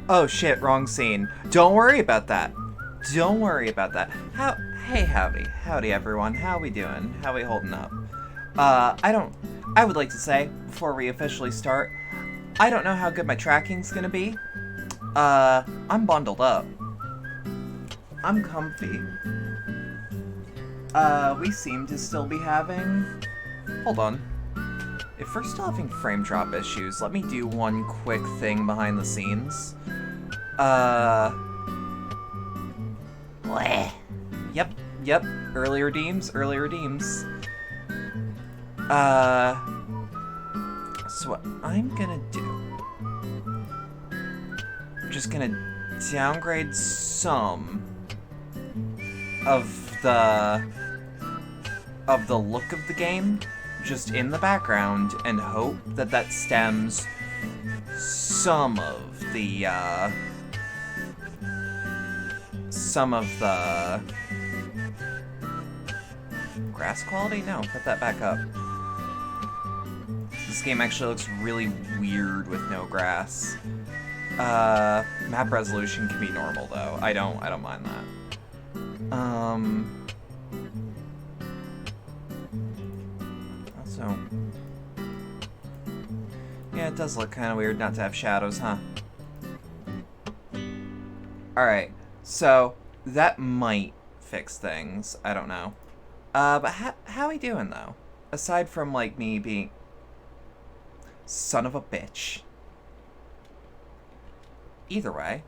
Oh shit, wrong scene. Don't worry about that. Don't worry about that. Hey, howdy everyone. How we doing? How we holding up? I would like to say, before we officially start, I don't know how good my tracking's gonna be. I'm bundled up. I'm comfy. We seem to still be having... Hold on. If we're still having frame drop issues, let me do one quick thing behind the scenes. Bleh. Yep. Early redeems. So what I'm gonna do... I'm just gonna downgrade some of the look of the game just in the background and hope that that stems some of the grass quality? No, put that back up. This game actually looks really weird with no grass. Map resolution can be normal though. I don't mind that. Also, yeah, it does look kind of weird not to have shadows, huh? Alright, so that might fix things. I don't know. But how we doing, though? Aside from, like, me being... Son of a bitch. Either way.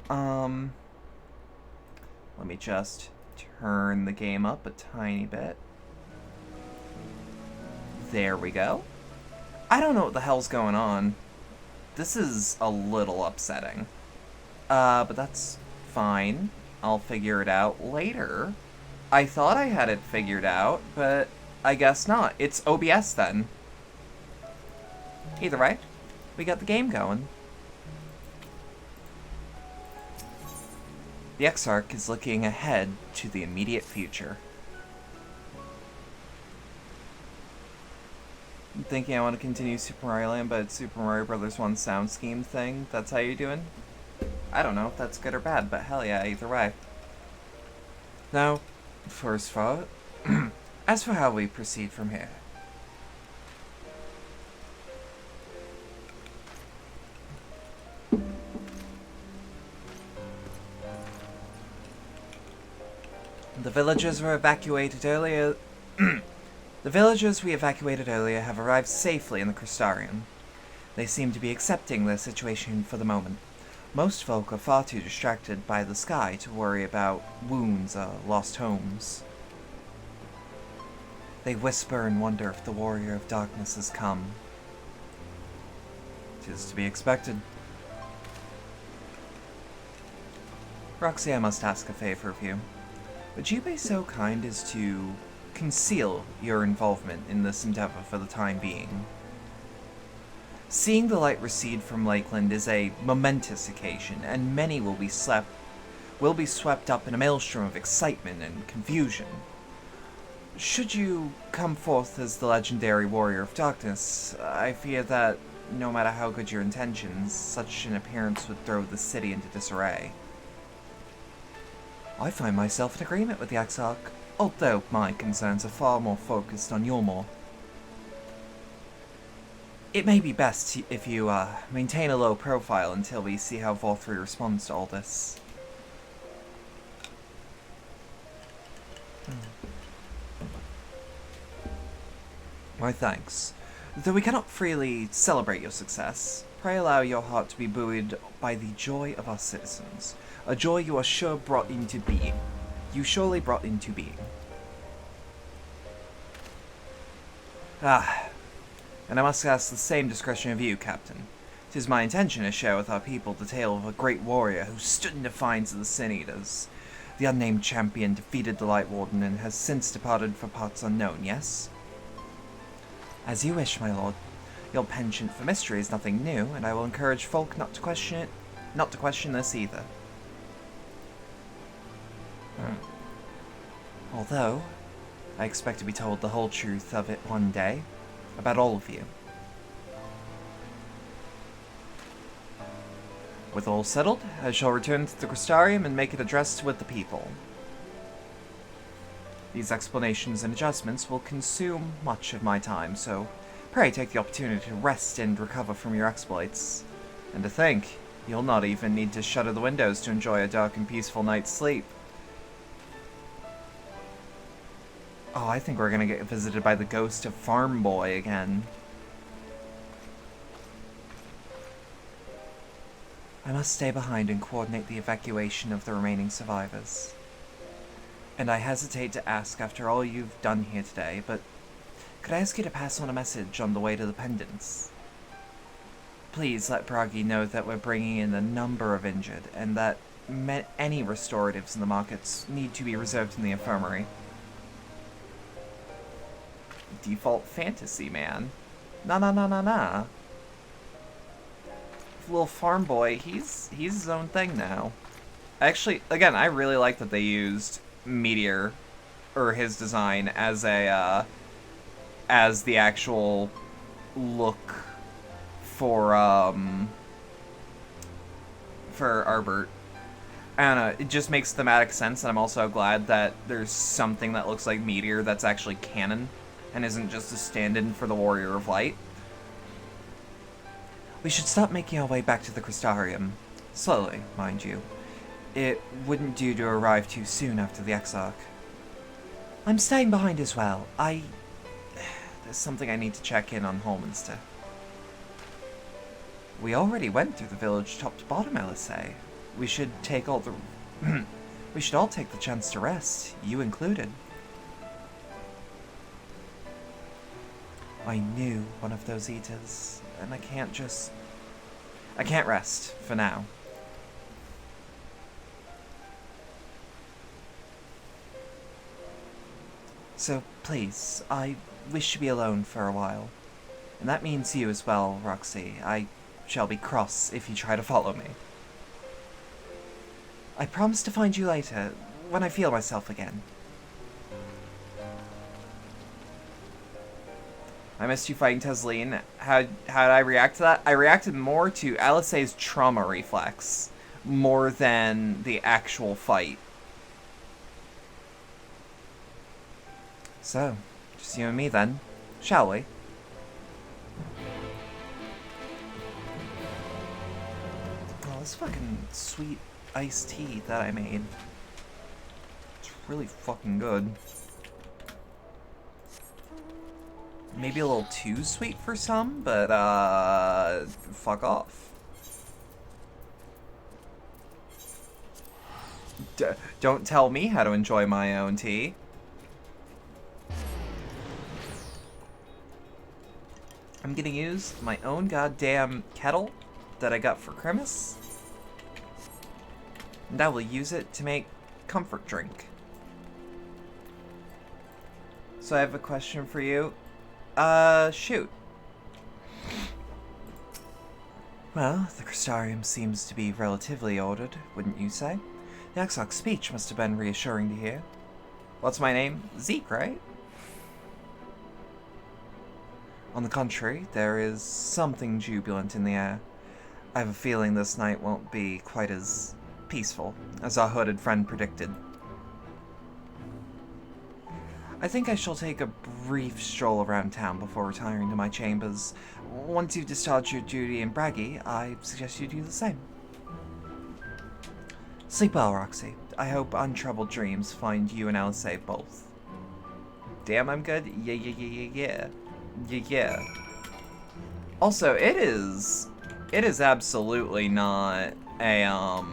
Let me just turn the game up a tiny bit. There we go. I don't know what the hell's going on. This is a little upsetting. But that's fine. I'll figure it out later. I thought I had it figured out, but I guess not. It's OBS then. Either way, we got the game going. The Exarch is looking ahead to the immediate future. I'm thinking I want to continue Super Mario Land, but it's Super Mario Bros. 1 sound scheme thing. That's how you're doing? I don't know if that's good or bad, but hell yeah, either way. Now, first thought, as for how we proceed from here. The villagers were evacuated earlier. The villagers we evacuated earlier have arrived safely in the Crystarium. They seem to be accepting their situation for the moment. Most folk are far too distracted by the sky to worry about wounds or lost homes. They whisper and wonder if the warrior of darkness has come. 'Tis to be expected. Roxy, I must ask a favor of you. Would you be so kind as to conceal your involvement in this endeavor for the time being? Seeing the light recede from Lakeland is a momentous occasion, and many will be swept up in a maelstrom of excitement and confusion. Should you come forth as the legendary warrior of darkness, I fear that, no matter how good your intentions, such an appearance would throw the city into disarray. I find myself in agreement with the Exarch, although my concerns are far more focused on Yulmore. It may be best if you maintain a low profile until we see how Vol 3 responds to all this. My thanks. Though we cannot freely celebrate your success, pray allow your heart to be buoyed by the joy of our citizens. A joy you are sure brought into being. You surely brought into being. And I must ask the same discretion of you, Captain. 'Tis my intention to share with our people the tale of a great warrior who stood in defiance of the Sin Eaters. The unnamed champion defeated the Light Warden and has since departed for parts unknown, yes? As you wish, my lord. Your penchant for mystery is nothing new, and I will encourage folk not to question this either. Although, I expect to be told the whole truth of it one day, about all of you. With all settled, I shall return to the Crystarium and make an address with the people. These explanations and adjustments will consume much of my time, so pray take the opportunity to rest and recover from your exploits. And to think, you'll not even need to shutter the windows to enjoy a dark and peaceful night's sleep. Oh, I think we're gonna get visited by the ghost of Farm Boy again. I must stay behind and coordinate the evacuation of the remaining survivors. And I hesitate to ask after all you've done here today, but could I ask you to pass on a message on the way to the pendants? Please let Bragi know that we're bringing in a number of injured, and that any restoratives in the markets need to be reserved in the infirmary. Default fantasy, man. Nah. Little farm boy, he's his own thing now. Actually, again, I really like that they used Meteor, or his design, as a as the actual look for Arbert. I don't know, it just makes thematic sense, and I'm also glad that there's something that looks like Meteor that's actually canon and isn't just a stand-in for the Warrior of Light. We should start making our way back to the Crystarium. Slowly, mind you. It wouldn't do to arrive too soon after the Exarch. I'm staying behind as well. There's something I need to check in on Holminster. We already went through the village top to bottom, LSA. We should take all the... we should all take the chance to rest, you included. I knew one of those eaters, and I can't rest, for now. So, please, I wish to be alone for a while. And that means you as well, Roxy. I shall be cross if you try to follow me. I promise to find you later, when I feel myself again. I missed you fighting Tesleen. How did I react to that? I reacted more to Alisaie's trauma reflex, more than the actual fight. So, just you and me then, shall we? Oh, this fucking sweet iced tea that I made. It's really fucking good. Maybe a little too sweet for some, but, fuck off. Don't tell me how to enjoy my own tea. I'm gonna use my own goddamn kettle that I got for Christmas. And I will use it to make comfort drink. So I have a question for you. Shoot. Well, the Crystarium seems to be relatively ordered, wouldn't you say? The Exarch's speech must have been reassuring to hear. What's my name? Zeke, right? On the contrary, there is something jubilant in the air. I have a feeling this night won't be quite as peaceful as our hooded friend predicted. I think I shall take a brief stroll around town before retiring to my chambers. Once you've discharged your duty in Bragi, I suggest you do the same. Sleep well, Roxy. I hope untroubled dreams find you and Alisaie both. Damn, I'm good? Yeah. Also, it is absolutely not a,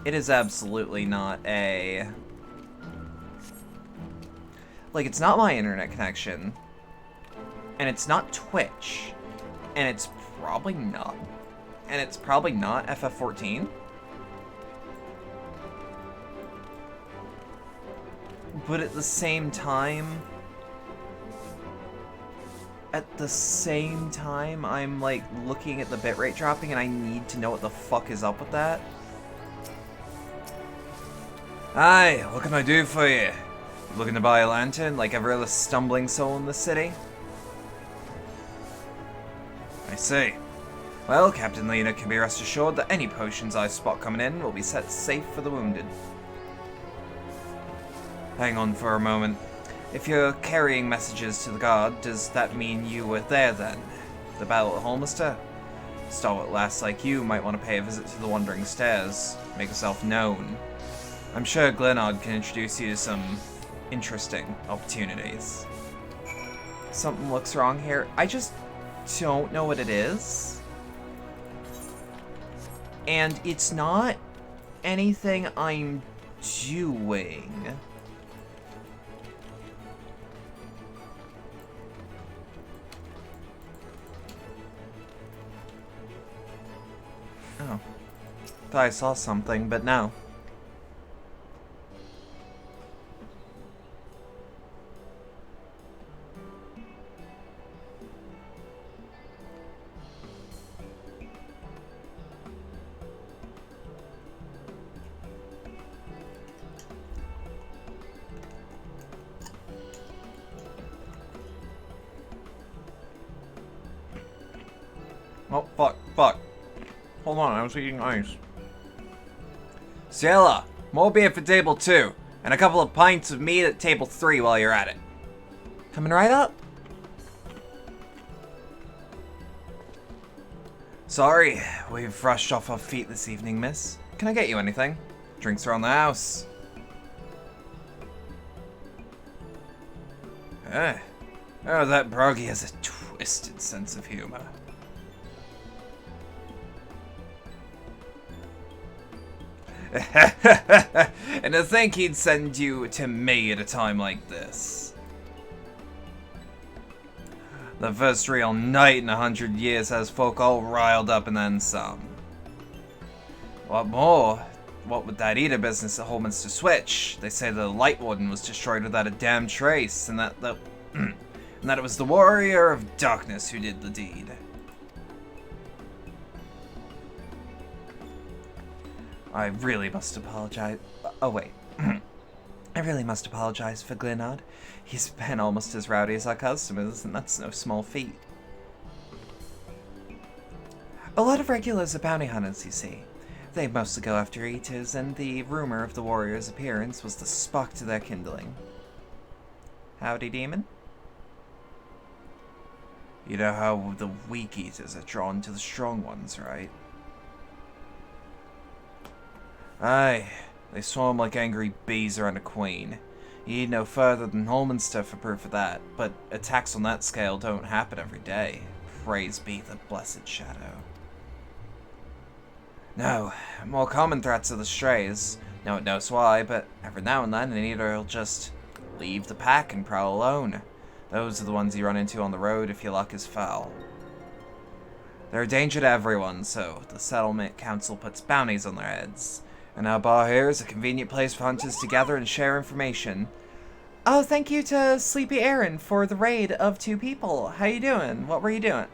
it is absolutely not a... Like, it's not my internet connection, and it's not Twitch, and it's probably not FF14. But at the same time, I'm, like, looking at the bitrate dropping, and I need to know what the fuck is up with that. Hi, what can I do for you? Looking to buy a lantern like every other stumbling soul in the city? I see. Well, Captain Lena can be rest assured that any potions I spot coming in will be set safe for the wounded. Hang on for a moment. If you're carrying messages to the guard, does that mean you were there then? The battle at Holmester? Stalwart lass like you might want to pay a visit to the Wandering Stairs. Make yourself known. I'm sure Glenard can introduce you to some interesting opportunities. Something looks wrong here. I just don't know what it is. And it's not anything I'm doing. Oh. Thought I saw something, but no. Oh, fuck. Hold on, I was eating ice. Ciela, more beer for table 2, and a couple of pints of meat at table 3 while you're at it. Coming right up. Sorry, we've rushed off our feet this evening, miss. Can I get you anything? Drinks around the house. Oh, that Broggy has a twisted sense of humor. And to think he'd send you to me at a time like this. The first real night in 100 years has folk all riled up and then some. What more? What with that Eater business at Holminster Switch? They say the Light Warden was destroyed without a damn trace, and that and that it was the Warrior of Darkness who did the deed. I really must apologize. Oh, wait. I really must apologize for Glenard. He's been almost as rowdy as our customers, and that's no small feat. A lot of regulars are bounty hunters, you see. They mostly go after eaters, and the rumor of the warrior's appearance was the spark to their kindling. Howdy, demon? You know how the weak eaters are drawn to the strong ones, right? Aye, they swarm like angry bees around a queen. You need no further than Holminster for proof of that, but attacks on that scale don't happen every day. Praise be the blessed shadow. No, more common threats are the strays. No one knows why, but every now and then an eater will just leave the pack and prowl alone. Those are the ones you run into on the road if your luck is foul. They're a danger to everyone, so the settlement council puts bounties on their heads. And our bar here is a convenient place for hunters to gather and share information. Oh, thank you to Sleepy Aaron for the raid of 2 people. How you doing? What were you doing?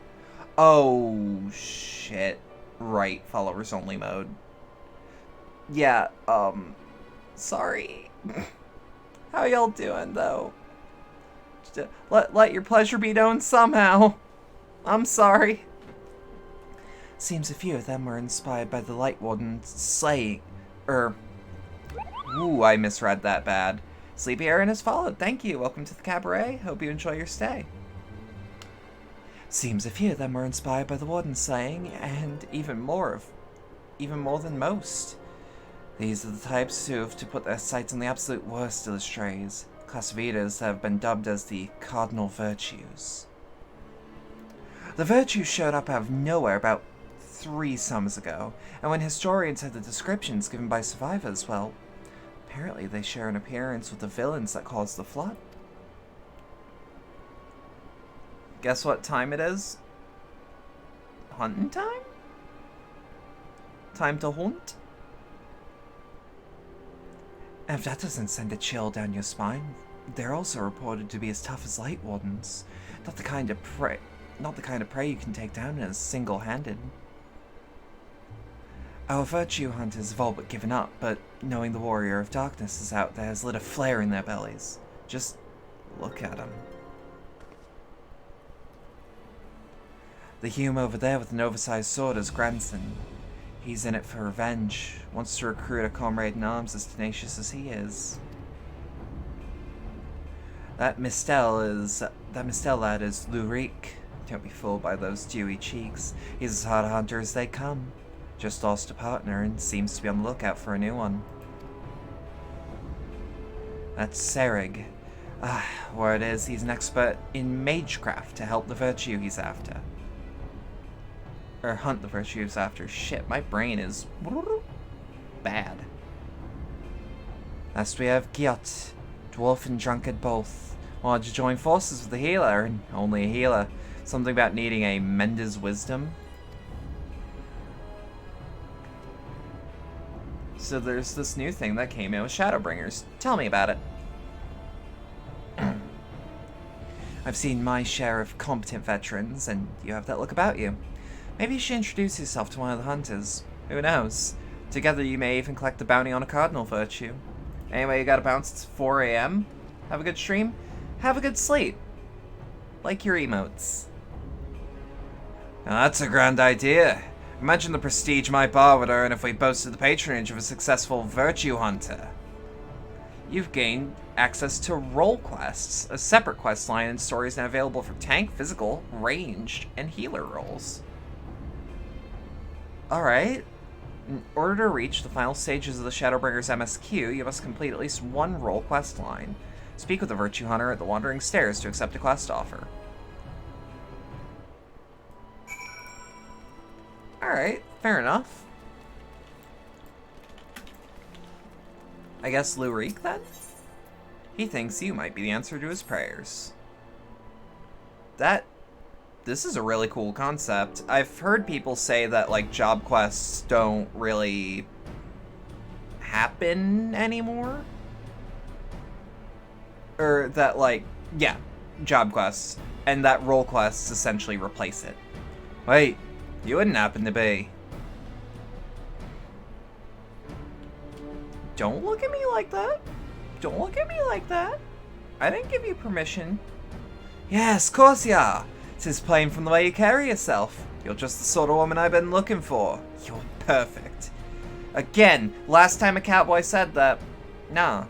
Oh, shit. Right, followers only mode. Yeah, sorry. How y'all doing, though? Let your pleasure be known somehow. I'm sorry. Seems a few of them were inspired by the Light Warden's slaying. Ooh, I misread that bad. Sleepy Aaron has followed. Thank you. Welcome to the cabaret. Hope you enjoy your stay. Seems a few of them were inspired by the Warden's slaying, and even more than most. These are the types who have to put their sights on the absolute worst of the strays. Class of eaters have been dubbed as the cardinal virtues. The virtues showed up out of nowhere about 3 summers ago, and when historians had the descriptions given by survivors, well, apparently they share an appearance with the villains that caused the flood. Guess what time it is? Hunting time? Time to hunt? And if that doesn't send a chill down your spine, they're also reported to be as tough as Light Wardens. Not the kind of prey you can take down as single-handed. Our virtue hunters have all but given up, but knowing the Warrior of Darkness is out there has lit a flare in their bellies. Just look at them. The Hume over there with an oversized sword is grandson. He's in it for revenge, wants to recruit a comrade in arms as tenacious as he is. That Mistel lad is Lurik. Don't be fooled by those dewy cheeks. He's as hard a hunter as they come. Just lost a partner and seems to be on the lookout for a new one. That's Serig. Word is he's an expert in magecraft to help the virtue he's after. Or hunt the virtue he's after. Shit, my brain is bad. Last we have Gyot, dwarf and drunkard both. Wanted to join forces with the healer, and only a healer. Something about needing a mender's wisdom. So there's this new thing that came in with Shadowbringers. Tell me about it. I've seen my share of competent veterans, and you have that look about you. Maybe you should introduce yourself to one of the hunters. Who knows? Together you may even collect the bounty on a cardinal virtue. Anyway, you gotta bounce. It's 4 a.m. Have a good stream. Have a good sleep. Like your emotes. Now that's a grand idea. Imagine the prestige my bar would earn if we boasted the patronage of a successful virtue hunter. You've gained access to role quests, a separate quest line and stories now available for tank, physical, ranged, and healer roles. Alright. In order to reach the final stages of the Shadowbringers MSQ, you must complete at least one role quest line. Speak with the Virtue Hunter at the Wandering Stairs to accept a quest offer. Alright, fair enough. I guess Lurik, then? He thinks you might be the answer to his prayers. This is a really cool concept. I've heard people say that, like, job quests don't really happen anymore. Or that, like, yeah, job quests. And that role quests essentially replace it. Wait, you wouldn't happen to be. Don't look at me like that. Don't look at me like that. I didn't give you permission. Yes, of course you are. It's plain from the way you carry yourself. You're just the sort of woman I've been looking for. You're perfect. Again, last time a cowboy said that. Nah.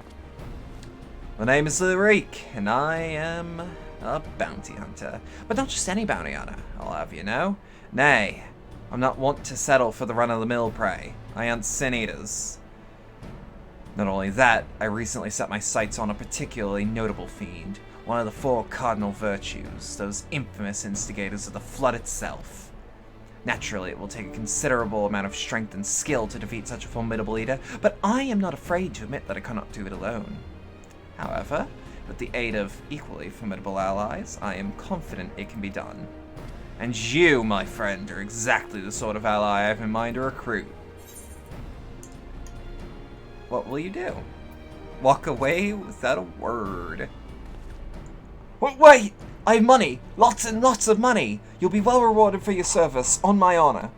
My name is Lurik, and I am a bounty hunter. But not just any bounty hunter, I'll have you know. Nay, I'm not wont to settle for the run-of-the-mill prey. I hunt sin eaters. Not only that, I recently set my sights on a particularly notable fiend. One of the 4 cardinal virtues, those infamous instigators of the flood itself. Naturally, it will take a considerable amount of strength and skill to defeat such a formidable leader, but I am not afraid to admit that I cannot do it alone. However, with the aid of equally formidable allies, I am confident it can be done. And you, my friend, are exactly the sort of ally I have in mind to recruit. What will you do? Walk away without a word. Wait! I have money! Lots and lots of money! You'll be well rewarded for your service, on my honor.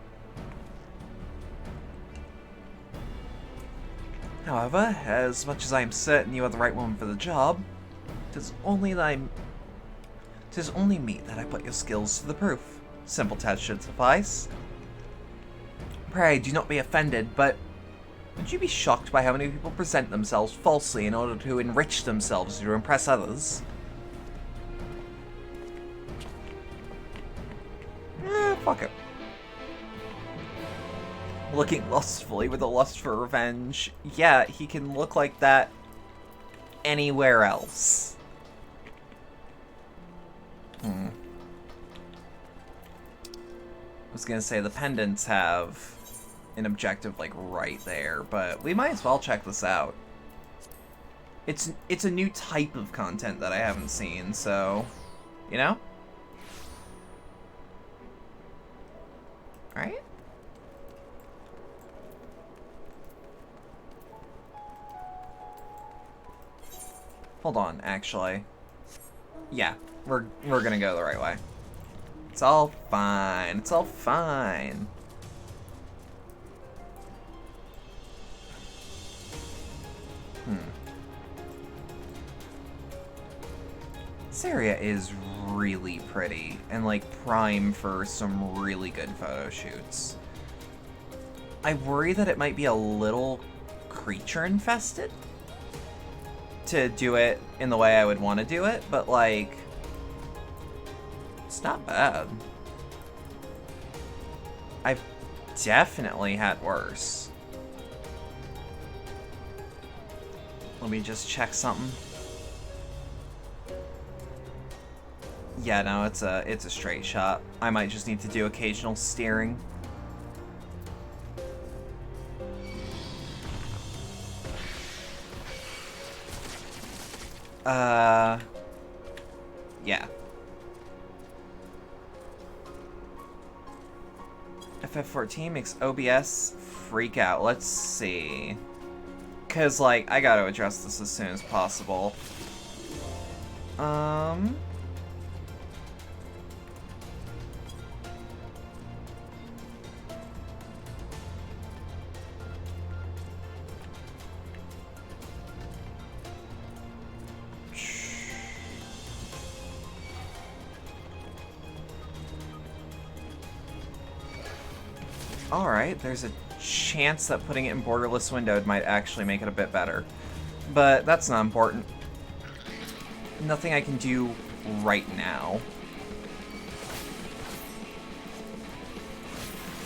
However, as much as I am certain you are the right woman for the job, tis only me that I put your skills to the proof. Simple test should suffice. Pray, do not be offended, but would you be shocked by how many people present themselves falsely in order to enrich themselves or to impress others? Fuck it. Looking lustfully with a lust for revenge. Yeah, he can look like that anywhere else. I was gonna say the pendants have an objective like right there, but we might as well check this out. It's a new type of content that I haven't seen, so you know? Right? Hold on, actually. Yeah, we're gonna go the right way. It's all fine. It's all fine. This area is really pretty and, like, prime for some really good photo shoots. I worry that it might be a little creature infested to do it in the way I would want to do it, but, like, it's not bad. I've definitely had worse. Let me just check something. Yeah, no, it's a straight shot. I might just need to do occasional steering. Yeah. FF14 makes OBS freak out. Let's see. Because, like, I gotta address this as soon as possible. Alright, there's a chance that putting it in borderless windowed might actually make it a bit better. But that's not important. Nothing I can do right now.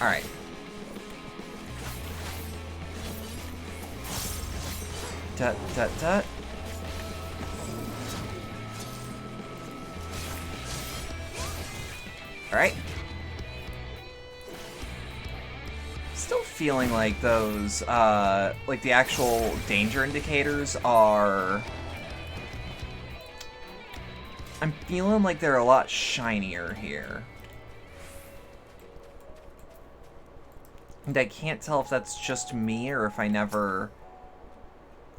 Alright. Dut, dut, dut. Alright. Still feeling like those, like the actual danger indicators are... I'm feeling like they're a lot shinier here. And I can't tell if that's just me or if I never...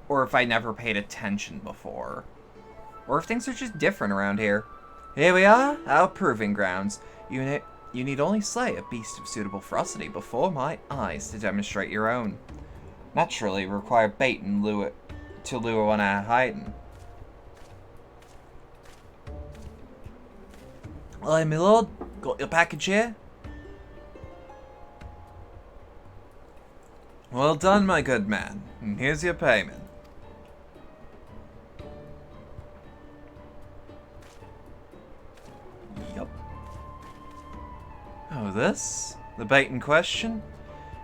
Or if I never paid attention before. Or if things are just different around here. Here we are, our proving grounds. You need only slay a beast of suitable ferocity before my eyes to demonstrate your own. Naturally, require bait and lure to lure one out of hiding. Aye, my lord, got your package here? Well done, my good man, and here's your payment. Yup. Oh, this? The bait in question?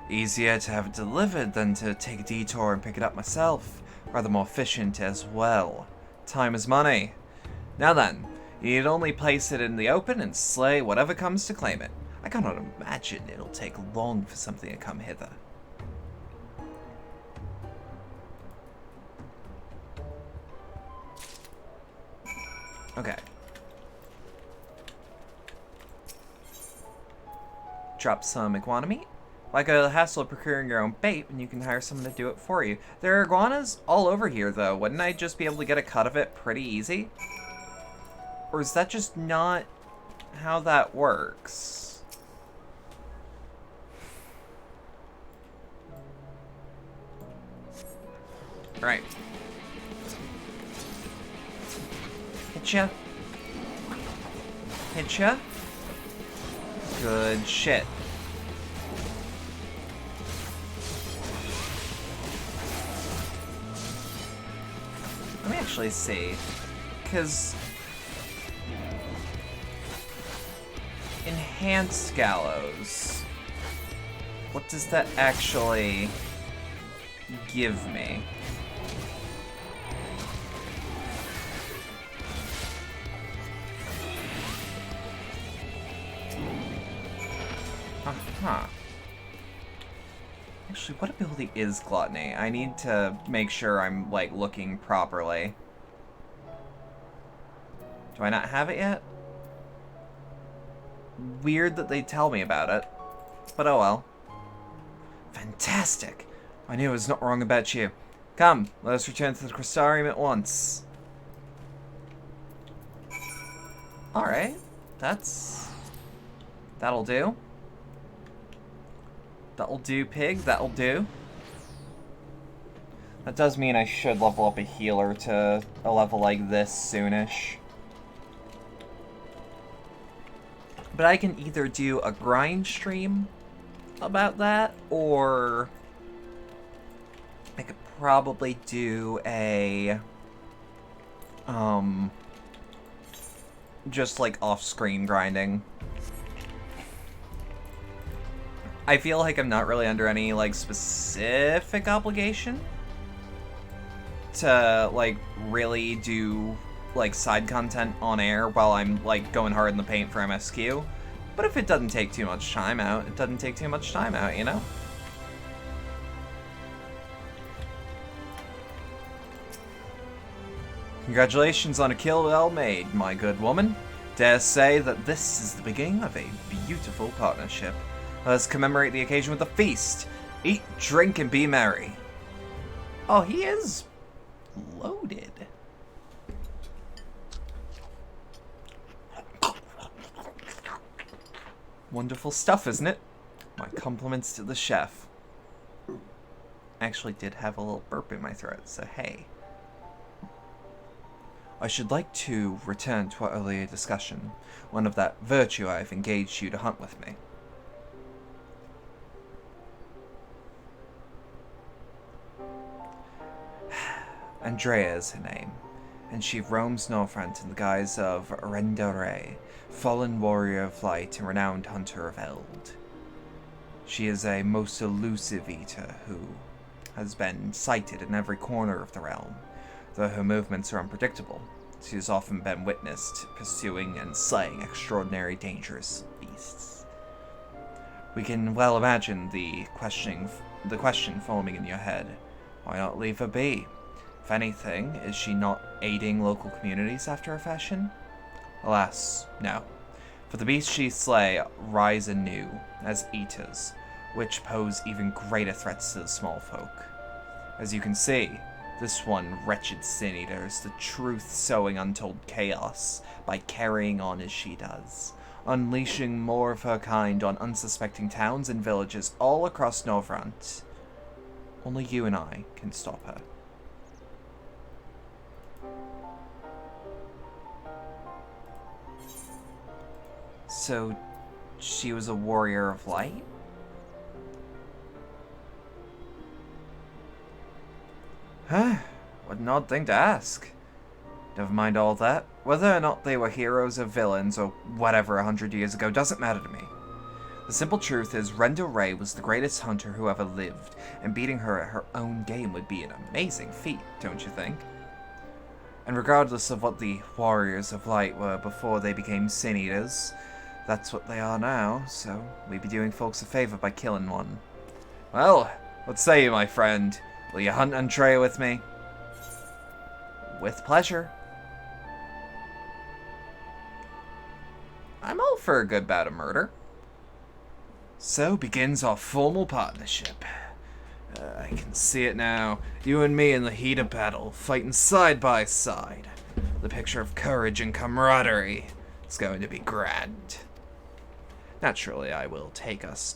Easier to have it delivered than to take a detour and pick it up myself. Rather more efficient as well. Time is money. Now then, you need only place it in the open and slay whatever comes to claim it. I cannot imagine it'll take long for something to come hither. Okay. Drop some iguana meat. Like a hassle of procuring your own bait, and you can hire someone to do it for you. There are iguanas all over here, though. Wouldn't I just be able to get a cut of it pretty easy? Or is that just not how that works? Right. Hitcha. Hitcha. Good shit. Let me actually see, because enhanced gallows, what does that actually give me? Uh-huh. Actually, what ability is Gluttony? I need to make sure I'm, like, looking properly. Do I not have it yet? Weird that they tell me about it. But oh well. Fantastic! I knew I was not wrong about you. Come, let us return to the Crystarium at once. Alright. That'll do. That'll do, pig. That'll do. That does mean I should level up a healer to a level like this soonish. But I can either do a grind stream about that, or I could probably do a just like off-screen grinding. I feel like I'm not really under any like specific obligation to like really do like side content on air while I'm like going hard in the paint for MSQ. But if it doesn't take too much time out, it doesn't take too much time out, you know? Congratulations on a kill well made, my good woman. Dare say that this is the beginning of a beautiful partnership. Let us commemorate the occasion with a feast. Eat, drink, and be merry. Oh, he is loaded. Wonderful stuff, isn't it? My compliments to the chef. I actually did have a little burp in my throat, so hey. I should like to return to our earlier discussion, one of that virtue I have engaged you to hunt with me. Andrea is her name, and she roams Northront in the guise of Rendore, fallen warrior of light and renowned hunter of eld. She is a most elusive eater who has been sighted in every corner of the realm. Though her movements are unpredictable, she has often been witnessed pursuing and slaying extraordinary dangerous beasts. We can well imagine the question forming in your head. Why not leave her be? If anything, is she not aiding local communities after a fashion? Alas, no. For the beasts she slay rise anew as eaters, which pose even greater threats to the small folk. As you can see, this one wretched sin eater is the truth sowing untold chaos by carrying on as she does, unleashing more of her kind on unsuspecting towns and villages all across Northront. Only you and I can stop her. So, she was a warrior of light? Huh, what an odd thing to ask. Never mind all that. Whether or not they were heroes or villains or whatever 100 years ago doesn't matter to me. The simple truth is Rendore was the greatest hunter who ever lived, and beating her at her own game would be an amazing feat, don't you think? And regardless of what the warriors of light were before they became sin eaters, that's what they are now, so we'd be doing folks a favor by killing one. Well, what say you, my friend? Will you hunt Andrea with me? With pleasure. I'm all for a good bout of murder. So begins our formal partnership. I can see it now. You and me in the heat of battle, fighting side by side. The picture of courage and camaraderie is going to be grand. Naturally, I'll take us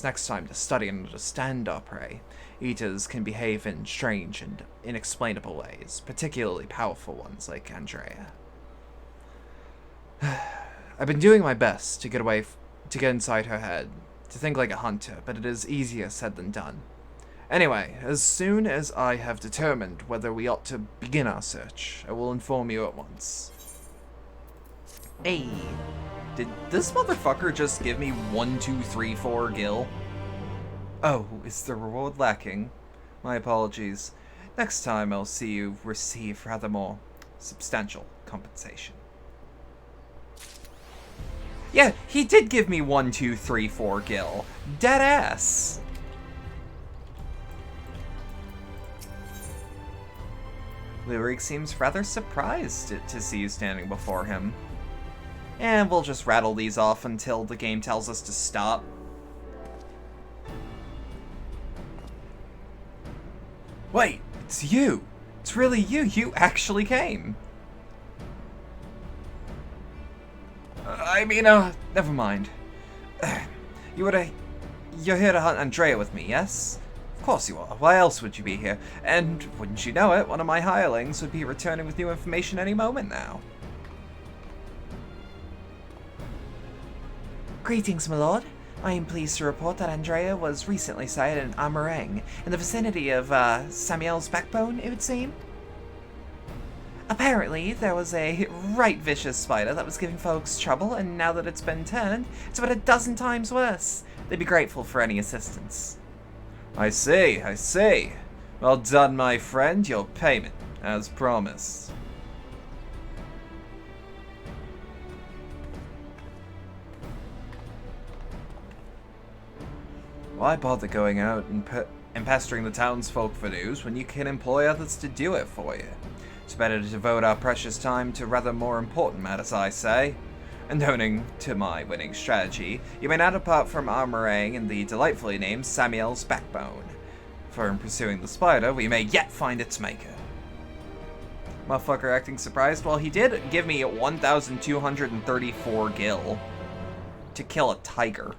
next time to study and understand our prey. Eaters can behave in strange and inexplainable ways, particularly powerful ones like Andrea. I've been doing my best to get inside her head, to think like a hunter, but it is easier said than done. Anyway, as soon as I have determined whether we ought to begin our search, I will inform you at once. Hey, did this motherfucker just give me 1, 2, 3, 4 gil? Oh, is the reward lacking? My apologies. Next time I'll see you receive rather more substantial compensation. Yeah, he did give me 1, 2, 3, 4 gil. Dead ass. Lyric seems rather surprised to see you standing before him. And we'll just rattle these off until the game tells us to stop. Wait, it's you! It's really you! You actually came! Never mind. You're here to hunt Andrea with me, yes? Of course you are. Why else would you be here? And, wouldn't you know it, one of my hirelings would be returning with new information any moment now. Greetings, my lord. I am pleased to report that Andrea was recently sighted in Amarang, in the vicinity of Samuel's backbone, it would seem. Apparently, there was a right vicious spider that was giving folks trouble, and now that it's been turned, it's about a dozen times worse. They'd be grateful for any assistance. I see, I see. Well done, my friend. Your payment, as promised. Why bother going out and pestering the townsfolk for news when you can employ others to do it for you? It's better to devote our precious time to rather more important matters, I say. And owing to my winning strategy, you may not depart from Armorang in the delightfully named Samuel's backbone. For in pursuing the spider, we may yet find its maker. Motherfucker acting surprised? Well, he did give me 1,234 gil to kill a tiger.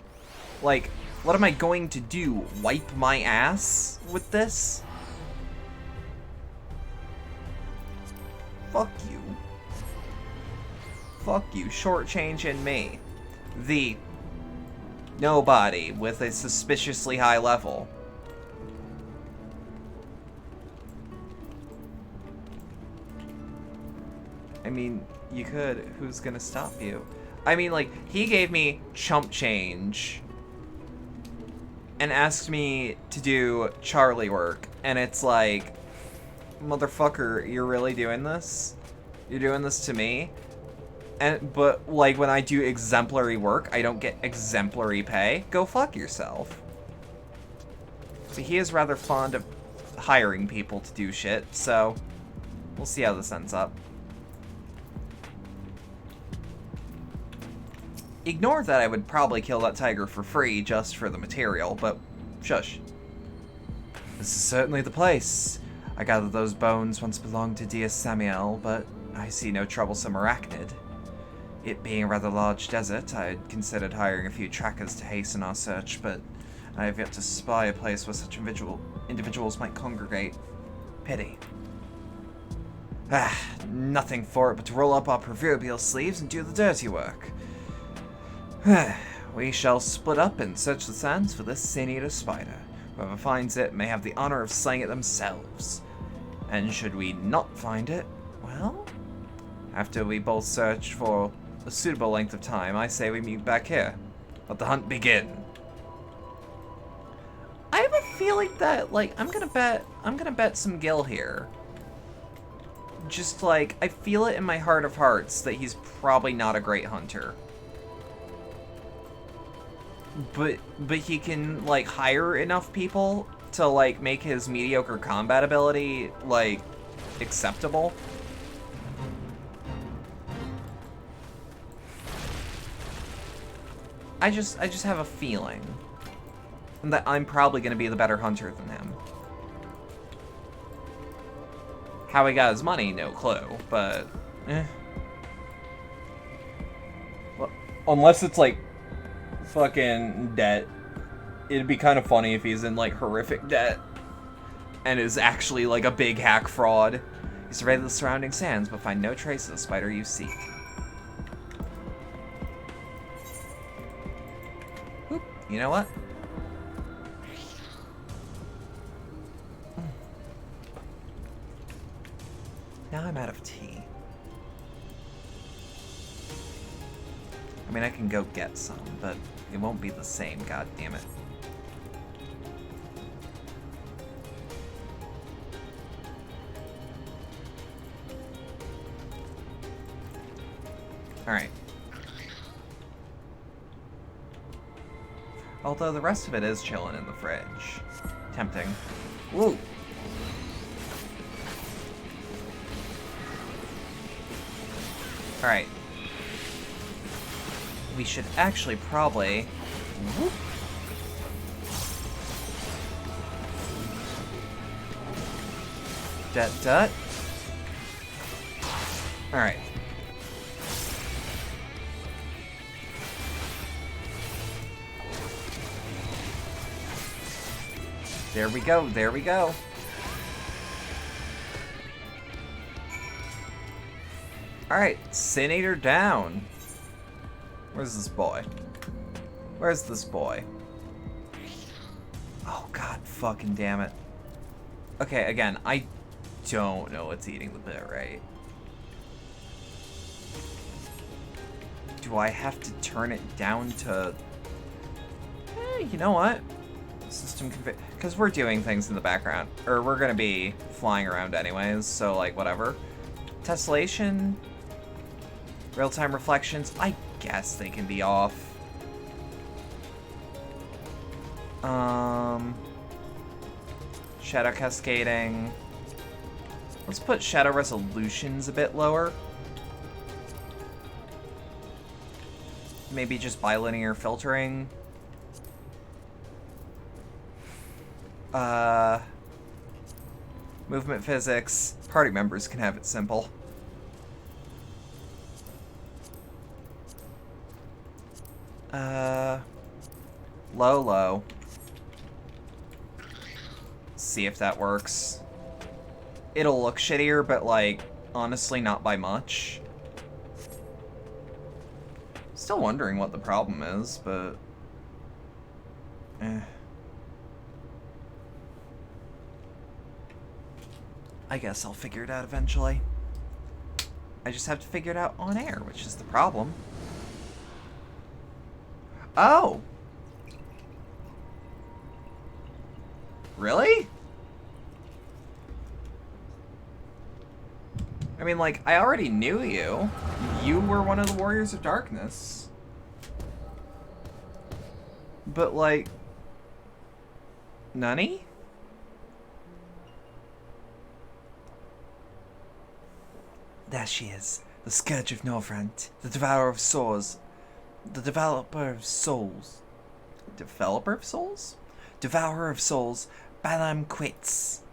Like, what am I going to do? Wipe my ass with this? Fuck you. Fuck you, shortchanging me. The nobody with a suspiciously high level. I mean, you could. Who's gonna stop you? I mean, like, he gave me chump change and asked me to do Charlie work, and it's like, motherfucker, you're really doing this? You're doing this to me? But like, when I do exemplary work, I don't get exemplary pay? Go fuck yourself. But he is rather fond of hiring people to do shit, so we'll see how this ends up. Ignore that I would probably kill that tiger for free just for the material, but shush. This is certainly the place. I gather those bones once belonged to dear Samuel, but I see no troublesome arachnid. It being a rather large desert, I had considered hiring a few trackers to hasten our search, but I have yet to spy a place where such individuals might congregate. Pity. Nothing for it but to roll up our proverbial sleeves and do the dirty work. We shall split up and search the sands for this sin-eater spider. Whoever finds it may have the honor of slaying it themselves. And should we not find it, well, after we both search for a suitable length of time, I say we meet back here. Let the hunt begin. I have a feeling that, like, I'm gonna bet some gil here. Just like, I feel it in my heart of hearts that he's probably not a great hunter. But he can, like, hire enough people to, like, make his mediocre combat ability, like, acceptable. I just have a feeling that I'm probably going to be the better hunter than him. How he got his money, no clue, but well, unless it's, like, fucking debt. It'd be kind of funny if he's in, like, horrific debt and is actually, like, a big hack fraud. You survey the surrounding sands, but find no trace of the spider you seek. Oop, you know what? Now I'm out of tea. I mean, I can go get some, but it won't be the same, god damn it. Alright. Although the rest of it is chilling in the fridge. Tempting. Woo! Alright. We should actually probably... Whoop. Dut. Alright. There we go, there we go. Alright, Sin-Eater down. Where's this boy? Where's this boy? Oh, god fucking damn it. Okay, again, I don't know what's eating the bit, right? Do I have to turn it down to... you know what? System config... Because we're doing things in the background. Or we're going to be flying around anyways, so, like, whatever. Tessellation... Real-time reflections, I guess they can be off. Shadow cascading. Let's put shadow resolutions a bit lower. Maybe just bilinear filtering. Movement physics. Party members can have it simple. Low. See if that works. It'll look shittier, but, like, honestly, not by much. Still wondering what the problem is, but... I guess I'll figure it out eventually. I just have to figure it out on air, which is the problem. Oh! Really? I mean, like, I already knew you. You were one of the Warriors of Darkness. But, like... Nani? There she is. The Scourge of Northrend. The Devourer of Souls. The Developer of Souls. Developer of Souls? Devourer of Souls. Bedlam quits.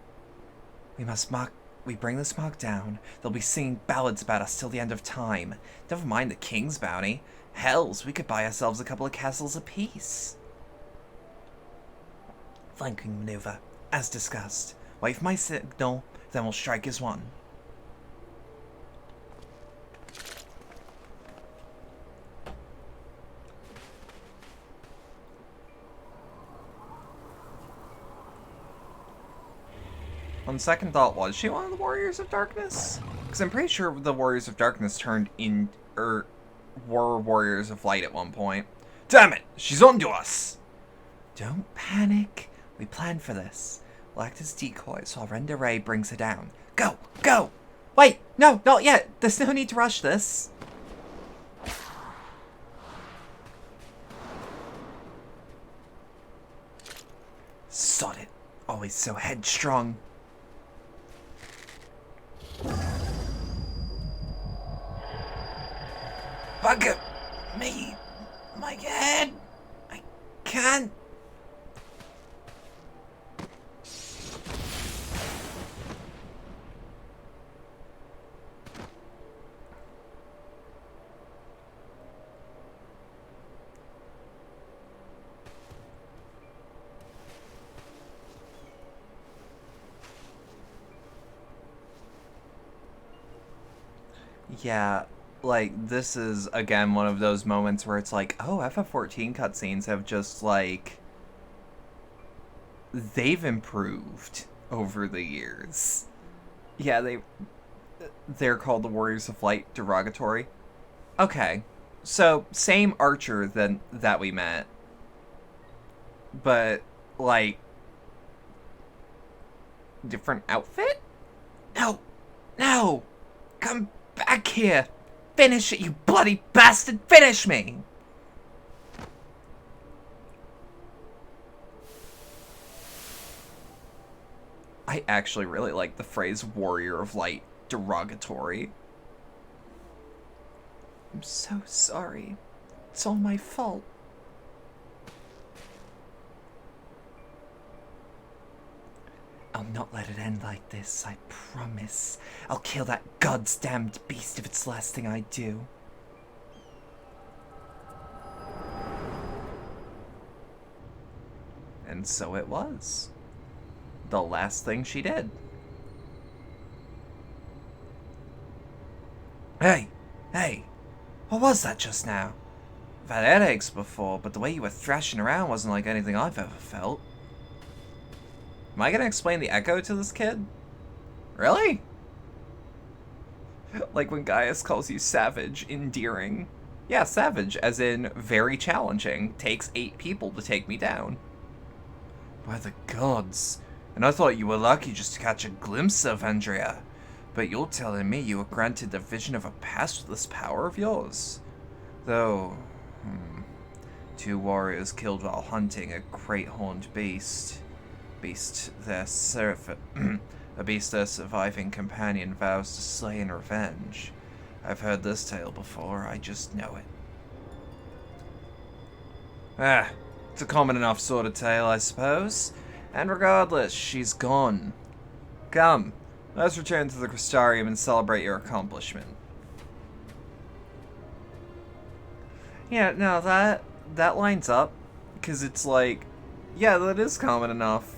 We bring this mark down. They'll be singing ballads about us till the end of time. Never mind the king's bounty. Hells, we could buy ourselves a couple of castles apiece. Flanking maneuver, as discussed. Wait for my signal, then we'll strike as one. On second thought, was she one of the Warriors of Darkness? Because I'm pretty sure the Warriors of Darkness turned in... were Warriors of Light at one point. Damn it! She's onto us! Don't panic. We planned for this. We'll act as decoys while Renda Ray brings her down. Go! Go! Wait! No! Not yet! There's no need to rush this. Sod it. Always so headstrong. Bugger me, my head. I can't. Yeah, like, this is, again, one of those moments where it's like, oh, FF14 cutscenes have just, like, they've improved over the years. Yeah, they're called the Warriors of Light derogatory. Okay, so, same archer that we met. But, like, different outfit? No! No! Come back here! Finish it, you bloody bastard! Finish me! I actually really like the phrase Warrior of Light derogatory. I'm so sorry. It's all my fault. I'll not let it end like this, I promise. I'll kill that goddamned beast if it's the last thing I do. And so it was. The last thing she did. Hey! Hey! What was that just now? I've had headaches before, but the way you were thrashing around wasn't like anything I've ever felt. Am I gonna explain the echo to this kid? Really? Like when Gaius calls you savage, endearing. Yeah, savage, as in very challenging. Takes 8 people to take me down. By the gods. And I thought you were lucky just to catch a glimpse of Andrea. But you're telling me you were granted the vision of a past with this power of yours? Though, 2 warriors killed while hunting a great horned beast. A beast their surviving companion vows to slay in revenge. I've heard this tale before, I just know it. It's a common enough sort of tale, I suppose. And regardless, she's gone. Come, let's return to the Crystarium and celebrate your accomplishment. Yeah, no, that lines up. Because it's like, yeah, that is common enough.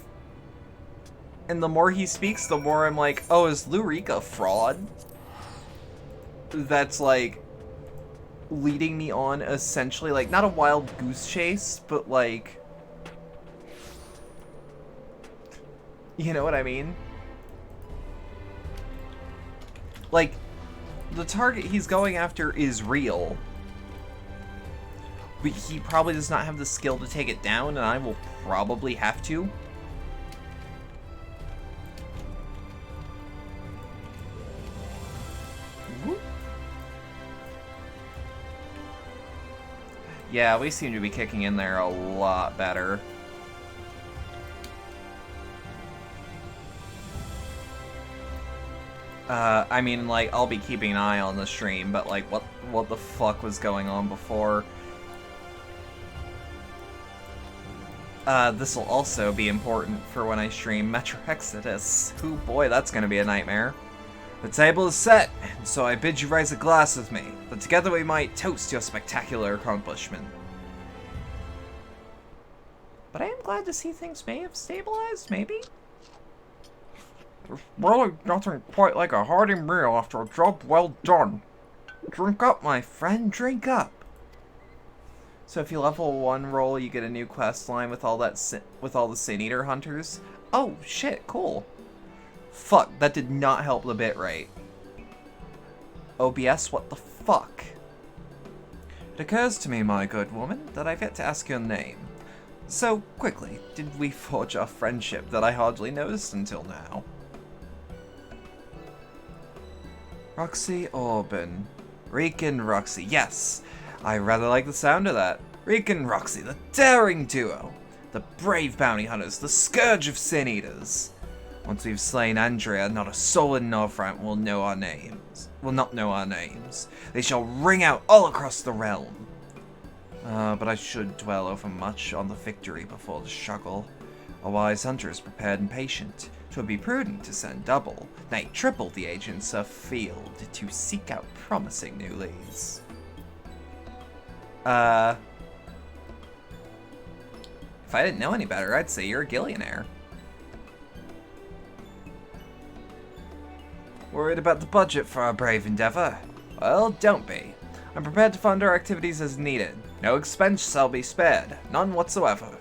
And the more he speaks, the more I'm like, oh, is Lurik a fraud? That's like leading me on essentially, like, not a wild goose chase, but like, you know what I mean? Like, the target he's going after is real, but he probably does not have the skill to take it down, and I will probably have to. Yeah, we seem to be kicking in there a lot better. I mean, like, I'll be keeping an eye on the stream, but, like, what the fuck was going on before? This will also be important for when I stream Metro Exodus. Ooh, boy, that's gonna be a nightmare. The table is set, and so I bid you raise a glass with me, that together we might toast your spectacular accomplishment. But I am glad to see things may have stabilized, maybe? There's really nothing quite like a hearty meal after a job well done. Drink up, my friend, drink up. So if you level 1 roll, you get a new quest line with all the Sin Eater hunters. Oh shit, cool. Fuck, that did not help the bitrate. OBS, what the fuck? It occurs to me, my good woman, that I've yet to ask your name. So, quickly, did we forge our friendship that I hardly noticed until now? Roxy Orban. Reek and Roxy, yes! I rather like the sound of that. Reek and Roxy, the daring duo. The brave bounty hunters, the scourge of sin eaters. Once we've slain Andrea, not a soul in Northront will know our names. Will not know our names. They shall ring out all across the realm. But I should dwell over much on the victory before the struggle. A wise hunter is prepared and patient. 'Twould be prudent to send double, nay triple the agents afield to seek out promising new leads. If I didn't know any better, I'd say you're a Gillionaire. Worried about the budget for our brave endeavor? Well, don't be. I'm prepared to fund our activities as needed. No expense shall be spared. None whatsoever.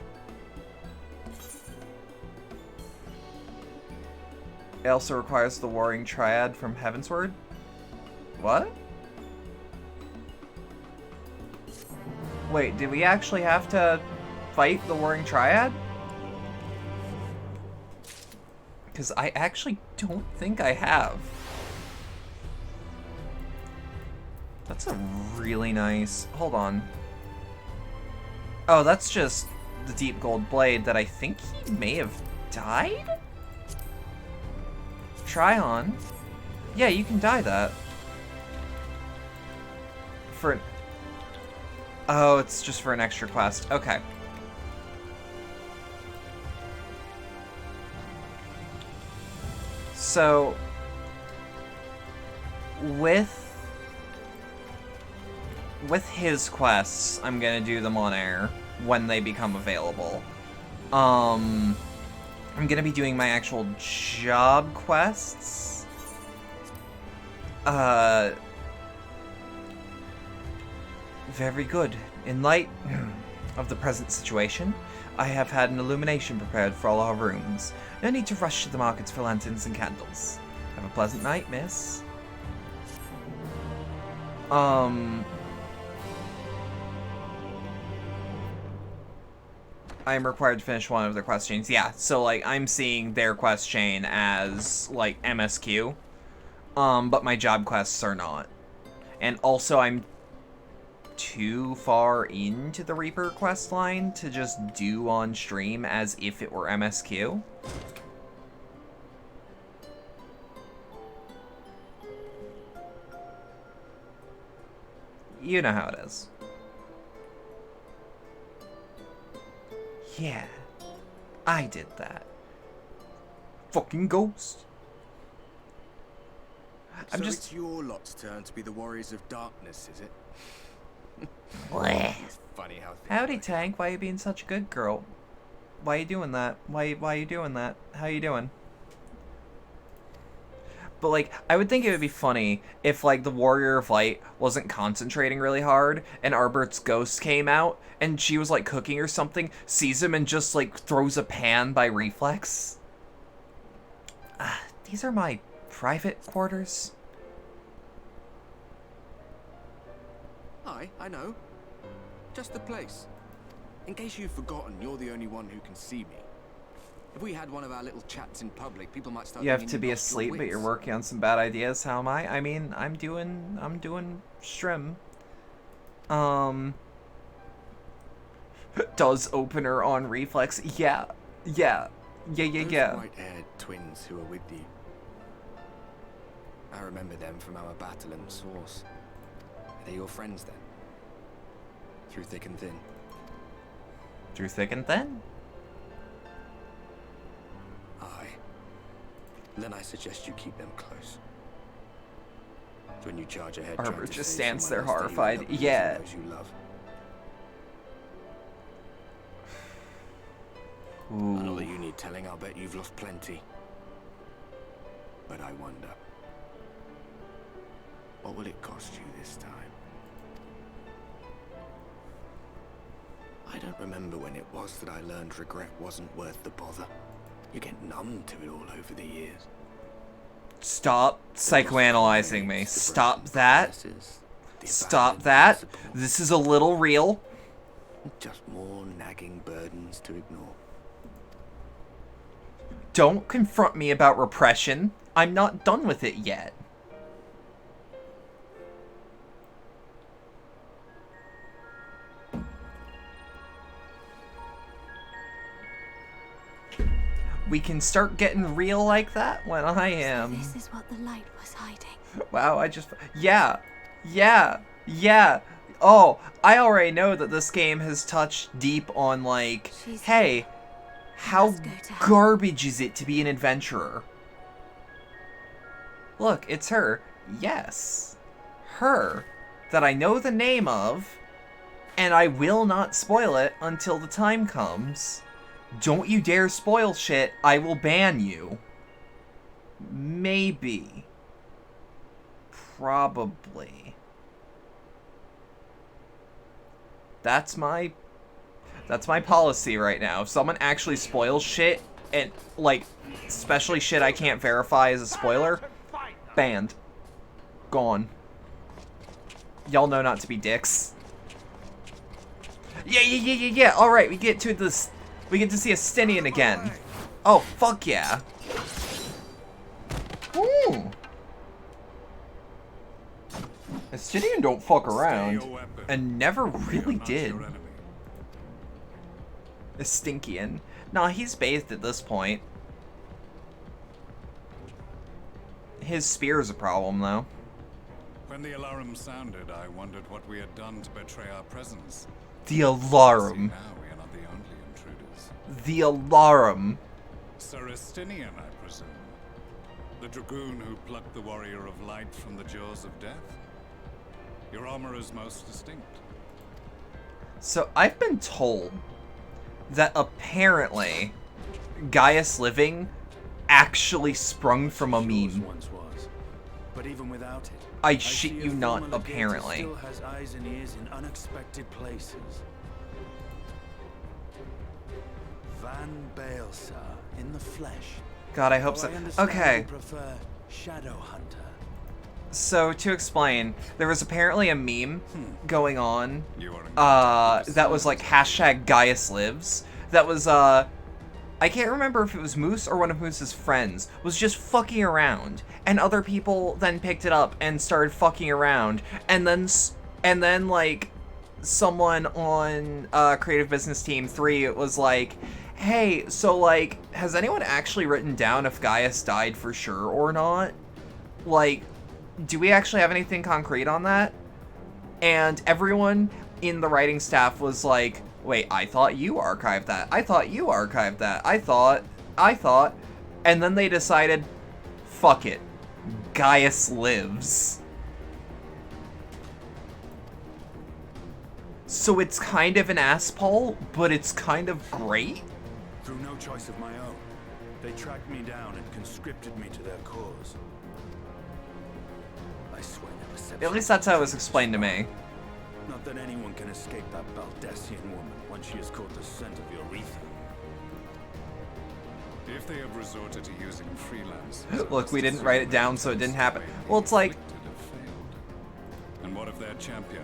It also requires the Warring Triad from Heavensward? What? Wait, did we actually have to fight the Warring Triad? Because I actually don't think I have. That's a really nice... Hold on. Oh, that's just the Deep Gold Blade that I think he may have died? Try on. Yeah, you can dye that. For... Oh, it's just for an extra quest. Okay. So... With his quests, I'm gonna do them on air when they become available. I'm gonna be doing my actual job quests. Very good. In light of the present situation, I have had an illumination prepared for all our rooms. No need to rush to the markets for lanterns and candles. Have a pleasant night, miss. I am required to finish one of their quest chains. Yeah, so, like, I'm seeing their quest chain as, like, MSQ. But my job quests are not. And also, I'm too far into the Reaper quest line to just do on stream as if it were MSQ. You know how it is. Yeah, I did that. Fucking ghost. So it's your lot's turn to be the warriors of darkness, is it? It's funny how Howdy, Tank. Why you being such a good girl? Why you doing that? Why you doing that? How you doing? But, like, I would think it would be funny if, like, the Warrior of Light wasn't concentrating really hard, and Arbert's ghost came out, and she was, like, cooking or something, sees him, and just, like, throws a pan by reflex. These are my private quarters. Hi, I know. Just the place. In case you've forgotten, you're the only one who can see me. If we had one of our little chats in public, people might start. You have to be asleep, but you're working on some bad ideas. How am I? I mean, I'm doing strim. Does opener on reflex? Yeah. Those white-haired twins who are with you. I remember them from our battle in the Source. Are they your friends then? Through thick and thin. Through thick and thin? Aye. Then I suggest you keep them close. So when you charge ahead, Arbor just stands there horrified. Yeah. Those you love. Ooh. I know that you need telling. I'll bet you've lost plenty. But I wonder, what will it cost you this time? I don't remember when it was that I learned regret wasn't worth the bother. You get numb to it all over the years. Stop psychoanalyzing me. Stop that. Stop that. This is a little real. Just more nagging burdens to ignore. Don't confront me about repression. I'm not done with it yet. We can start getting real like that when I am. So this is what the light was hiding. Wow, I just... Yeah. Oh, I already know that this game has touched deep on, like, hey, how garbage is it to be an adventurer? Look, it's her. Yes. Her. That I know the name of, and I will not spoil it until the time comes. Don't you dare spoil shit, I will ban you. Maybe. Probably. That's my policy right now. If someone actually spoils shit, and, like, especially shit I can't verify as a spoiler, banned. Gone. Y'all know not to be dicks. Yeah. Alright, we get to this. We get to see Estinian again. Oh, fuck yeah. Ooh. Estinian don't fuck around. And never really did. Estinkian. Nah, he's bathed at this point. His spear's a problem, though. When the alarm sounded, I wondered what we had done to betray our presence. The alarm. Now we are not the only intruders. The alarm. Sir Estinian, I presume. The dragoon who plucked the warrior of light from the jaws of death. Your armor is most distinct. So, I've been told that apparently Gaius Living actually sprung from a meme. Once was. But But even without it, I shit see a you not, former legator apparently. still has eyes and ears in unexpected places. Van Baelsar in the flesh. God, I hope Though so. I understand Okay. you prefer Shadowhunter. So, to explain, there was apparently a meme going on, You are in contact with the that was like hashtag Gaius Lives. That was, I can't remember if it was Moose or one of Moose's friends, was just fucking around. And other people then picked it up and started fucking around. And then like, someone on, Creative Business Team 3 was like, hey, so like, has anyone actually written down if Gaius died for sure or not? Like, do we actually have anything concrete on that? And everyone in the writing staff was like, wait, I thought you archived that. I thought you archived that. I thought. And then they decided, fuck it. Gaius lives. So it's kind of an ass-pull, but it's kind of great. Through no choice of my own, they tracked me down and conscripted me to their cause. I swear their perception. At least that's how it was explained to me. Not that anyone can escape that Baldassian woman once she has caught the scent of your ether. If they have resorted to using freelance, Look, we didn't write it down, so it didn't happen. Well, it's like, and what if their champion?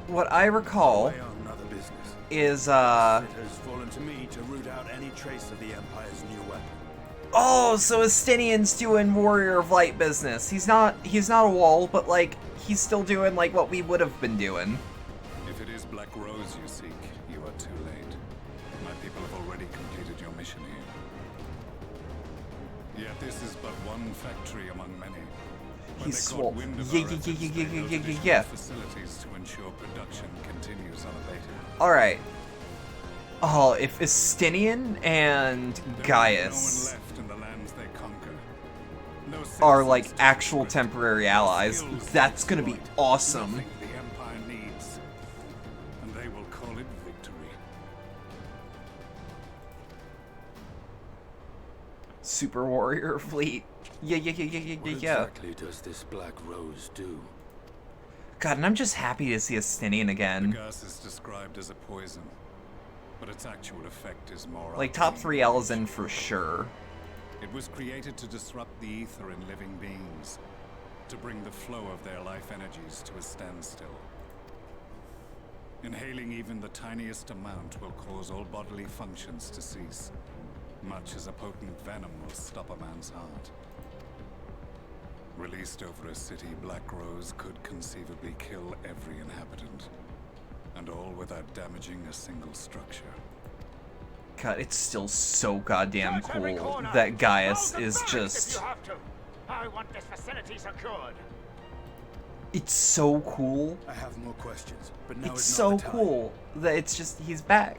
what I recall Away on another business. is, It has fallen to me to root out any trace of the Empire's new weapon. oh, so Estinian's doing Warrior of Light business. He's not a wall, but like, he's still doing like what we would have been doing. If it is Black Rose you seek, you are too late. My people have already completed your mission here. Yet this is but one factory among many. When He's they swole. caught wind of Yeah, our yeah, efforts, yeah, they yeah, yeah, built yeah, yeah, additional yeah. facilities to ensure production continues unabated. Alright. Oh, if Estinian and There is Gaius no one left in the lands they conquer. No are citizens like to actual recruit. temporary allies, Skills to that's gonna be exploit. awesome. Nothing the Empire needs. And they will call it victory. Super Warrior Fleet. Yeah. What exactly does this Black Rose do? God, and I'm just happy to see Estinian The again. gas is described as a poison, but its actual effect is more Like, top arcane. 3 Elzen for sure. It was created to disrupt the ether in living beings, to bring the flow of their life energies to a standstill. Inhaling even the tiniest amount will cause all bodily functions to cease, much as a potent venom will stop a man's heart. Released over a city, Black Rose could conceivably kill every inhabitant, and all without damaging a single structure. God, it's still so goddamn cool that Gaius is just... I want this facility secured. It's so cool. I have more questions, but now It's is so not the time. cool that it's just, he's back.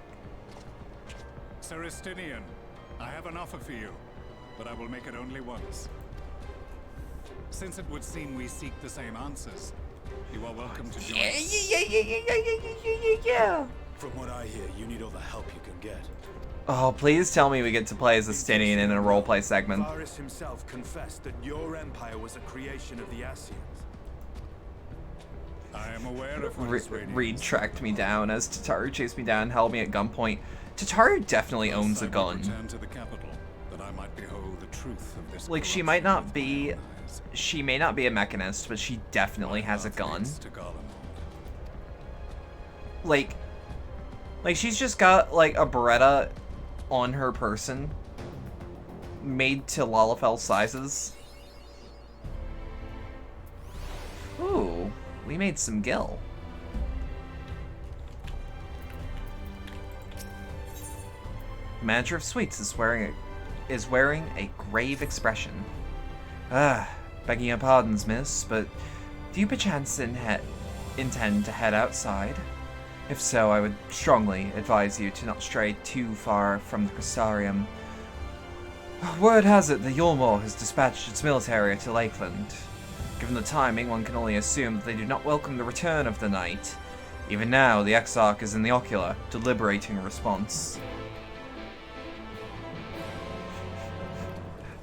Sir Estinian, I have an offer for you, but I will make it only once. Since it would seem we seek the same answers, you are welcome to join us. Yeah. From what I hear, you need all the help you can get. Oh, please tell me we get to play as Estinian in a roleplay segment. Varys himself confessed that your empire was a creation of the Ascians. I am aware of what his radiance Reed tracked me down as Tataru chased me down and held me at gunpoint. Tataru definitely owns a gun. Return to the capital, that I might behold the truth of this Like, she corruption might not with be... my own eyes. She may not be a mechanist, but she definitely has a Path gun. leads to Garlemald. Like, she's just got, like, a Beretta on her person, made to Lalafell sizes. Ooh, we made some gil. The manager of Sweets is wearing a grave expression. Begging your pardons, miss, but do you perchance intend to head outside? If so, I would strongly advise you to not stray too far from the Crystarium. Word has it that Yulmore has dispatched its military to Lakeland. Given the timing, one can only assume that they do not welcome the return of the night. Even now, the Exarch is in the Ocular, deliberating a response.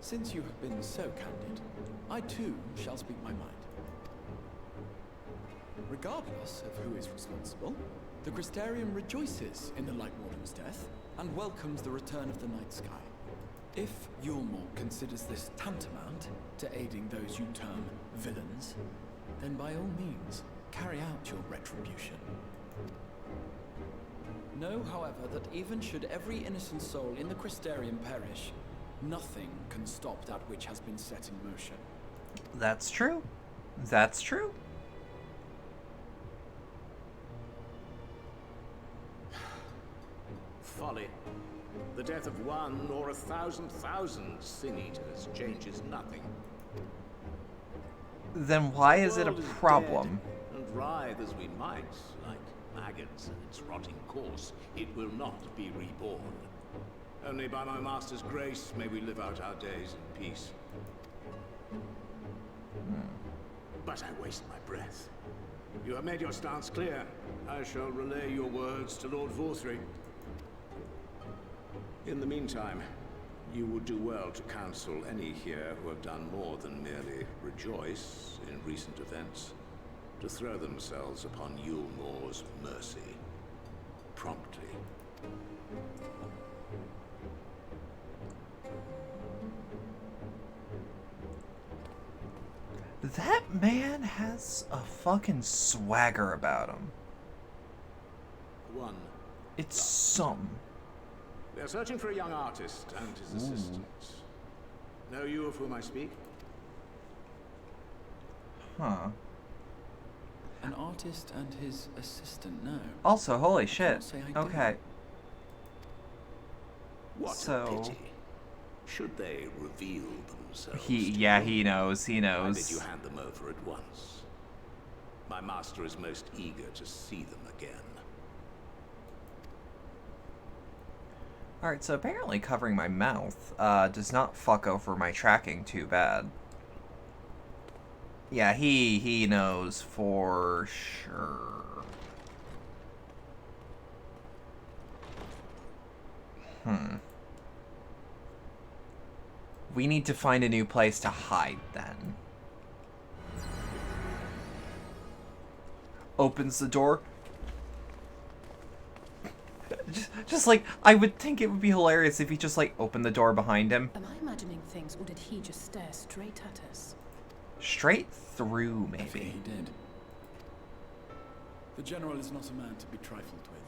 Since you have been so candid, I too shall speak my mind. Regardless of who is responsible, the Crystarium rejoices in the Light Warden's death and welcomes the return of the night sky. If Yulmore considers this tantamount to aiding those you term villains, then by all means, carry out your retribution. Know, however, that even should every innocent soul in the Crystarium perish, nothing can stop that which has been set in motion. That's true. That's true. Folly. The death of one or 1,000 Sin Eaters changes nothing. Then why is it a World problem? dead, and writhe as we might, like maggots in its rotting corpse, it will not be reborn. Only by my master's grace may we live out our days in peace. But I waste my breath. You have made your stance clear. I shall relay your words to Lord Vorthry. In the meantime, you would do well to counsel any here who have done more than merely rejoice in recent events, to throw themselves upon Yulmore's mercy, promptly. That man has a fucking swagger about him. One. It's some. They're searching for a young artist and his assistants. Know you of whom I speak? Huh. An artist and his assistant, no. Also, holy shit. can't say I do. Okay. What So- a pity. Should they reveal themselves to He you, knows, he I bid knows. you hand them over at once. My master is most eager to see them again. Alright, so apparently covering my mouth does not fuck over my tracking too bad. Yeah, he knows for sure. We need to find a new place to hide then. Opens the door. Just like, I would think it would be hilarious if he just like opened the door behind him. Am I imagining things, or did he just stare straight at us? Straight through, I think maybe. he did. The general is not a man to be trifled with.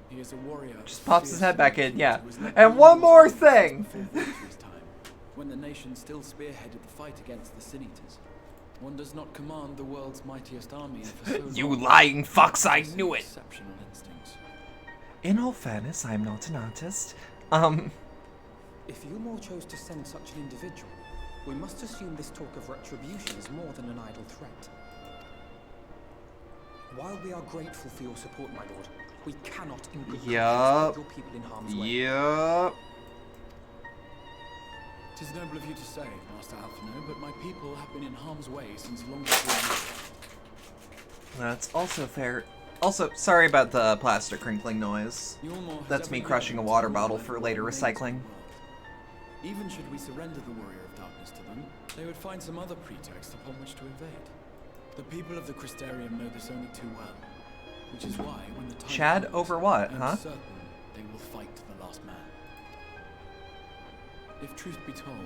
He is a warrior. Just pops his head back in, fierce yeah. who was not And one known more as thing! before Vorthry's time, when the nation still spearheaded the fight against the Sin Eaters. One does not command the world's mightiest army and for so You long lying fucks, I possessing knew it! exceptional instincts. In all fairness, I'm not an artist. If Yulmore chose to send such an individual, we must assume this talk of retribution is more than an idle threat. While we are grateful for your support, my lord, we cannot in good conscience Yup. put your people in harm's way. Yup. Tis noble of you to say, Master Alphino, but my people have been in harm's way since long before That's also fair. Also, sorry about the plaster crinkling noise. you. Yulmore has That's me ever crushing a yearned water to bottle rule for over later all nations recycling. of the world. Even should we surrender the Warrior of Darkness to them, they would find some other pretext upon which to invade. The people of the Crystarium know this only too well, which is why when the time Chad comes, over what, I am huh? certain they will fight to the last man. If truth be told,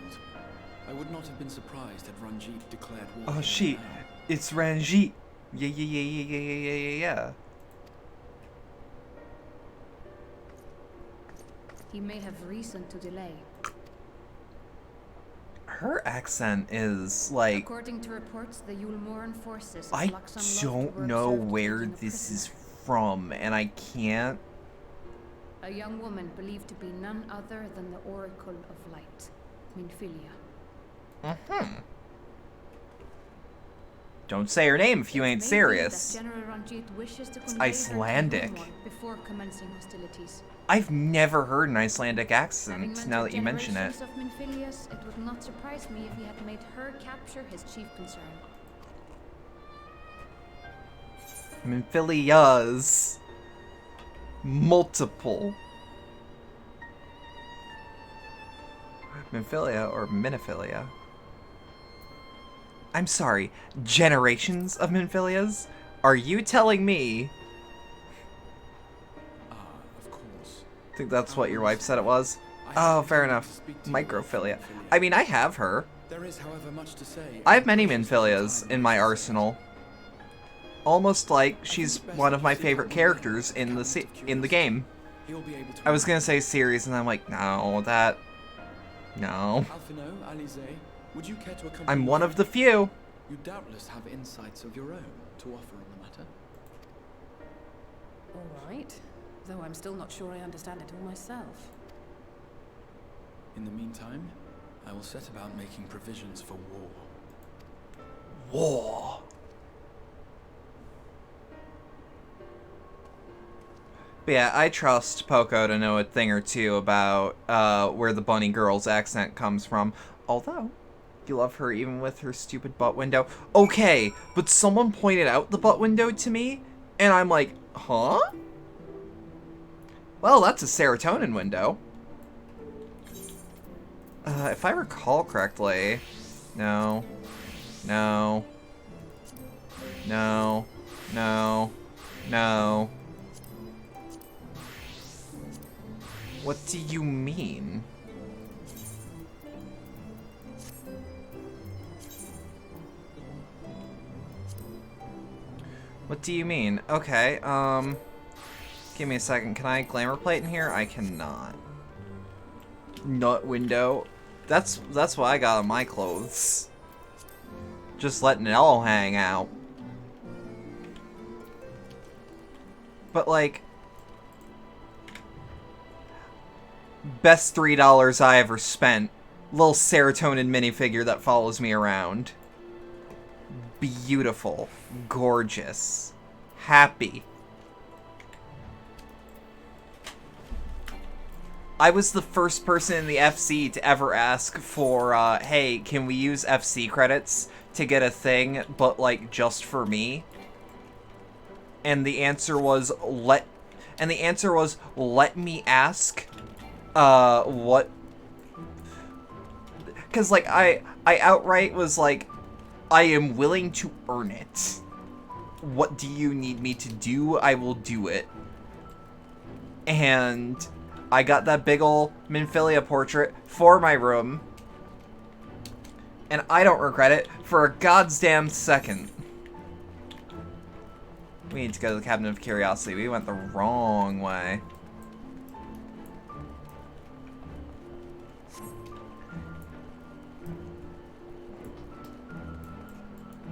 I would not have been surprised had Ranjit declared war. Oh here shit, and now. it's Ranjit. Yeah. He may have reason to delay. Her accent is like, According to reports, the Yulmoran forces of I Luxon don't were know observed where taking a this is prisoner. from, and I can't. A young woman believed to be none other than the Oracle of Light, Minfilia. Don't say her name if you ain't It may be serious. that General Ranjit wishes to It's convey her to Icelandic. Yulmore before commencing hostilities. I've never heard an Icelandic Having accent, mentored now that you mention it. generations of Minfilias, it would not surprise me if he had made her capture his chief concern. Minfilias. Multiple. Minphilia or Miniphilia? I'm sorry, generations of Minphilias? Are you telling me? Of course. I think that's what your wife said it was. Oh, fair enough. Microphilia. I mean, I have her. There is, however, much to say. I have many Minphilias in my arsenal. Almost like she's one of my favorite characters in the game. I was gonna say series, and I'm like, no, no. Alphino, Alize, would you care to accompany I'm one of the few. You doubtless have insights of your own to offer on the matter. All right. Though I'm still not sure I understand it all myself. In the meantime, I will set about making provisions for war. War. But yeah, I trust Poco to know a thing or two about where the bunny girl's accent comes from. Although, you love her even with her stupid butt window. Okay, but someone pointed out the butt window to me, and I'm like, huh? Well, that's a serotonin window. If I recall correctly... No. No. No. No. No. What do you mean? What do you mean? Okay, give me a second. Can I glamour plate in here? I cannot. Nut window. That's what I got on my clothes. Just letting it all hang out. But like, best $3 I ever spent. Little serotonin minifigure that follows me around. Beautiful. Gorgeous. Happy. I was the first person in the FC to ever ask for, hey, can we use FC credits to get a thing, but, like, just for me? And the answer was, let me ask, what? Because, like, I outright was like, I am willing to earn it. What do you need me to do? I will do it. And I got that big ol' Minphilia portrait for my room. And I don't regret it for a goddamn second. We need to go to the Cabinet of Curiosity. We went the wrong way.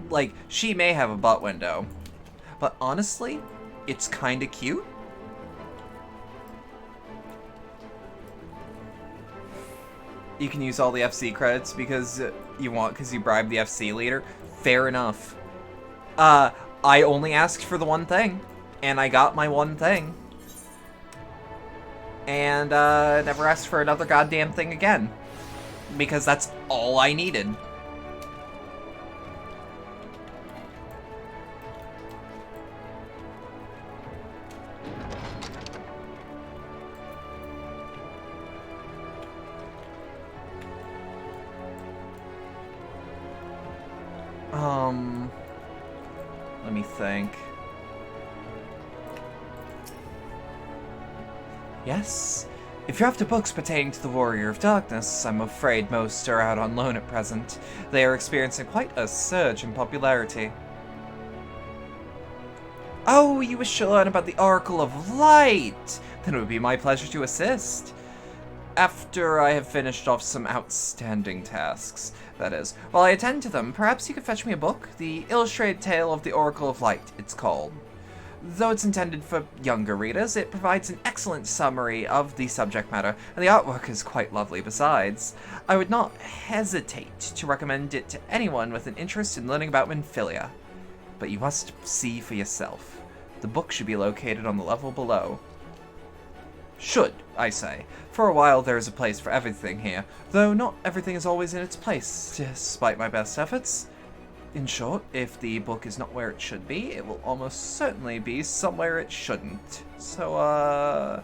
Like, she may have a butt window, but honestly, it's kinda cute. You can use all the FC credits because you want, because you bribed the FC leader. Fair enough. I only asked for the one thing, and I got my one thing. And, never asked for another goddamn thing again. Because that's all I needed. Let me think. Yes? If you're after books pertaining to the Warrior of Darkness, I'm afraid most are out on loan at present. They are experiencing quite a surge in popularity. Oh, you wish to learn about the Oracle of Light! Then it would be my pleasure to assist. After I have finished off some outstanding tasks, that is. While I attend to them, perhaps you could fetch me a book? The Illustrated Tale of the Oracle of Light, it's called. Though it's intended for younger readers, it provides an excellent summary of the subject matter, and the artwork is quite lovely besides. I would not hesitate to recommend it to anyone with an interest in learning about Minphilia. But you must see for yourself. The book should be located on the level below. Should, I say. For a while there is a place for everything here, though not everything is always in its place, despite my best efforts. In short, if the book is not where it should be, it will almost certainly be somewhere it shouldn't. So,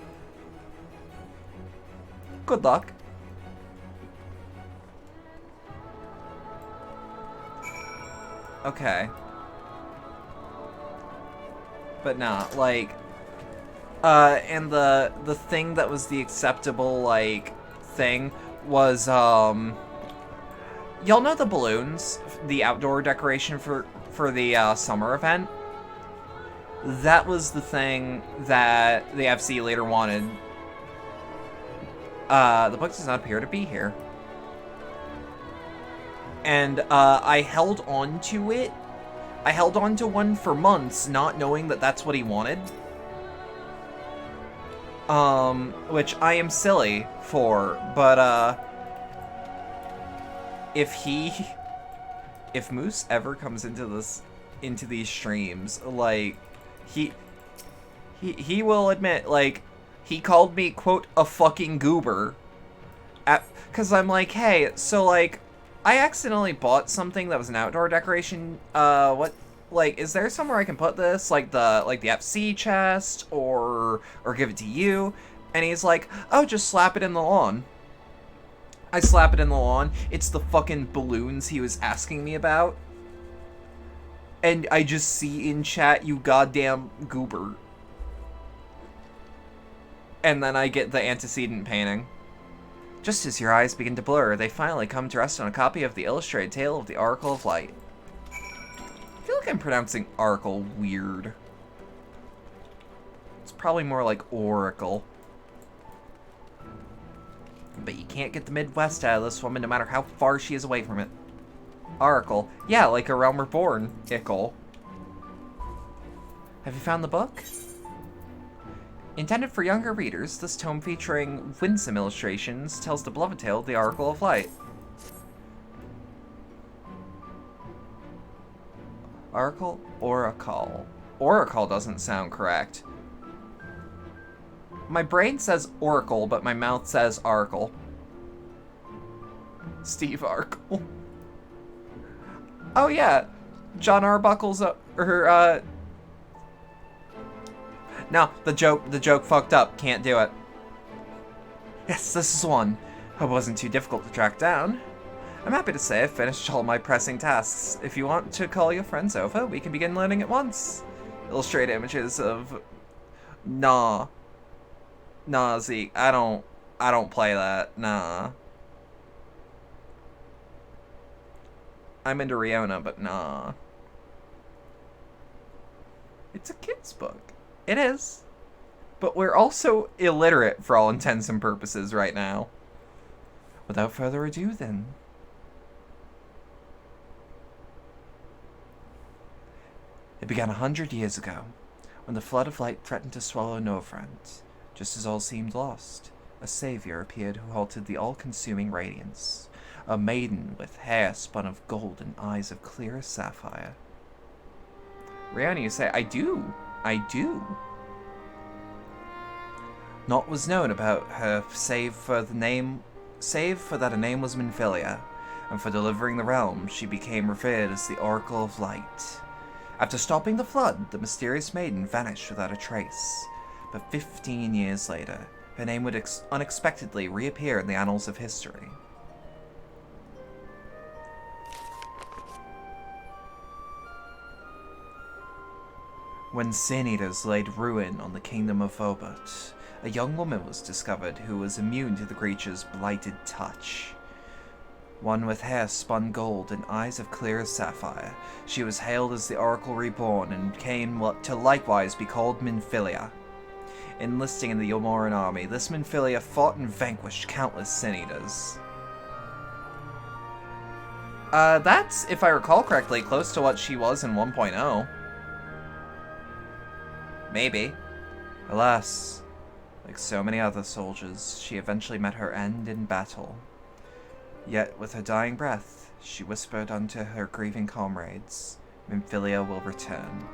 good luck. Okay. But nah, like, and the thing that was the acceptable, like, thing was, y'all know the balloons, the outdoor decoration for the, summer event? That was the thing that the FC later wanted. The book does not appear to be here. And, I held on to it. I held on to one for months, not knowing that that's what he wanted. Which I am silly for, but, if Moose ever comes into these streams, like, he will admit, like, he called me, quote, a fucking goober. Cause I'm like, hey, so, like, I accidentally bought something that was an outdoor decoration, like, is there somewhere I can put this? Like the FC chest, or give it to you? And he's like, oh, just slap it in the lawn. I slap it in the lawn. It's the fucking balloons he was asking me about. And I just see in chat, you goddamn goober. And then I get the antecedent painting. Just as your eyes begin to blur, they finally come to rest on a copy of the illustrated tale of the Oracle of Light. I feel like I'm pronouncing Oracle weird. It's probably more like Oracle. But you can't get the Midwest out of this woman no matter how far she is away from it. Oracle. Yeah, like a Realm Reborn. Ickle. Have you found the book? Intended for younger readers, this tome featuring winsome illustrations tells the beloved tale of the Oracle of Light. Oracle? Oracle. Oracle doesn't sound correct. My brain says Oracle, but my mouth says Oracle. Steve Arkle. Oh yeah, John Arbuckle's no, the joke fucked up. Can't do it. Yes, this is one. Hope it wasn't too difficult to track down. I'm happy to say I've finished all my pressing tasks. If you want to call your friends over, we can begin learning at once. Illustrate images of Nah, Zeke. I don't play that. Nah. I'm into Riona, but nah. It's a kid's book. It is. But we're also illiterate for all intents and purposes right now. Without further ado, then. It began 100 years ago, when the flood of light threatened to swallow Northrend. Just as all seemed lost, a savior appeared who halted the all-consuming radiance. A maiden with hair spun of gold and eyes of clear as sapphire. Rihanna, you say, I do. Naught was known about her save for that her name was Minfilia, and for delivering the realm, she became revered as the Oracle of Light. After stopping the flood, the mysterious maiden vanished without a trace. But 15 years later, her name would unexpectedly reappear in the annals of history. When Sin Eaters laid ruin on the kingdom of Obert, a young woman was discovered who was immune to the creature's blighted touch. One with hair spun gold and eyes of clear as sapphire, she was hailed as the Oracle Reborn and came to likewise be called Minfilia. Enlisting in the Yomoran army, this Minfilia fought and vanquished countless Sin Eaters. That's, if I recall correctly, close to what she was in 1.0. Maybe. Alas, like so many other soldiers, she eventually met her end in battle. Yet, with her dying breath, she whispered unto her grieving comrades, Minfilia will return.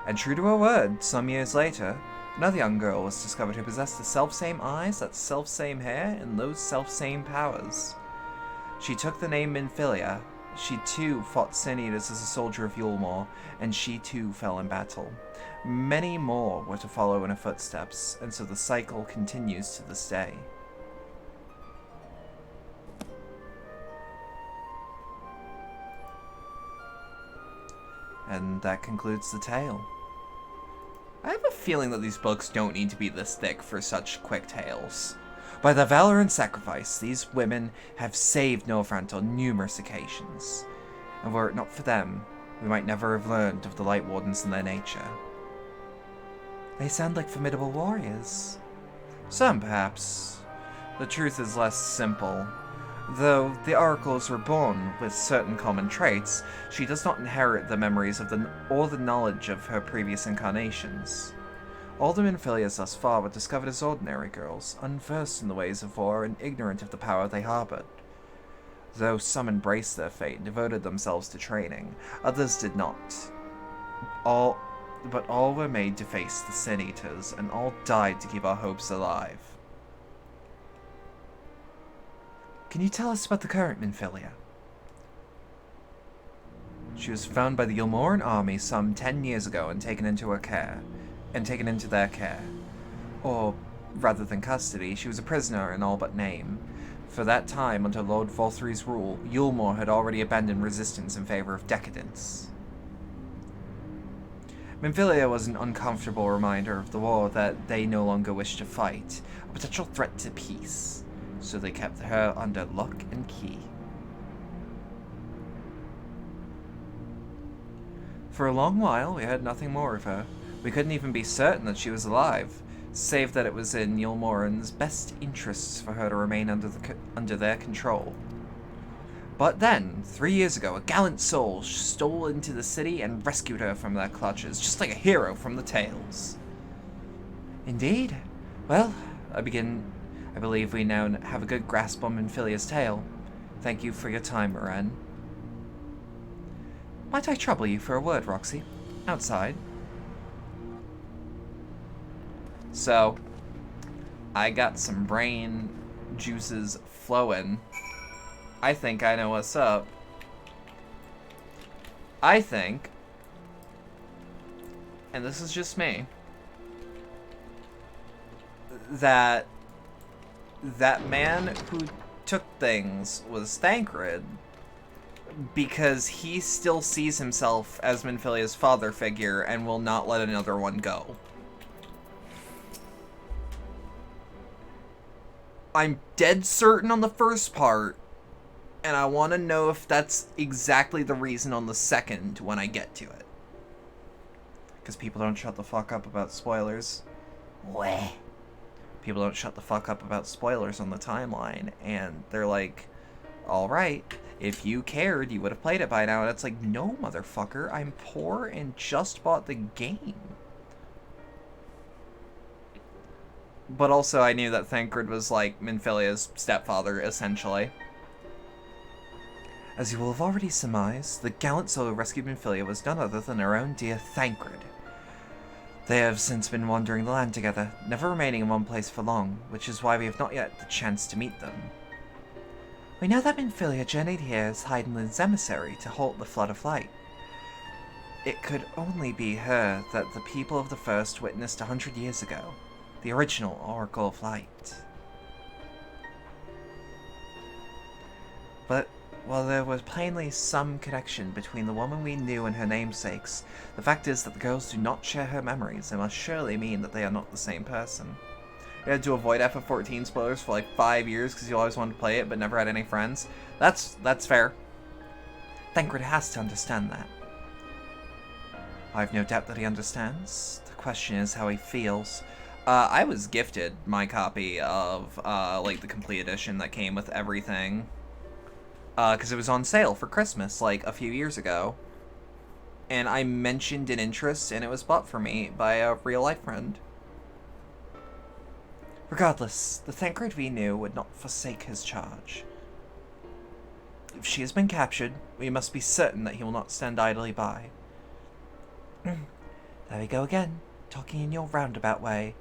And true to her word, some years later, another young girl was discovered who possessed the selfsame eyes, that selfsame hair, and those selfsame powers. She took the name Minfilia. She too fought Sin Eaters as a soldier of Yulmore, and she too fell in battle. Many more were to follow in her footsteps, and so the cycle continues to this day. And that concludes the tale. I have a feeling that these books don't need to be this thick for such quick tales. By their valor and sacrifice, these women have saved Northrant on numerous occasions. And were it not for them, we might never have learned of the Light Wardens and their nature. They sound like formidable warriors. Some, perhaps. The truth is less simple. Though the Oracles were born with certain common traits, she does not inherit the memories of or the knowledge of her previous incarnations. All the Minfilias thus far were discovered as ordinary girls, unversed in the ways of war and ignorant of the power they harbored. Though some embraced their fate and devoted themselves to training, others did not. But all were made to face the Sin Eaters, and all died to keep our hopes alive. Can you tell us about the current Minfilia? She was found by the Yulmoran army some 10 years ago and taken into their care. Or, rather than custody, she was a prisoner in all but name. For that time, under Lord Volthry's rule, Yulmor had already abandoned resistance in favor of decadence. Minfilia was an uncomfortable reminder of the war that they no longer wished to fight, a potential threat to peace. So they kept her under lock and key. For a long while, we heard nothing more of her. We couldn't even be certain that she was alive, save that it was in Yulmoran's best interests for her to remain under their control. But then, 3 years ago, a gallant soul stole into the city and rescued her from their clutches, just like a hero from the tales. Indeed. Well, I believe we now have a good grasp on Minfilia's tale. Thank you for your time, Moran. Might I trouble you for a word, Roxy? Outside. So, I got some brain juices flowing. I think I know what's up. I think, and this is just me, that man who took things was Thancred, because he still sees himself as Minfilia's father figure and will not let another one go. I'm dead certain on the first part, and I want to know if that's exactly the reason on the second when I get to it. Because people don't shut the fuck up about spoilers. Weh. People don't shut the fuck up about spoilers on the timeline, and they're like, alright, if you cared, you would have played it by now. And it's like, no, motherfucker, I'm poor and just bought the game. But also, I knew that Thancred was like Minfilia's stepfather, essentially. As you will have already surmised, the gallant soul who rescued Minfilia was none other than our own dear Thancred. They have since been wandering the land together, never remaining in one place for long, which is why we have not yet had the chance to meet them. We know that Minfilia journeyed here as Heidenland's emissary to halt the Flood of Light. It could only be her that the people of the First witnessed 100 years ago, the original Oracle of Light. But while there was plainly some connection between the woman we knew and her namesakes, the fact is that the girls do not share her memories, and must surely mean that they are not the same person. You had to avoid FF14 spoilers for like 5 years because you always wanted to play it but never had any friends. That's fair. Thancred has to understand that. I have no doubt that he understands. The question is how he feels. I was gifted my copy of like the complete edition that came with everything. Because it was on sale for Christmas, like, a few years ago. And I mentioned an interest, and it was bought for me by a real-life friend. Regardless, the Thancred we knew would not forsake his charge. If she has been captured, we must be certain that he will not stand idly by. There we go again, talking in your roundabout way.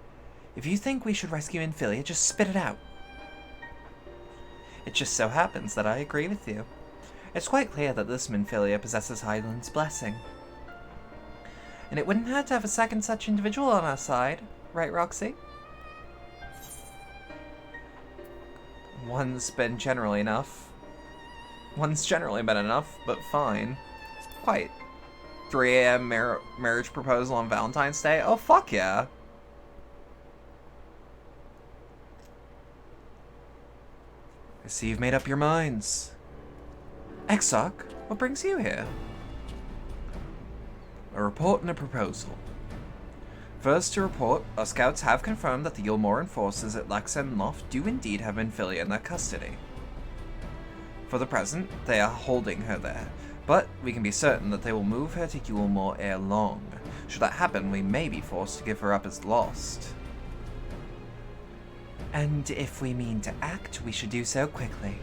If you think we should rescue Minfilia, just spit it out. It just so happens that I agree with you. It's quite clear that this Minfilia possesses Heidenland's blessing. And it wouldn't hurt to have a second such individual on our side, right, Roxy? One's been generally enough. One's generally been enough, but fine. Quite. 3 a.m. marriage proposal on Valentine's Day? Oh, fuck yeah. I see you've made up your minds. Exarch, what brings you here? A report and a proposal. First to report, our scouts have confirmed that the Yulmoran forces at Laxenloft do indeed have Minfilia in their custody. For the present, they are holding her there, but we can be certain that they will move her to Yulmore ere long. Should that happen, we may be forced to give her up as lost. And if we mean to act, we should do so quickly.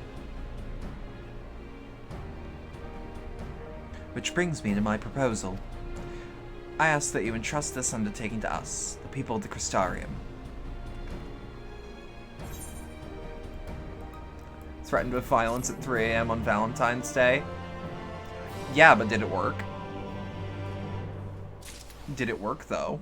Which brings me to my proposal. I ask that you entrust this undertaking to us, the people of the Crystarium. Threatened with violence at 3 a.m. on Valentine's Day? Yeah, but did it work? Did it work, though?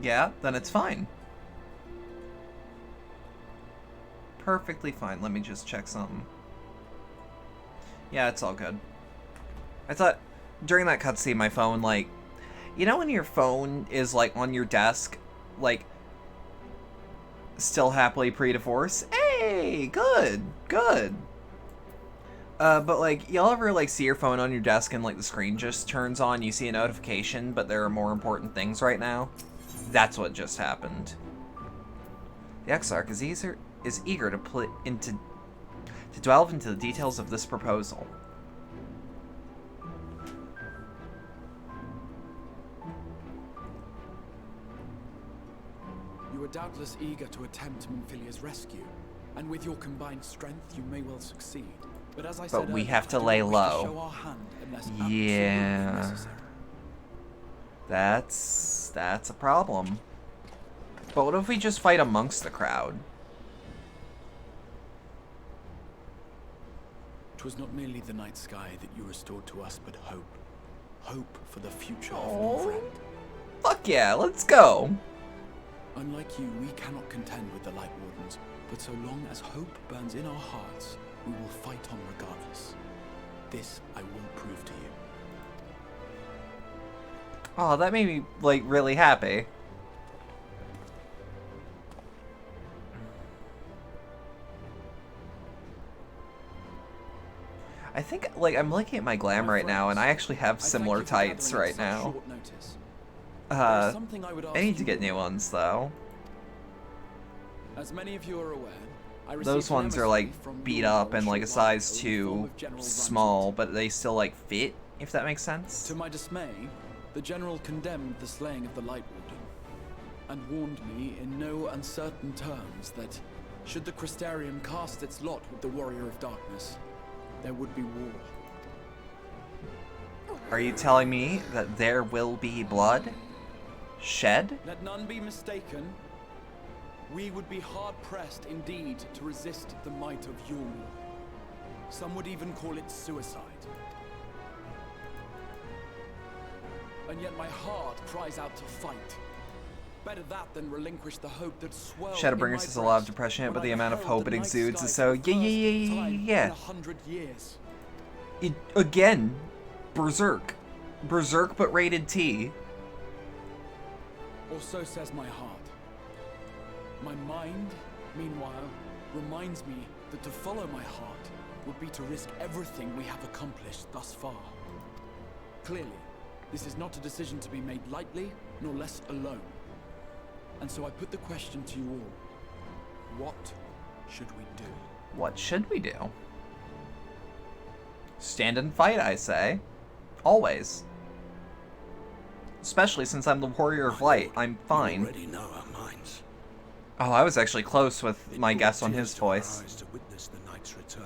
Yeah, then it's fine. Perfectly fine. Let me just check something. Yeah, it's all good. I thought, during that cutscene, my phone, like... You know when your phone is, like, on your desk? Like, still happily pre-divorce? Hey! Good! Good! But, like, y'all ever, like, see your phone on your desk and, like, the screen just turns on, you see a notification, but there are more important things right now? That's what just happened. The Exarch is eager to delve into the details of this proposal. You are doubtless eager to attempt Minfilia's rescue, and with your combined strength, you may well succeed. But as I said, we have to lay low. Yeah. That's a problem. But what if we just fight amongst the crowd? 'Twas not merely the night sky that you restored to us, but hope. Hope for the future of Northrend. Fuck yeah, let's go! Unlike you, we cannot contend with the Light Wardens, but so long as hope burns in our hearts, we will fight on regardless. This I will prove to you. Oh, that made me, like, really happy. I think, like, I'm looking at my glam right now, and I actually have similar tights right now. I need to get new ones, though. As many of you are aware, those ones are, like, beat up and, like, a size too small, but they still, like, fit, if that makes sense. To my dismay, the General condemned the slaying of the Light Warden, and warned me in no uncertain terms that, should the Crystarium cast its lot with the Warrior of Darkness, there would be war. Are you telling me that there will be blood shed? Let none be mistaken. We would be hard-pressed indeed to resist the might of Yulmore. Some would even call it suicide. And yet my heart cries out to fight. Better that than relinquish the hope that swells. Shadowbringers has a lot of depression, but the amount of hope it exudes is so yeah. Again, Berserk, but rated T. Or so says my heart. My mind, meanwhile, reminds me that to follow my heart would be to risk everything we have accomplished thus far. Clearly, this is not a decision to be made lightly, nor less alone. And so I put the question to you all. What should we do? What should we do? Stand and fight, I say. Always. Especially since I'm the Warrior of Light. I'm fine. We already know our minds. Oh, I was actually close with my guess on his voice. To witness the knight's return.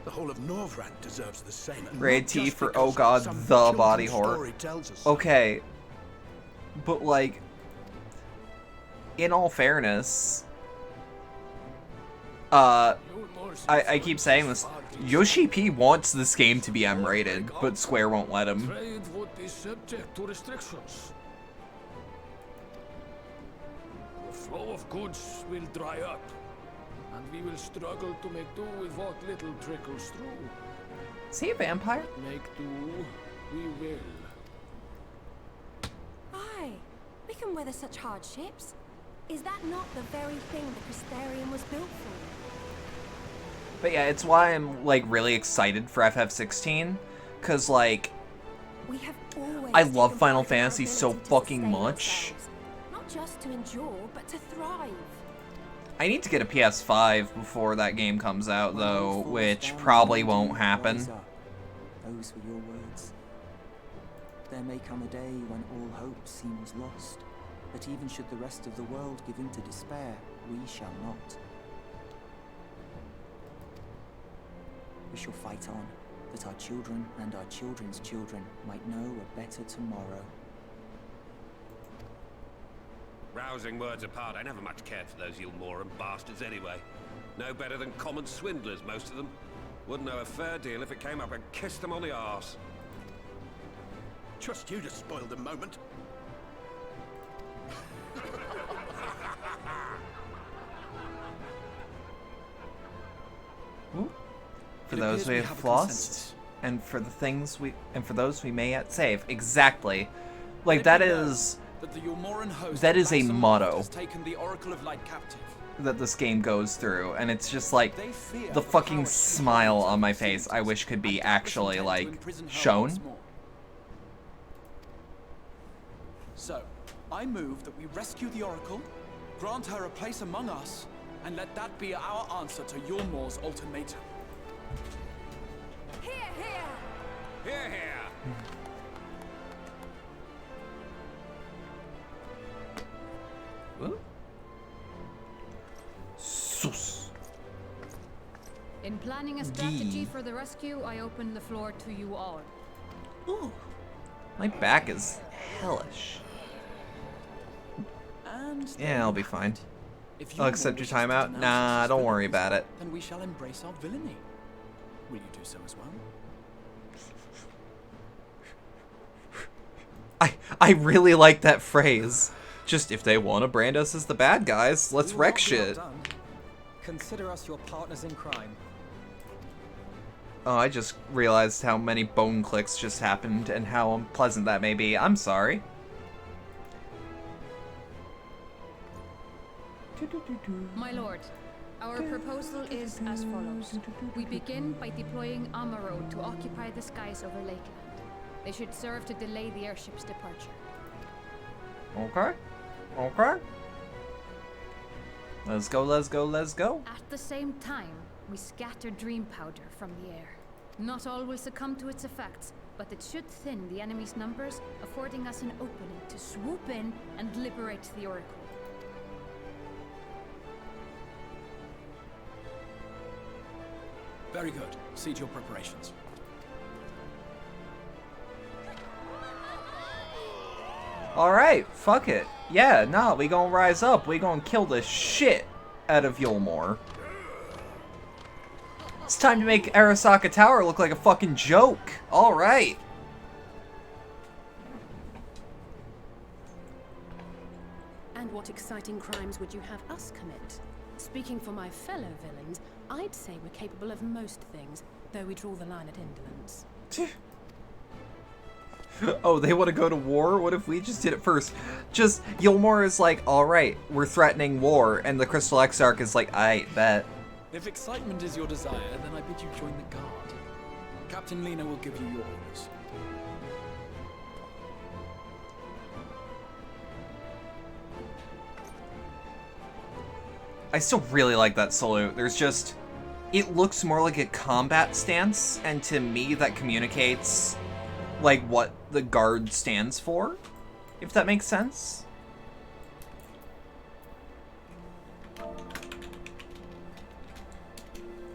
The whole of Northrend deserves the same. Raid T for, oh god, the body horror. Okay. But, like, in all fairness, I keep saying this, Yoshi P wants this game to be M-rated, but Square won't let him. Trade would be subject to restrictions. The flow of goods will dry up. and we will struggle to make do with what little trickles through. Is he a vampire? Make do, we will. Aye, we can weather such hardships. Is that not the very thing the Crystarium was built for? But yeah, it's why I'm, like, really excited for FF16. Because, like, We have always I love taken Final pride in our Fantasy so ability to fucking sustain much. ourselves. Not just to endure, but to thrive. I need to get a PS5 before that game comes out, though, which probably won't happen. Those were your words. There may come a day when all hope seems lost, but even should the rest of the world give in to despair, we shall not. We shall fight on, that our children and our children's children might know a better tomorrow. Rousing words apart, I never much cared for those Yulmoran bastards anyway. No better than common swindlers, most of them. Wouldn't know a fair deal if it came up and kissed them on the arse. Trust you to spoil the moment. For those we have lost, and for the things for those we may yet save. Exactly. Like, that is a motto that this game goes through, and it's just like the fucking smile on my face I wish could be actually, like, shown. So, I move that we rescue the Oracle, grant her a place among us, and let that be our answer to Yulmor's ultimatum. Here, here! Here, here! Ooh. Sus. In planning a strategy for the rescue, I open the floor to you all. Ooh. My back is hellish. And Yeah, I'll be fine. if I'll Yulmor accept your wishes to timeout. denounce Nah, us as don't worry villains, about it. Then we shall embrace our villainy. Will you do so as well? I really like that phrase. Just, if they want to brand us as the bad guys, let's wreck shit. Consider us your partners in crime. Oh, I just realized how many bone clicks just happened and how unpleasant that may be. I'm sorry. My lord, our proposal is as follows. We begin by deploying Amaro to occupy the skies over Lakeland. They should serve to delay the airship's departure. Okay. Okay. Let's go, let's go, let's go. At the same time, we scatter dream powder from the air. Not all will succumb to its effects, but it should thin the enemy's numbers, affording us an opening to swoop in and liberate the Oracle. Very good. See to your preparations. Alright, fuck it. Yeah, nah, we gonna rise up. We gonna kill the shit out of Yulmor. It's time to make Arasaka Tower look like a fucking joke. Alright. And what exciting crimes would you have us commit? Speaking for my fellow villains, I'd say we're capable of most things, though we draw the line at indolence. Oh, they want to go to war? What if we just did it first? Just, Yulmor is like, alright, we're threatening war, and the Crystal Exarch is like, I bet. If excitement is your desire, then I bid you join the guard. Captain Lena will give you your orders. I still really like that salute. There's just, it looks more like a combat stance, and to me that communicates like what the guard stands for, if that makes sense.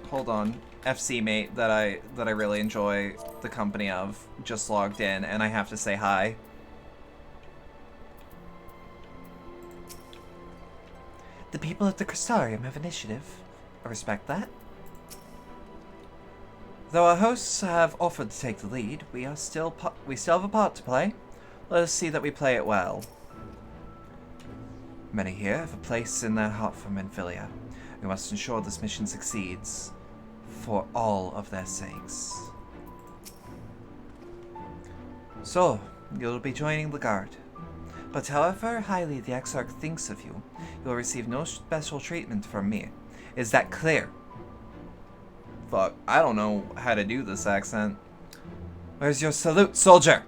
Hold on, FC mate that I really enjoy the company of just logged in, and I have to say hi. The people at the Crystarium have initiative. I respect that. Though our hosts have offered to take the lead, we still have a part to play. Let us see that we play it well. Many here have a place in their heart for Menphilia, and We must ensure this mission succeeds, for all of their sakes. So, you'll be joining the guard. But however highly the Exarch thinks of you, you'll receive no special treatment from me. Is that clear? Fuck, I don't know how to do this accent. Where's your salute, soldier?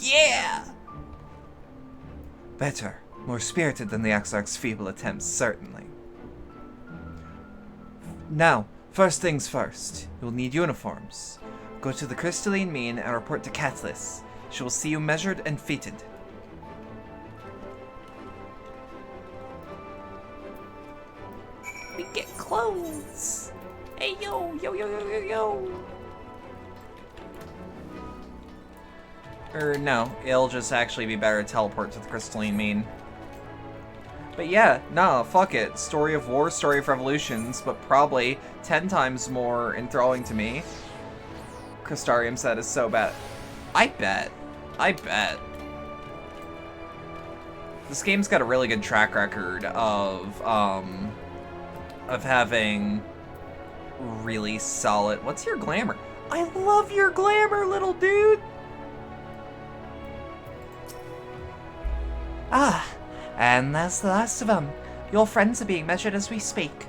Yeah! Better. More spirited than the Exarch's feeble attempts, certainly. Now, first things first. You'll need uniforms. Go to the Crystalline Mean and report to Catullus. She will see you measured and fitted. We get clothes! Hey yo, yo yo yo yo yo! No, it'll just actually be better to teleport to the Crystalline Mean. But yeah, nah, fuck it. Story of War, Story of Revolutions, but probably 10 times more enthralling to me. Crystarium set is so bad. I bet. This game's got a really good track record of having really solid... What's your glamour? I love your glamour, little dude! Ah, and there's the last of them. Your friends are being measured as we speak.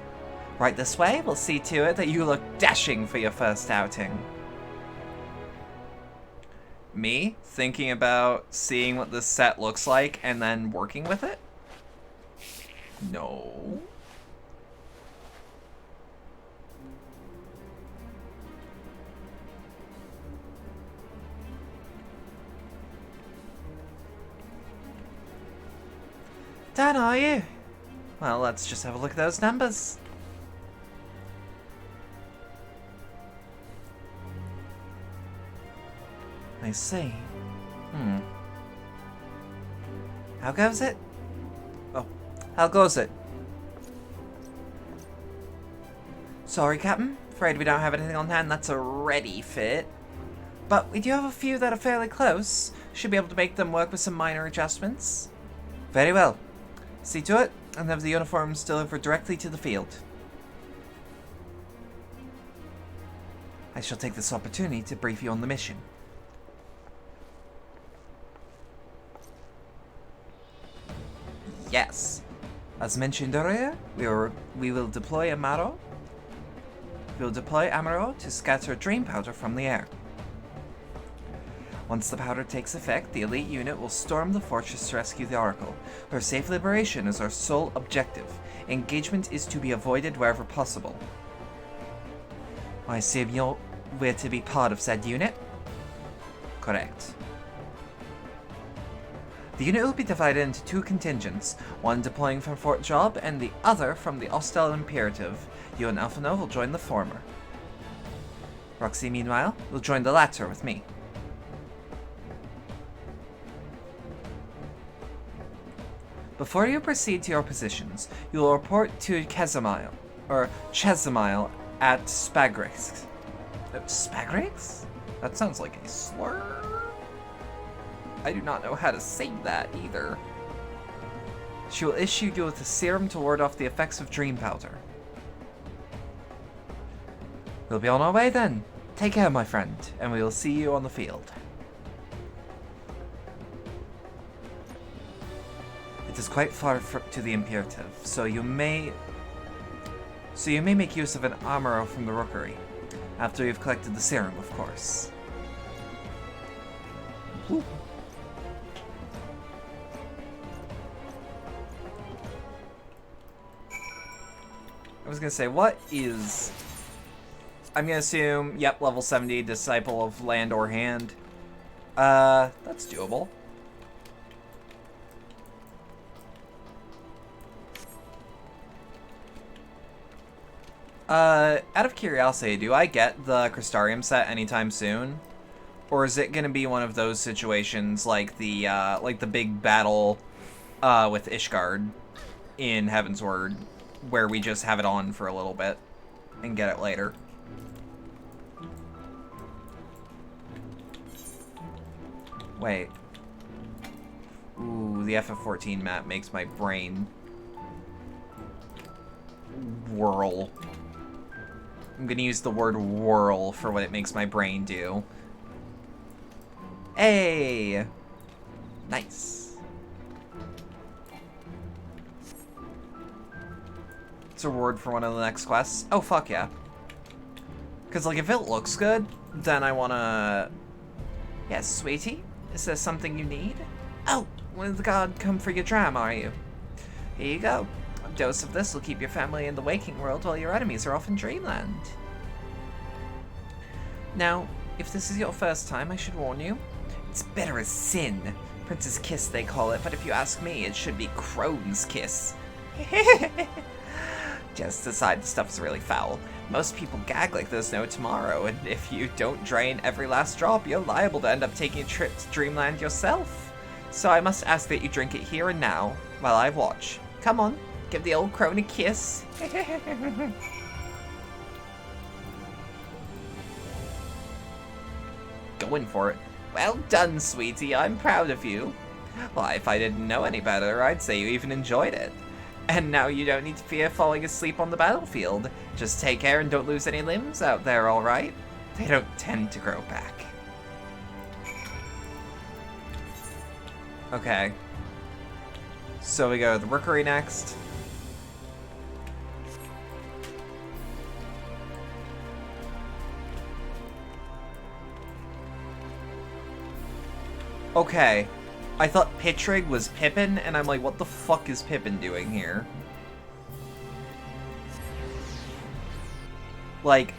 Right this way, we'll see to it that you look dashing for your first outing. Me? Thinking about seeing what this set looks like and then working with it? No. Done, are you? Well, let's just have a look at those numbers. I see. How goes it? Oh, how goes it? Sorry, Captain. Afraid we don't have anything on hand that's a ready fit. But we do have a few that are fairly close. Should be able to make them work with some minor adjustments. Very well. See to it, and have the uniforms delivered directly to the field. I shall take this opportunity to brief you on the mission. Yes. As mentioned earlier, we will deploy Amaro. We will deploy Amaro to scatter dream powder from the air. Once the powder takes effect, the elite unit will storm the fortress to rescue the Oracle. Her safe liberation is our sole objective. Engagement is to be avoided wherever possible. I assume we're to be part of said unit? Correct. The unit will be divided into two contingents, one deploying from Fort Job and the other from the Ostel Imperative. You and Alphino will join the former. Roxy, meanwhile, will join the latter with me. Before you proceed to your positions, you will report to Chezamile at Spagrix. Spagrix? That sounds like a slur. I do not know how to say that either. She will issue you with a serum to ward off the effects of dream powder. We'll be on our way then. Take care, my friend, and we will see you on the field. It is quite far to the Imperative, so you may make use of an Amaro from the rookery. After you've collected the serum, of course. Ooh. I was gonna say, what is... I'm gonna assume, yep, level 70, Disciple of Land or Hand. That's doable. Out of curiosity, do I get the Crystarium set anytime soon? Or is it gonna be one of those situations like the big battle, with Ishgard in Heavensward, where we just have it on for a little bit and get it later? Wait. Ooh, the FF14 map makes my brain whirl. I'm gonna use the word whirl for what it makes my brain do. Hey! Nice. It's a reward for one of the next quests. Oh, fuck yeah. Because, like, if it looks good, then I wanna... Yes, sweetie? Is there something you need? Oh, when the god come for your dram, are you? Here you go. A dose of this will keep your family in the waking world while your enemies are off in dreamland. Now, if this is your first time, I should warn you. It's bitter as sin. Prince's Kiss, they call it, but if you ask me, it should be Crone's Kiss. Just aside, the stuff is really foul. Most people gag like there's no tomorrow, and if you don't drain every last drop, you're liable to end up taking a trip to Dreamland yourself. So I must ask that you drink it here and now, while I watch. Come on, give the old crone a kiss. Going for it. Well done, sweetie, I'm proud of you. Why, if I didn't know any better, I'd say you even enjoyed it. And now you don't need to fear falling asleep on the battlefield. Just take care and don't lose any limbs out there, alright? They don't tend to grow back. Okay. So we go to the rookery next. Okay. I thought Pitrig was Pippin, and I'm like, what the fuck is Pippin doing here? Like,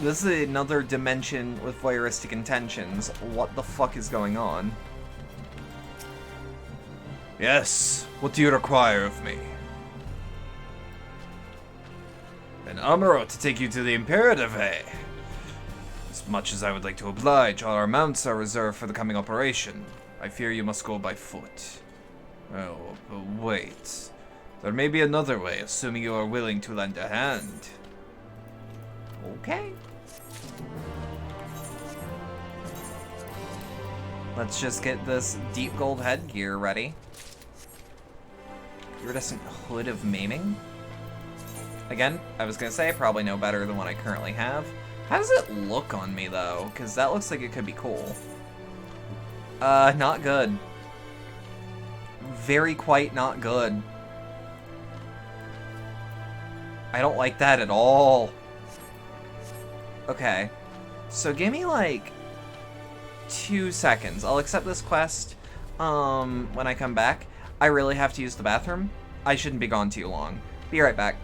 this is another dimension with voyeuristic intentions. What the fuck is going on? Yes, what do you require of me? An armorer to take you to the Imperative, eh? As much as I would like to oblige, all our mounts are reserved for the coming operation. I fear you must go by foot. Oh, but wait. There may be another way, assuming you are willing to lend a hand. Okay. Let's just get this deep gold headgear ready. Iridescent Hood of Maiming. Again, I was gonna say, probably no better than what I currently have. How does it look on me, though? Because that looks like it could be cool. Not good. Very quite not good. I don't like that at all. Okay. So give me, like, 2 seconds. I'll accept this quest, when I come back. I really have to use the bathroom. I shouldn't be gone too long. Be right back.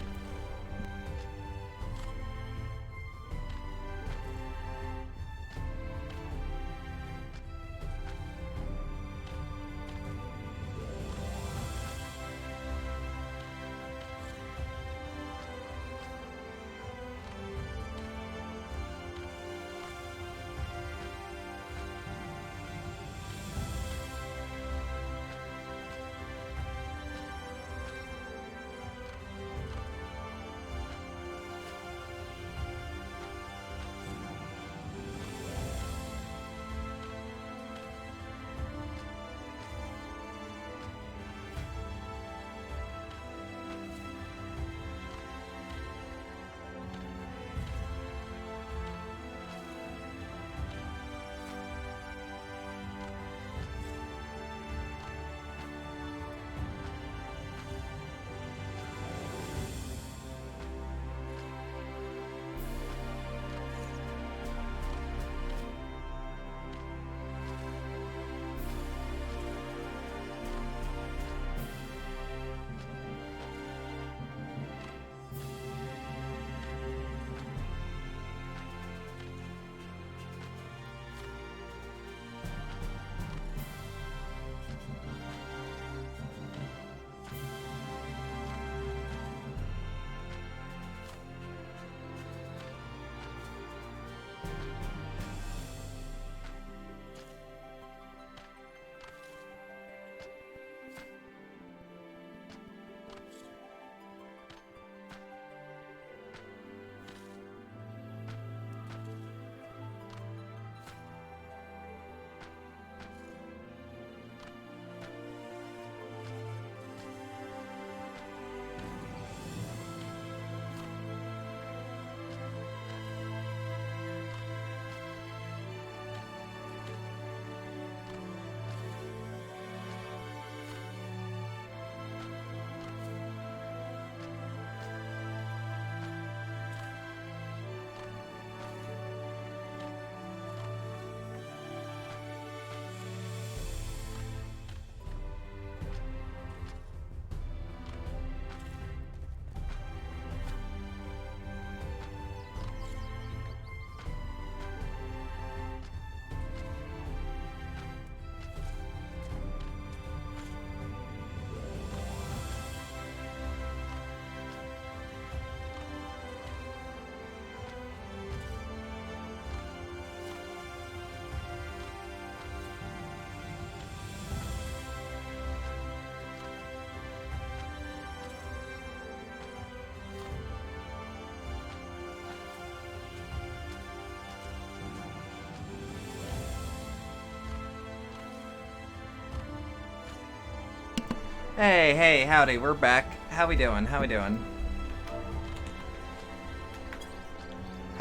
Hey, howdy, we're back. How we doing? How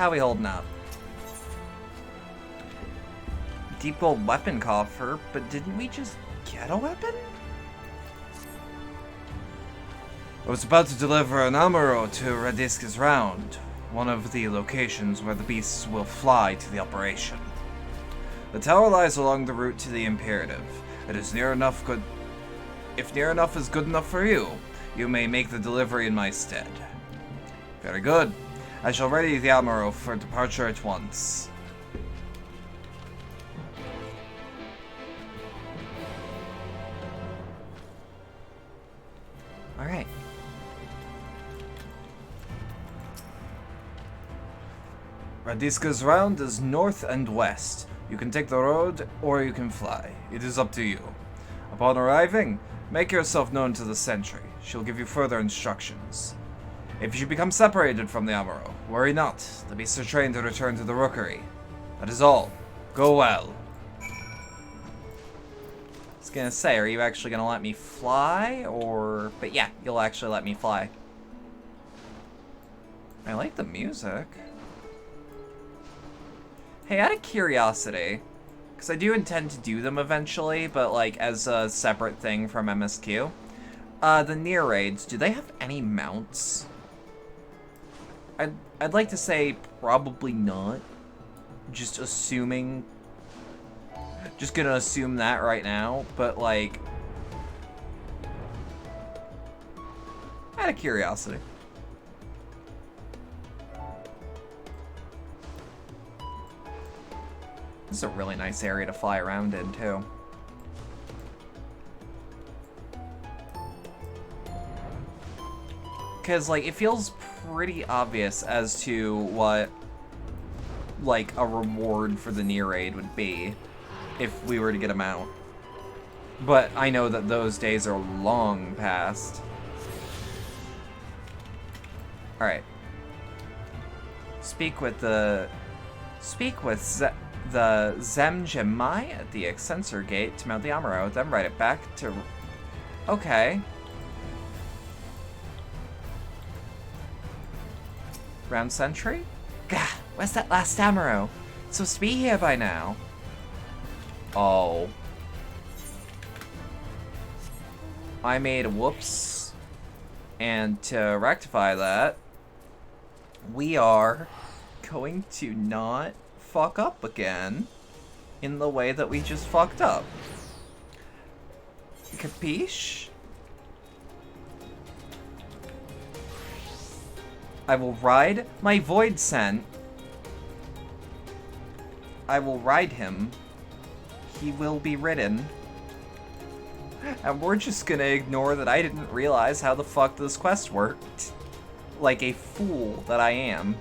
we holding up? Deep gold weapon coffer, but didn't we just get a weapon? I was about to deliver an amuro to Radiska's Round, one of the locations where the beasts will fly to the operation. The tower lies along the route to the Imperative. It is near enough good. If near enough is good enough for you, you may make the delivery in my stead. Very good. I shall ready the amuro for departure at once. Alright. Radiska's Round is north and west. You can take the road, or you can fly. It is up to you. Upon arriving, make yourself known to the sentry. She'll give you further instructions. If you become separated from the amuro, worry not. The beasts are trained to return to the rookery. That is all. Go well. I was gonna say, are you actually gonna let me fly, or... But yeah, you'll actually let me fly. I like the music. Hey, out of curiosity, because I do intend to do them eventually, but like as a separate thing from MSQ, the near raids, do they have any mounts? I'd like to say probably not. Just assuming. Just gonna assume that right now, but like, out of curiosity. This is a really nice area to fly around in, too. Because, like, it feels pretty obvious as to what, like, a reward for the near raid would be if we were to get a mount. But I know that those days are long past. Alright. Speak with the Zemjemai at the Extensor Gate to mount the amuro, then ride it back to... Okay. Round Sentry? Gah, where's that last amuro? It's supposed to be here by now. Oh. I made a whoops. And to rectify that, we are going to not fuck up again in the way that we just fucked up. Capiche? I will ride my Void Scent. I will ride him. He will be ridden. And we're just gonna ignore that I didn't realize how the fuck this quest worked. Like a fool that I am.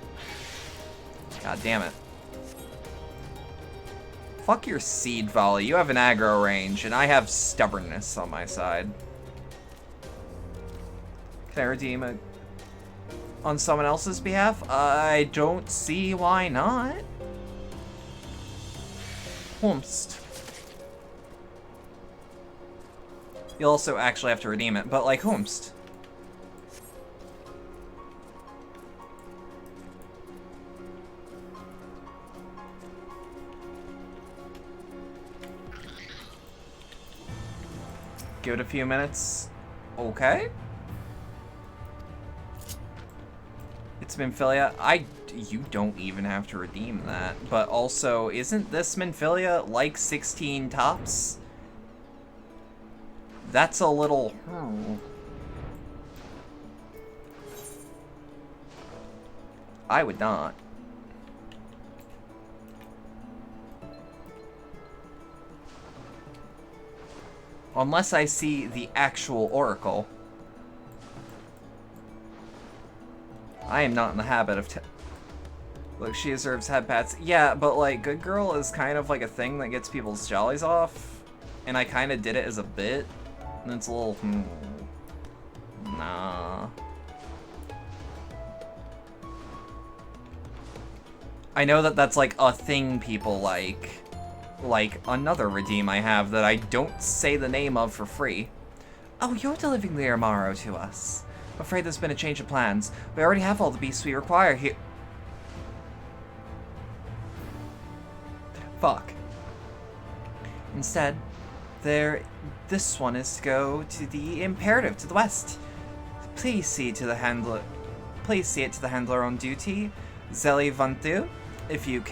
God damn it. Fuck your seed volley. You have an aggro range, and I have stubbornness on my side. Can I redeem it on someone else's behalf? I don't see why not. Whoomst. You'll also actually have to redeem it, but like whoomst. Give it a few minutes. Okay. It's Minfilia. You don't even have to redeem that. But also, isn't this Minfilia like 16 tops? That's a little... I would not. Unless I see the actual Oracle. I am not in the habit of... Look, she deserves head pats. Yeah, but like, Good Girl is kind of like a thing that gets people's jollies off. And I kind of did it as a bit. And it's a little... Nah. I know that that's like a thing people like another redeem I have that I don't say the name of for free. Oh, you're delivering the Amaro to us. I'm afraid there's been a change of plans. We already have all the beasts we require here. Fuck. Instead, this one is to go to the Imperative to the west. Please see it to the handler on duty, Zeli Vantu. If you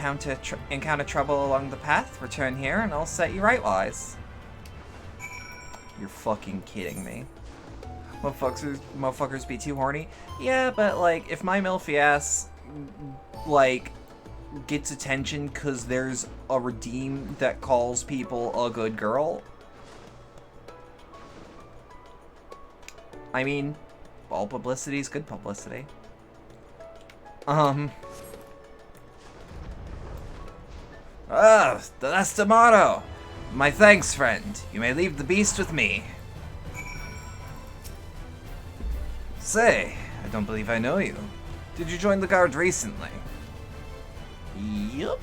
encounter trouble along the path, return here and I'll set you right-wise. You're fucking kidding me. Motherfuckers be too horny? Yeah, but like, if my milfy ass, like, gets attention cause there's a redeem that calls people a good girl, I mean, all publicity is good publicity. The last tomorrow. My thanks, friend. You may leave the beast with me. Say, I don't believe I know you. Did you join the guard recently? Yup.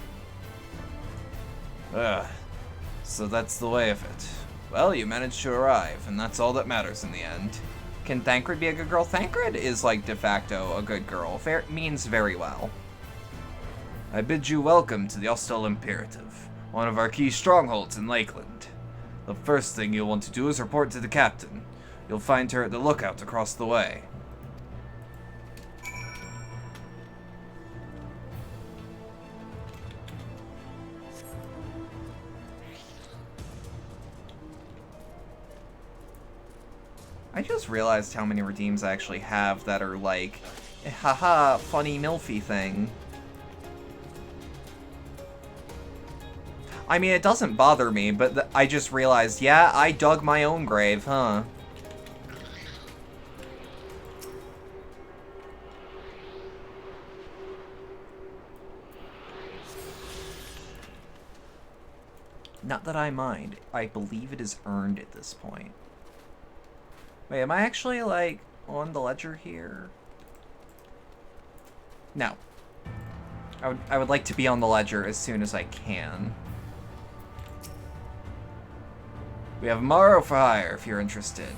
So that's the way of it. Well, you managed to arrive, and that's all that matters in the end. Can Thancred be a good girl? Thancred is, like, de facto a good girl. Means very well. I bid you welcome to the Ostel Imperative, one of our key strongholds in Lakeland. The first thing you'll want to do is report to the captain. You'll find her at the lookout across the way. I just realized how many redeems I actually have that are like, haha, funny milfy thing. I mean, it doesn't bother me, but I just realized, yeah, I dug my own grave, huh? Not that I mind. I believe it is earned at this point. Wait, am I actually, like, on the ledger here? No. I would like to be on the ledger as soon as I can. We have Amaro for hire if you're interested.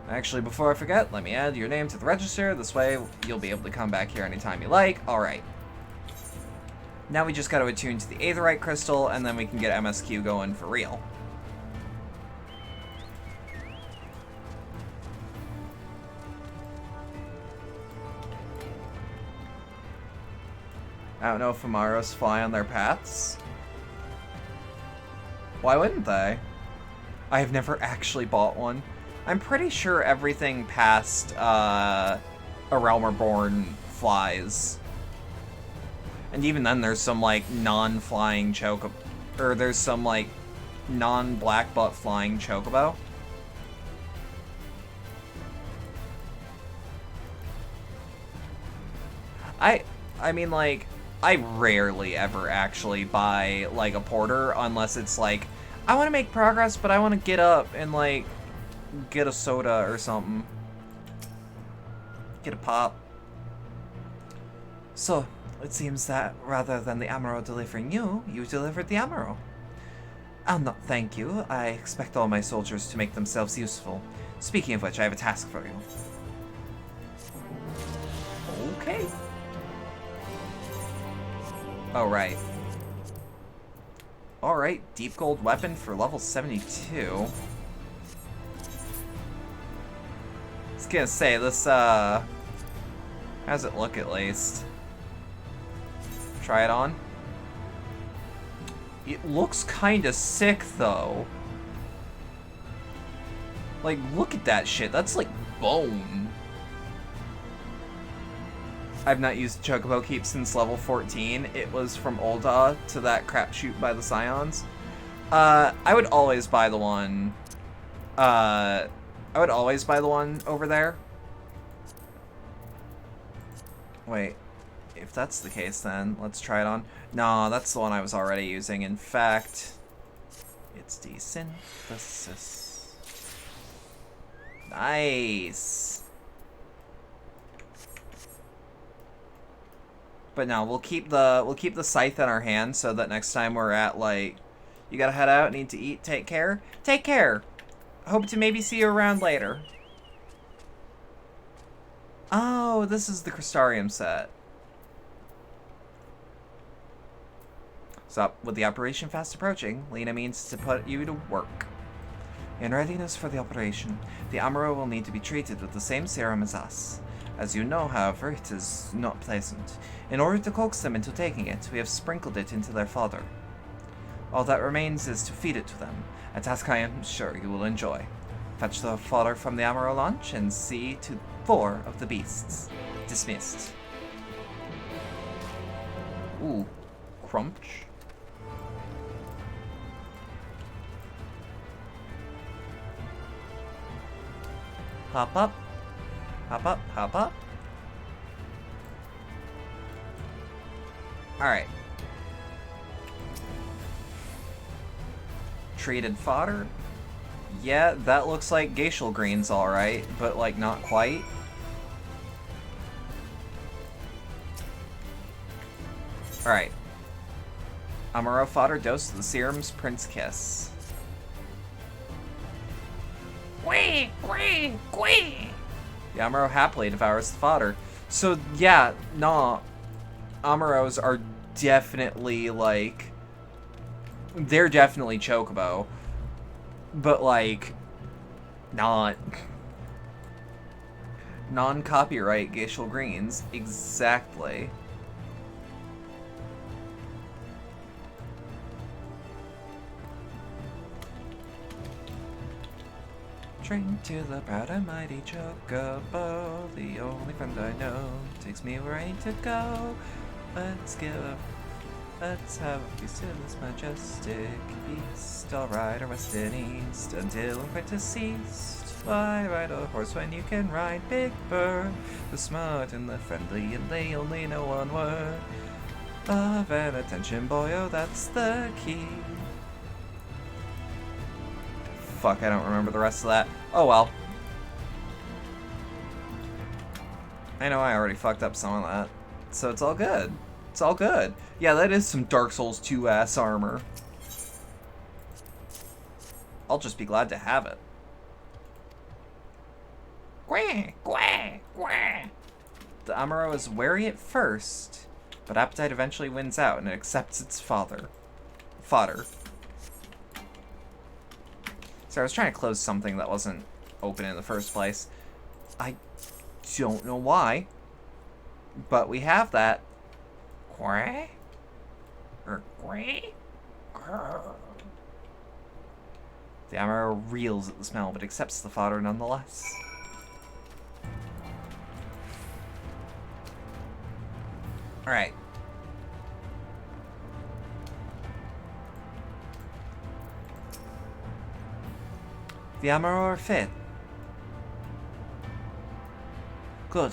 Actually, before I forget, let me add your name to the register. This way, you'll be able to come back here anytime you like. Alright. Now we just gotta attune to the Aetherite Crystal, and then we can get MSQ going for real. I don't know if Amaros fly on their paths. Why wouldn't they? I have never actually bought one. I'm pretty sure everything past A Realm Reborn flies. And even then there's some like non-flying chocobo, or there's some like non-black butt flying chocobo. I mean, like, I rarely ever actually buy, like, a porter unless it's like, I want to make progress, but I want to get up and, like, get a soda or something. Get a pop. So, it seems that rather than the Amaro delivering you, you delivered the Amaro. I'll not thank you. I expect all my soldiers to make themselves useful. Speaking of which, I have a task for you. Okay. Oh, right. Alright, deep gold weapon for level 72. I was gonna say, this, how does it look at least? Try it on. It looks kinda sick, though. Like, look at that shit. That's like bone. I've not used Chocobo Keep since level 14. It was from Ul'dah to that crapshoot by the Scions. I would always buy the one. I would always buy the one over there. Wait, if that's the case, then let's try it on. No, that's the one I was already using. In fact, it's desynthesis. Nice. But no, we'll keep the scythe in our hand so that next time we're at, like, you gotta head out, need to eat, take care. Take care! hope to maybe see you around later. Oh, this is the Crystarium set. So, with the operation fast approaching, Lena means to put you to work. In readiness for the operation, the Amuro will need to be treated with the same serum as us. As you know, however, it is not pleasant. In order to coax them into taking it, we have sprinkled it into their fodder. All that remains is to feed it to them, a task I am sure you will enjoy. Fetch the fodder from the Amuro launch and see to 4 of the beasts. Dismissed. Ooh, crunch. Hop up. Hop up, hop up. Alright. Treated fodder. Yeah, that looks like Geishel greens alright, but like not quite. Alright. Amuro fodder dose of the serum's Prince Kiss. Quee! Quee! Quee! The Amuro happily devours the fodder. So, yeah, nah. Amuros are definitely, like... They're definitely Chocobo. But, like... Not... Non-copyright Geishel greens. Exactly. Train to the proud and mighty Chocobo, the only friend I know, takes me where I need to go. Let's have a feast to this majestic beast. I'll ride a west and east until I'm quite deceased. Why ride a horse when you can ride Big Bird? The smart and the friendly, and they only know one word. Love and attention, boy, oh that's the key. Fuck, I don't remember the rest of that. Oh well. I know I already fucked up some of that. So it's all good. It's all good. Yeah, that is some Dark Souls 2 ass armor. I'll just be glad to have it. Quack, quack, quack. The Amuro is wary at first, but appetite eventually wins out and it accepts its fodder. So I was trying to close something that wasn't open in the first place. I don't know why, but we have that. Quack? Or quack? The Amuro reels at the smell, but accepts the fodder nonetheless. Alright. The Amuro are fit. Good.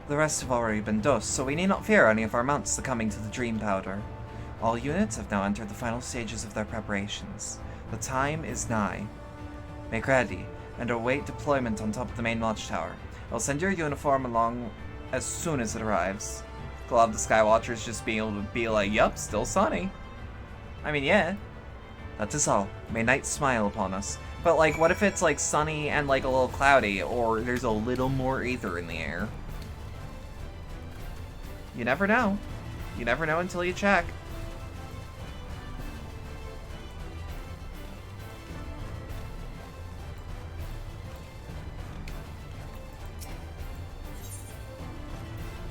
The rest have already been dosed, so we need not fear any of our mounts succumbing to the dream powder. All units have now entered the final stages of their preparations. The time is nigh. Make ready, and await deployment on top of the main watchtower. I'll send your uniform along as soon as it arrives. Glad the Skywatchers just being able to be like, yup, still sunny. I mean, yeah. That is all. May night smile upon us. But, like, what if it's, like, sunny and, like, a little cloudy, or there's a little more ether in the air? You never know. You never know until you check.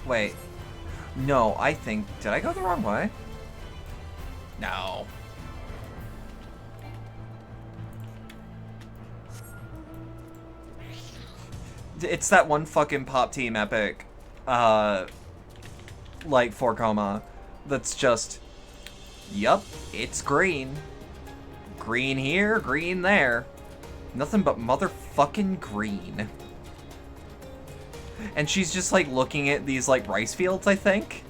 Wait. No, I think... Did I go the wrong way? No. It's that one fucking Pop Team Epic, like, 4 that's just, yup, it's green. Green here, green there. Nothing but motherfucking green. And she's just, like, looking at these, like, rice fields, I think.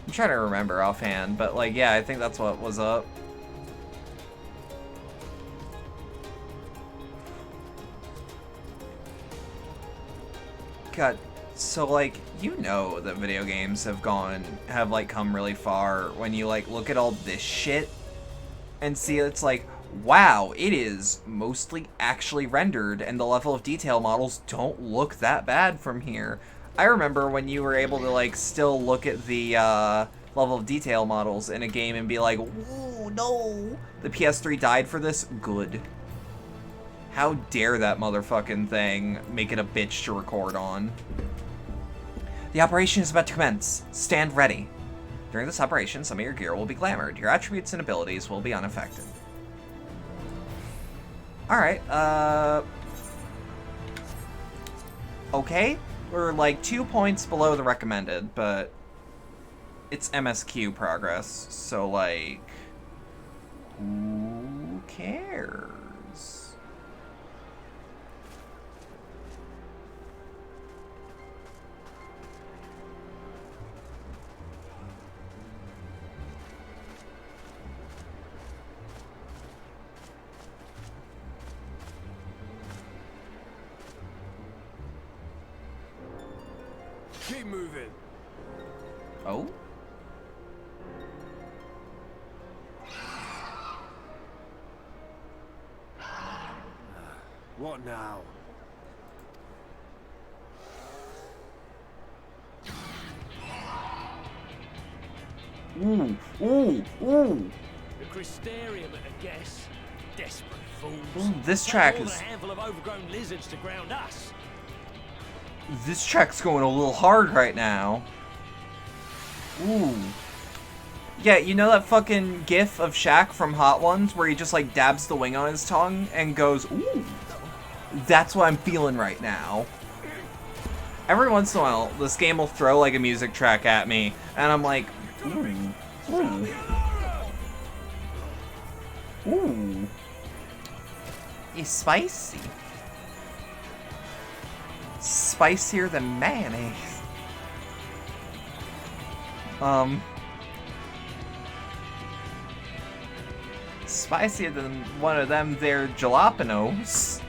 I'm trying to remember offhand, but, like, yeah, I think that's what was up. God, so, like, you know that video games have, like, come really far when you, like, look at all this shit and see it's like, wow, it is mostly actually rendered, and the level of detail models don't look that bad from here. I remember when you were able to, like, still look at the level of detail models in a game and be like, whoa, no, the PS3 died for this? Good. How dare that motherfucking thing make it a bitch to record on. The operation is about to commence. Stand ready. During this operation, some of your gear will be glamored. Your attributes and abilities will be unaffected. Alright, okay. We're like 2 points below the recommended, but it's MSQ progress, so like, who cares? Keep moving. Oh? What now? Ooh, ooh, ooh. The Crystarium at a guess. Desperate fools. Ooh, this track More is... than a handful of overgrown lizards to ground us. This track's going a little hard right now. Ooh. Yeah, you know that fucking gif of Shaq from Hot Ones where he just like dabs the wing on his tongue and goes, ooh. That's what I'm feeling right now. Every once in a while, this game will throw like a music track at me, and I'm like, ooh. Ooh. Ooh. It's spicy. Spicier than mayonnaise. Spicier than one of them there jalapenos.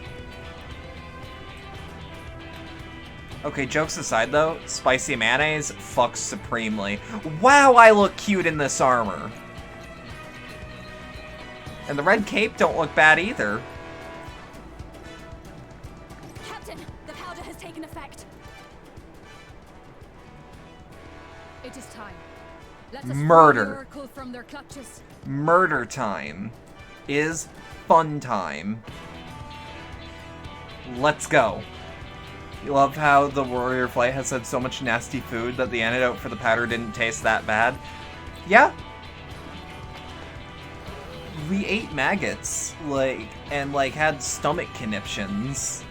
Okay, jokes aside though, spicy mayonnaise fucks supremely. Wow, I look cute in this armor. And the red cape don't look bad either. Captain, the powder has taken effect. It is time. Let us Murder. free the Oracle from their clutches. Murder time is fun time. Let's go. You love how the warrior flight has had so much nasty food that the antidote for the powder didn't taste that bad? Yeah. We ate maggots, and had stomach conniptions.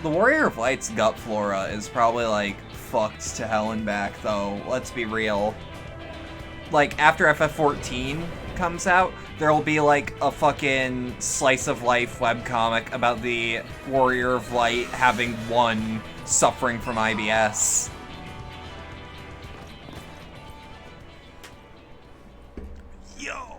The warrior of light's gut flora is probably, fucked to hell and back, though. Let's be real. After FF14 comes out, there'll be, a fucking slice-of-life webcomic about the Warrior of Light having won, suffering from IBS. Yo!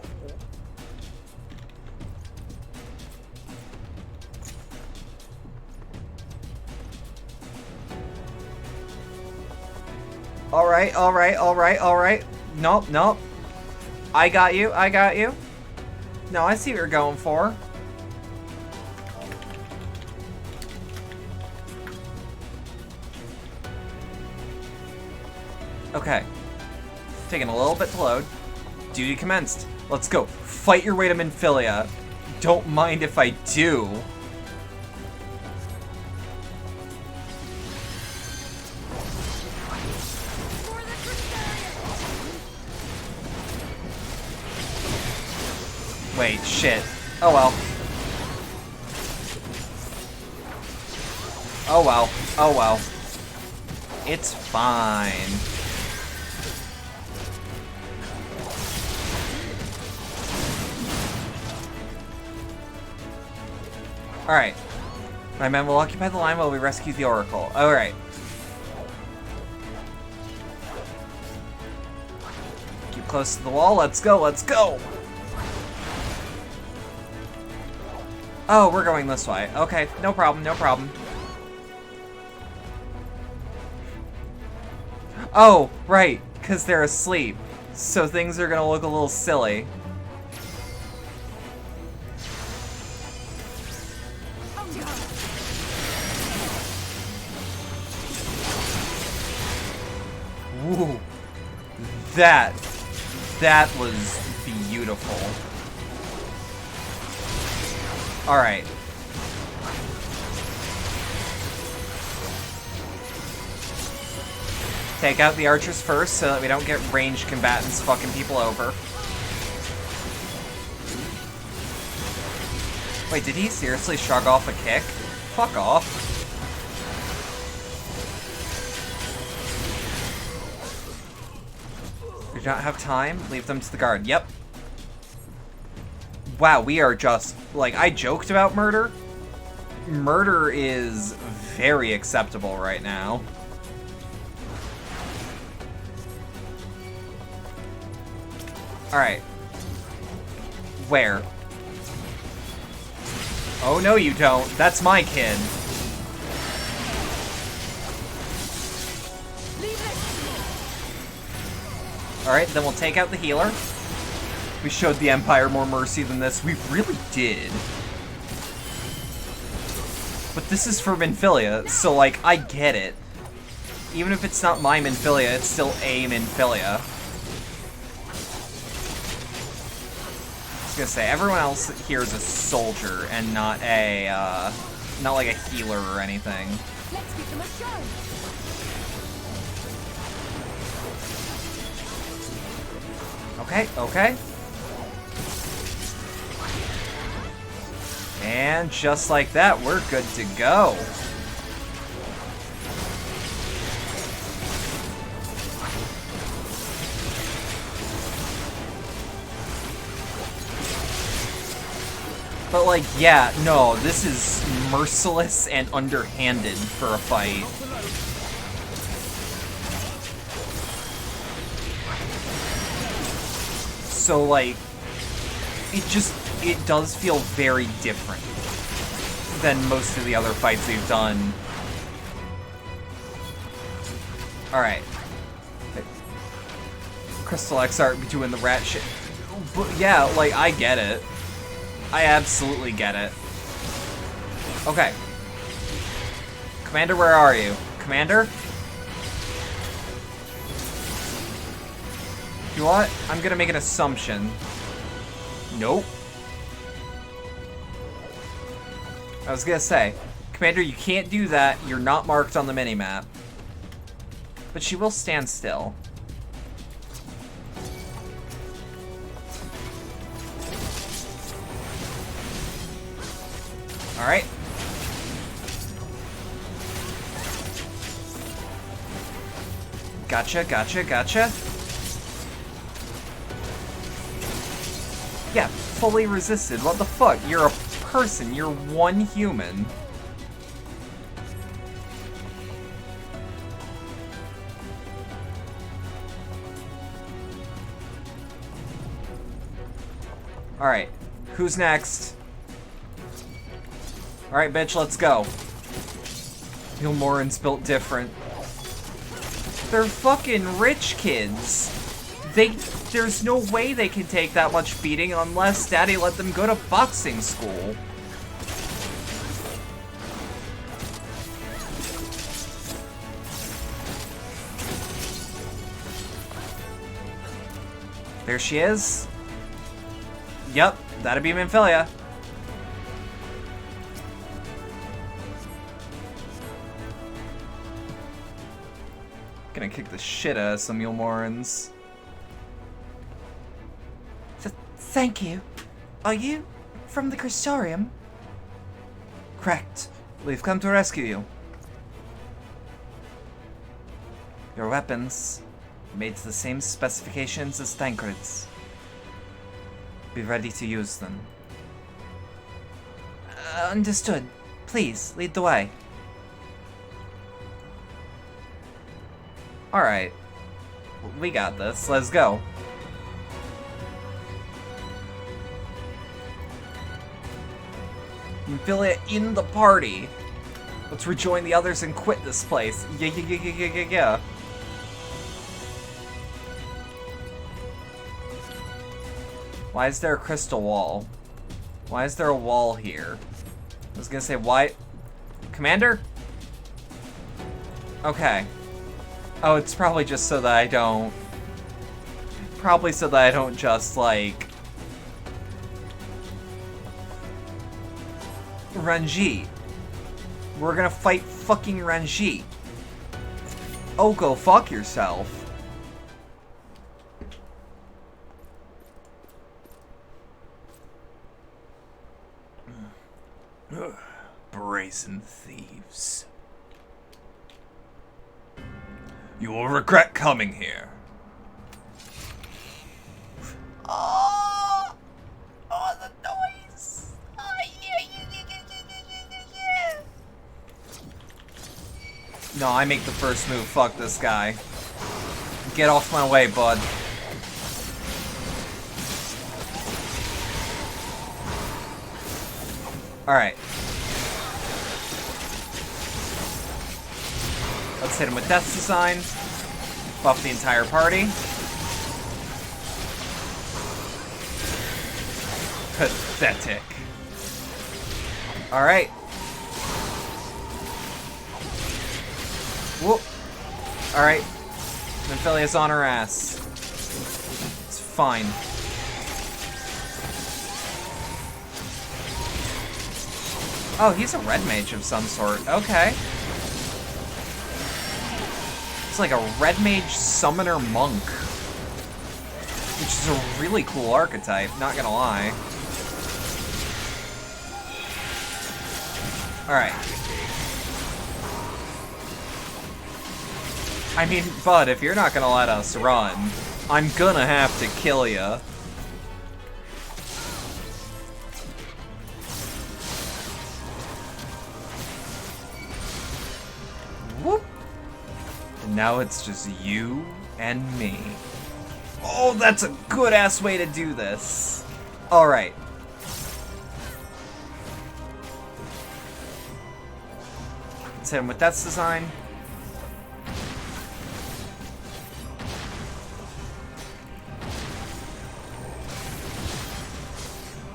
Alright, alright, alright, alright. Nope, nope. I got you, I got you. No, I see what you're going for. Okay. Taking a little bit to load. Duty commenced. Let's go. Fight your way to Minfilia. Don't mind if I do. Wait, shit. Oh well. Oh well. Oh well. It's fine. Alright. My men will occupy the line while we rescue the Oracle. Alright. Keep close to the wall. Let's go, let's go! Oh, we're going this way. Okay, no problem, no problem. Oh, right, because they're asleep. So things are gonna look a little silly. Woo. That was beautiful. Alright. Take out the archers first so that we don't get ranged combatants fucking people over. Wait, did he seriously shrug off a kick? Fuck off. We do not have time. Leave them to the guard. Yep. Wow, we are just... Like, I joked about murder. Murder is very acceptable right now. Alright. Where? Oh, no you don't. That's my kid. Alright, then we'll take out the healer. We showed the Empire more mercy than this. We really did. But this is for Minfilia, so, like, I get it. Even if it's not my Minfilia, it's still a Minfilia. I was gonna say, everyone else here is a soldier and not a, not like a healer or anything. Let's give them a show. Okay, okay. And just like that, we're good to go. But like, yeah, no, this is merciless and underhanded for a fight. So like, it does feel very different than most of the other fights we've done. Alright. Crystal X aren't doing the rat shit. But yeah, like, I get it. I absolutely get it. Okay. Commander, where are you? Commander? You know what? I'm gonna make an assumption. Nope. I was gonna say, Commander, you can't do that. You're not marked on the minimap. But she will stand still. Alright. Gotcha, gotcha, gotcha. Yeah, fully resisted. What the fuck? You're a person. You're one human. Alright. Who's next? Alright, bitch, let's go. Ilmorin's built different. They're fucking rich kids. There's no way they can take that much beating unless Daddy let them go to boxing school. There she is. Yep, that'd be Minfilia. Gonna kick the shit out of some Ilmorins. Thank you. Are you from the Crystorium? Correct. We've come to rescue you. Your weapons, made to the same specifications as Tancred's. Be ready to use them. Understood. Please, lead the way. Alright. We got this. Let's go. Minfilia in the party. Let's rejoin the others and quit this place. Yeah. Why is there a crystal wall? Why is there a wall here? was gonna say, why? Commander? Okay. Oh, it's probably just so that I don't... Probably so that I don't just, like... Ranji. We're gonna fight fucking Ranji. Oh, go fuck yourself. Brazen thieves. You will regret coming here. Oh, oh, the noise. Oh, yeah. No, I make the first move. Fuck this guy. Get off my way, bud. Alright. Let's hit him with Death's Design. Buff the entire party. Pathetic. Alright. Whoop. Alright. Nympphalia's on her ass. It's fine. Oh, he's a red mage of some sort. Okay. It's like a red mage summoner monk. Which is a really cool archetype, not gonna lie. Alright. I mean, bud, if you're not gonna let us run, I'm gonna have to kill ya. Whoop! And now it's just you and me. Oh, that's a good-ass way to do this. Alright. Let's hit him with Death's Design.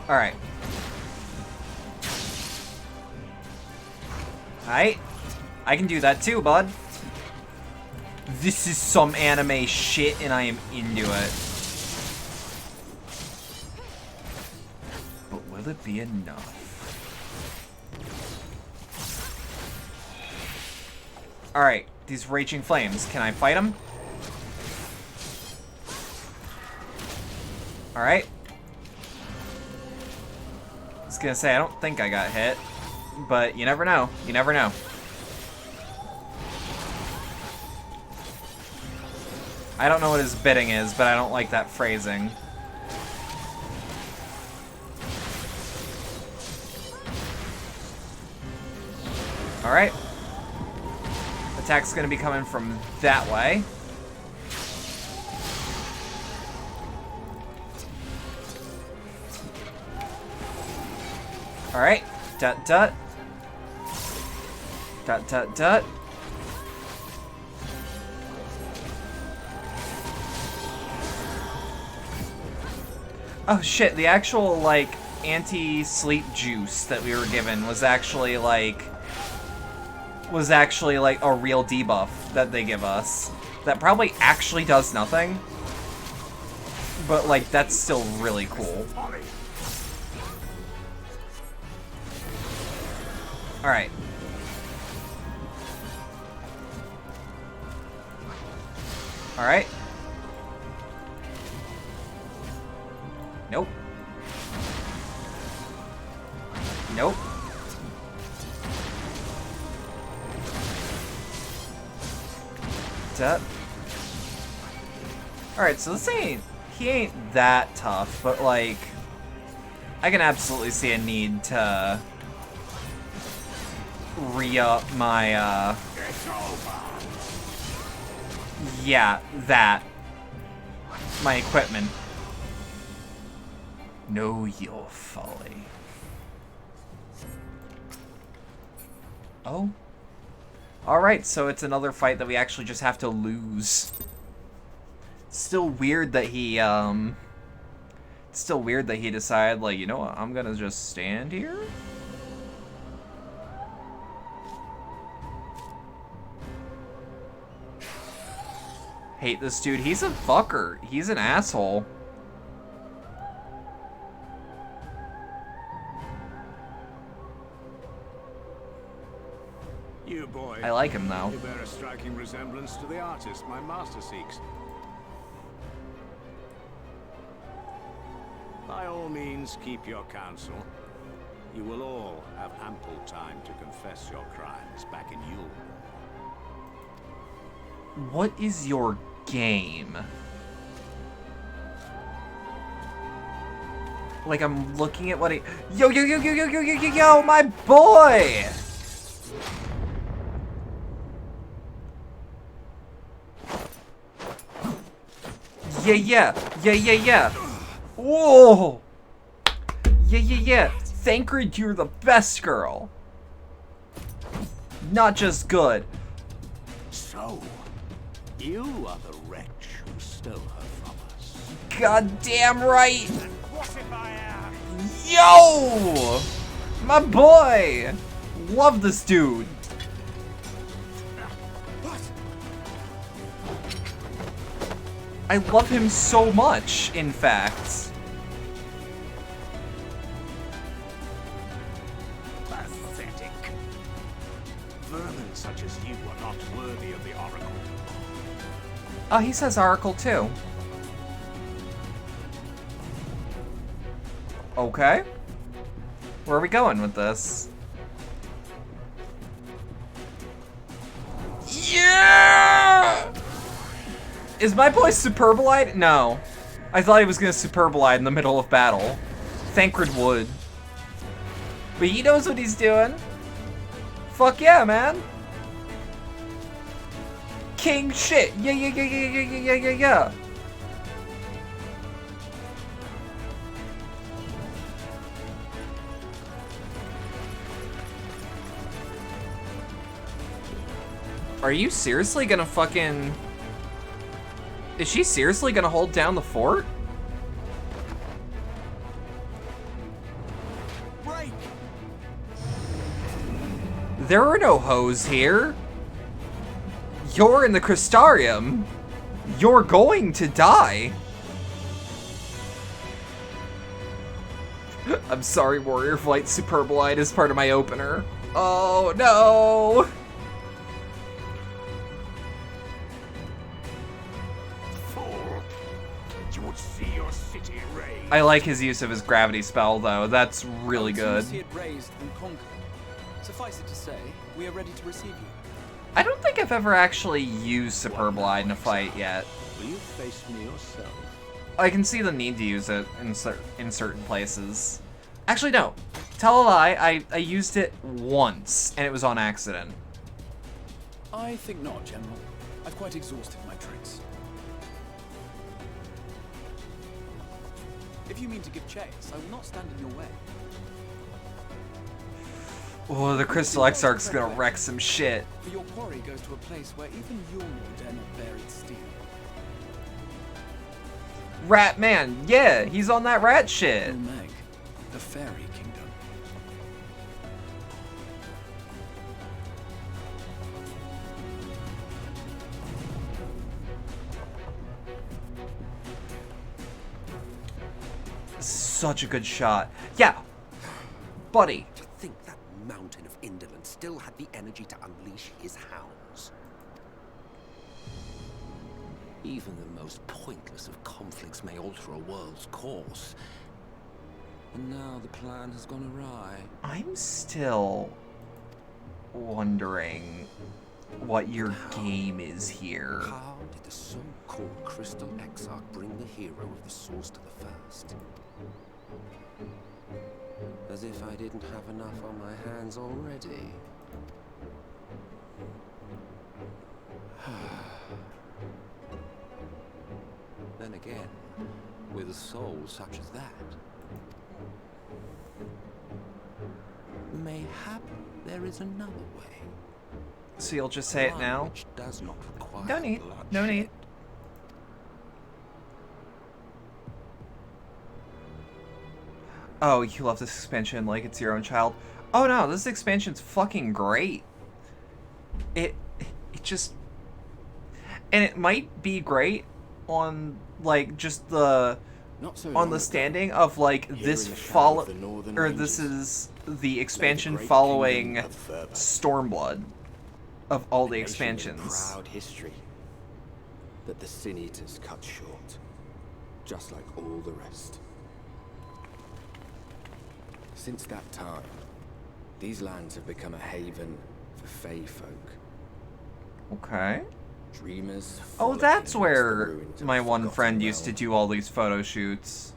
Alright. Alright. I can do that too, bud. This is some anime shit, and I am into it. But will it be enough? Alright, these raging flames. Can I fight them? Alright. I was gonna say, I don't think I got hit. But you never know. You never know. I don't know what his bidding is, but I don't like that phrasing. Alright. Attack's gonna be coming from that way. Alright. Dut dut. Dut dut dut. Oh shit, the actual, like, anti-sleep juice that we were given was actually, like, a real debuff that they give us. That probably actually does nothing. But, like, that's still really cool. Alright. Alright. Nope. Nope. That. Alright, so this ain't... He ain't that tough, but, like... I can absolutely see a need to... re-up my, yeah, that. My equipment. Know your folly. Oh. Alright, so it's another fight that we actually just have to lose. Still weird that he, it's still weird that he decided, like, you know what, I'm gonna just stand here? hate this dude. He's a fucker. He's an asshole. You boy. I like him though. You bear a striking resemblance to the artist my master seeks. By all means, keep your counsel. You will all have ample time to confess your crimes back in Yule. What is your game? Like, I'm looking at what he... Yo, my boy! Yeah. Whoa! Yeah. Thancred, you're the best girl. Not just good. So, you are the wretch who stole her from us. Goddamn right! And what if I am? Yo! My boy! Love this dude. What? I love him so much, in fact. Pathetic. Vermin such as you are not worthy of the Oracle. Oh, he says Oracle too. Okay. Where are we going with this? Yeah! Is my boy Superbolide? No. I thought he was gonna Superbolide in the middle of battle. Thancred would. But he knows what he's doing. Fuck yeah, man. King shit. Yeah. Are you seriously gonna fucking... Is she seriously gonna hold down the fort? Break! There are no hoes here. You're in the Crystarium. You're going to die. I'm sorry, Warrior Flight Superbolide is part of my opener. Oh no! You would see your city razed. I like his use of his gravity spell, though. That's really good. See it raised and conquered. Suffice it to say, we are ready to receive you. I don't think I've ever actually used Superbolide in a fight yet. Will you face me yourself? I can see the need to use it in certain places. Actually, no. Tell a lie, I used it once, and it was on accident. I think not, General. I've quite exhausted my tricks. If you mean to give chase, I will not stand in your way. Oh, the Crystal Exarch's gonna wreck some shit. For your quarry goes to a place where even Yulmor dare not bear its steel. Rat Man, yeah, he's on that rat shit. Meg, the fairy kingdom. Such a good shot. Yeah, buddy. To think that mountain of indolence still had the energy to unleash his hounds. Even the most pointless of conflicts may alter a world's course. And now the plan has gone awry. I'm still wondering what your game is here. How did the so-called Crystal Exarch bring the hero of the source to the first? As if I didn't have enough on my hands already. Then again, with a soul such as that, mayhap there is another way. So you'll just say it now? Which does not require No need. bloodshed. No need. Oh, you love this expansion like it's your own child. Oh no, this expansion's fucking great. It just... And it might be great on, like, just the... on the standing of, like, this this is the expansion following Stormblood of all the expansions. Proud history that the Sin Eaters cut short, just like all the rest. Since that time, these lands have become a haven for Fey folk. Okay. Dreamers. Oh, that's where my one friend used to do all these photo shoots.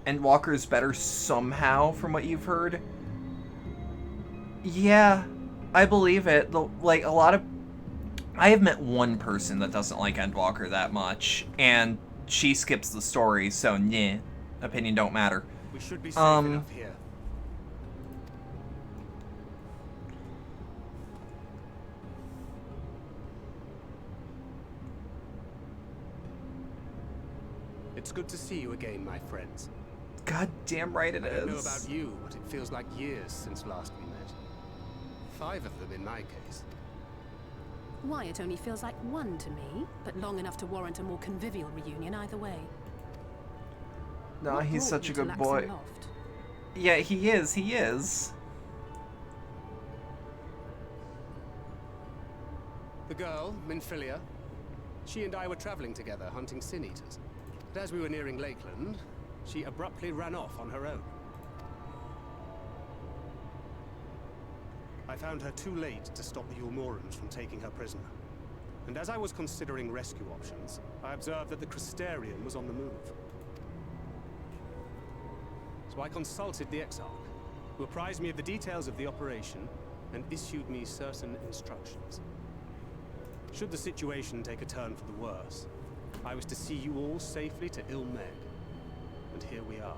Endwalker's better somehow, from what you've heard. Yeah, I believe it. Like, a lot of... I have met one person that doesn't like Endwalker that much, and she skips the story, so nah. Opinion don't matter. We should be safe enough here. It's good to see you again, my friends. God damn right it is. I don't know about you, but it feels like years since last we met. 5 of them in my case. Why, it only feels like 1 to me, but long enough to warrant a more convivial reunion either way. No, he's such a good boy. Yeah, he is, he is. The girl, Minfilia, she and I were traveling together hunting Sin Eaters. But as we were nearing Lakeland, she abruptly ran off on her own. I found her too late to stop the Ulmorans from taking her prisoner. And as I was considering rescue options, I observed that the Crystarium was on the move. So I consulted the Exarch, who apprised me of the details of the operation and issued me certain instructions. Should the situation take a turn for the worse, I was to see you all safely to Ilmeg. And here we are.